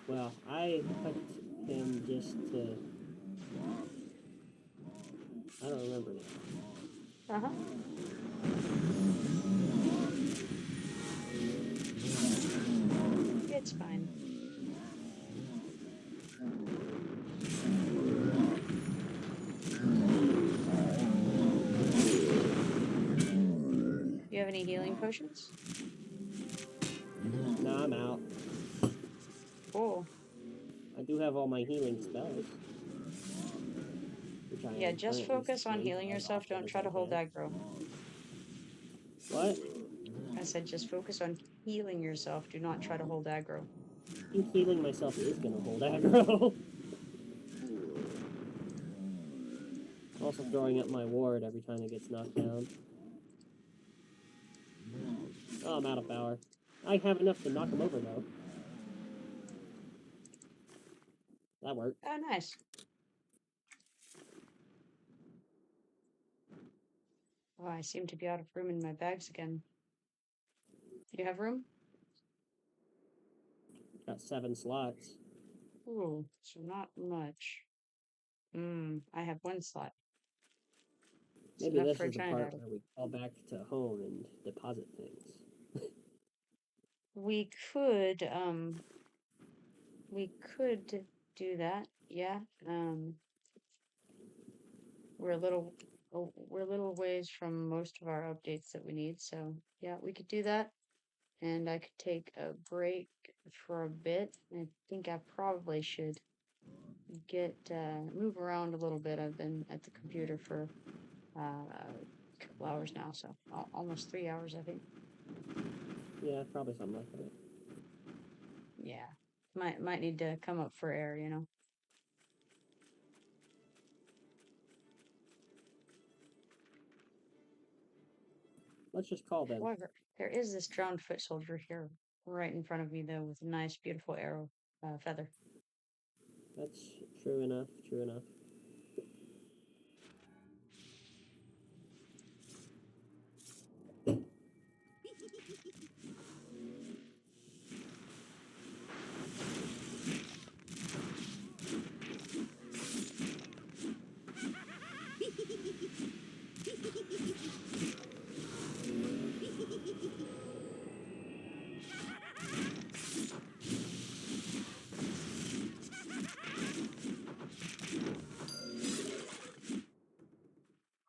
Well, I hooked him just to... I don't remember now. Uh-huh. It's fine. You have any healing potions? No, I'm out. Cool. I do have all my healing spells. Which I Yeah, am just currently focus on spending healing as yourself. often Don't as try I to hold can. aggro. What? I said just focus on healing yourself. Do not try to hold aggro. I think healing myself is going to hold aggro. Also throwing up my ward every time it gets knocked down. Oh, I'm out of power. I have enough to knock him over, though. That worked. Oh, nice. Oh, I seem to be out of room in my bags again. You have room? Got 7 slots. Ooh, so not much. I have 1 slot. It's Maybe enough this for a is the giant part idol. where we call back to home and deposit things. We could do that. Yeah. We're a little ways from most of our updates that we need, so yeah, we could do that. And I could take a break for a bit. I think I probably should get move around a little bit. I've been at the computer for a couple hours now, so almost 3 hours, I think. Yeah, probably something like that. Yeah, might need to come up for air, you know. Let's just call them. However, there is this drowned foot soldier here, right in front of me, though, with a nice, beautiful arrow feather. That's true enough, true enough.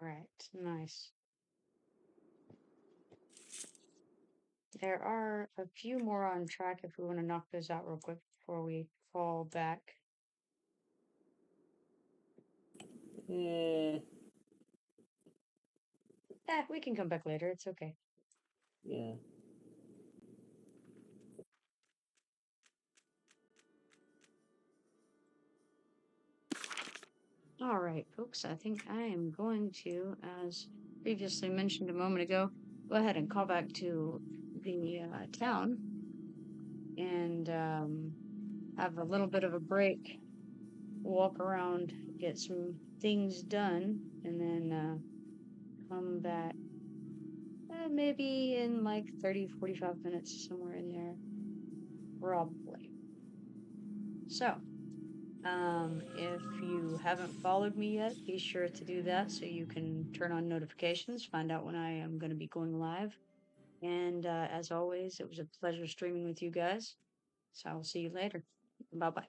Right, nice. There are a few more on track if we want to knock those out real quick before we fall back. Eh, We can come back later. It's okay. yeah. All right, folks, I think I am going to, as previously mentioned a moment ago, go ahead and call back to the town and have a little bit of a break, walk around, get some things done, and then come back maybe in like 30, 45 minutes, somewhere in there, probably. So, if you haven't followed me yet, be sure to do that so you can turn on notifications, find out when I am going to be going live. And as always, it was a pleasure streaming with you guys. So I will see you later. Bye bye.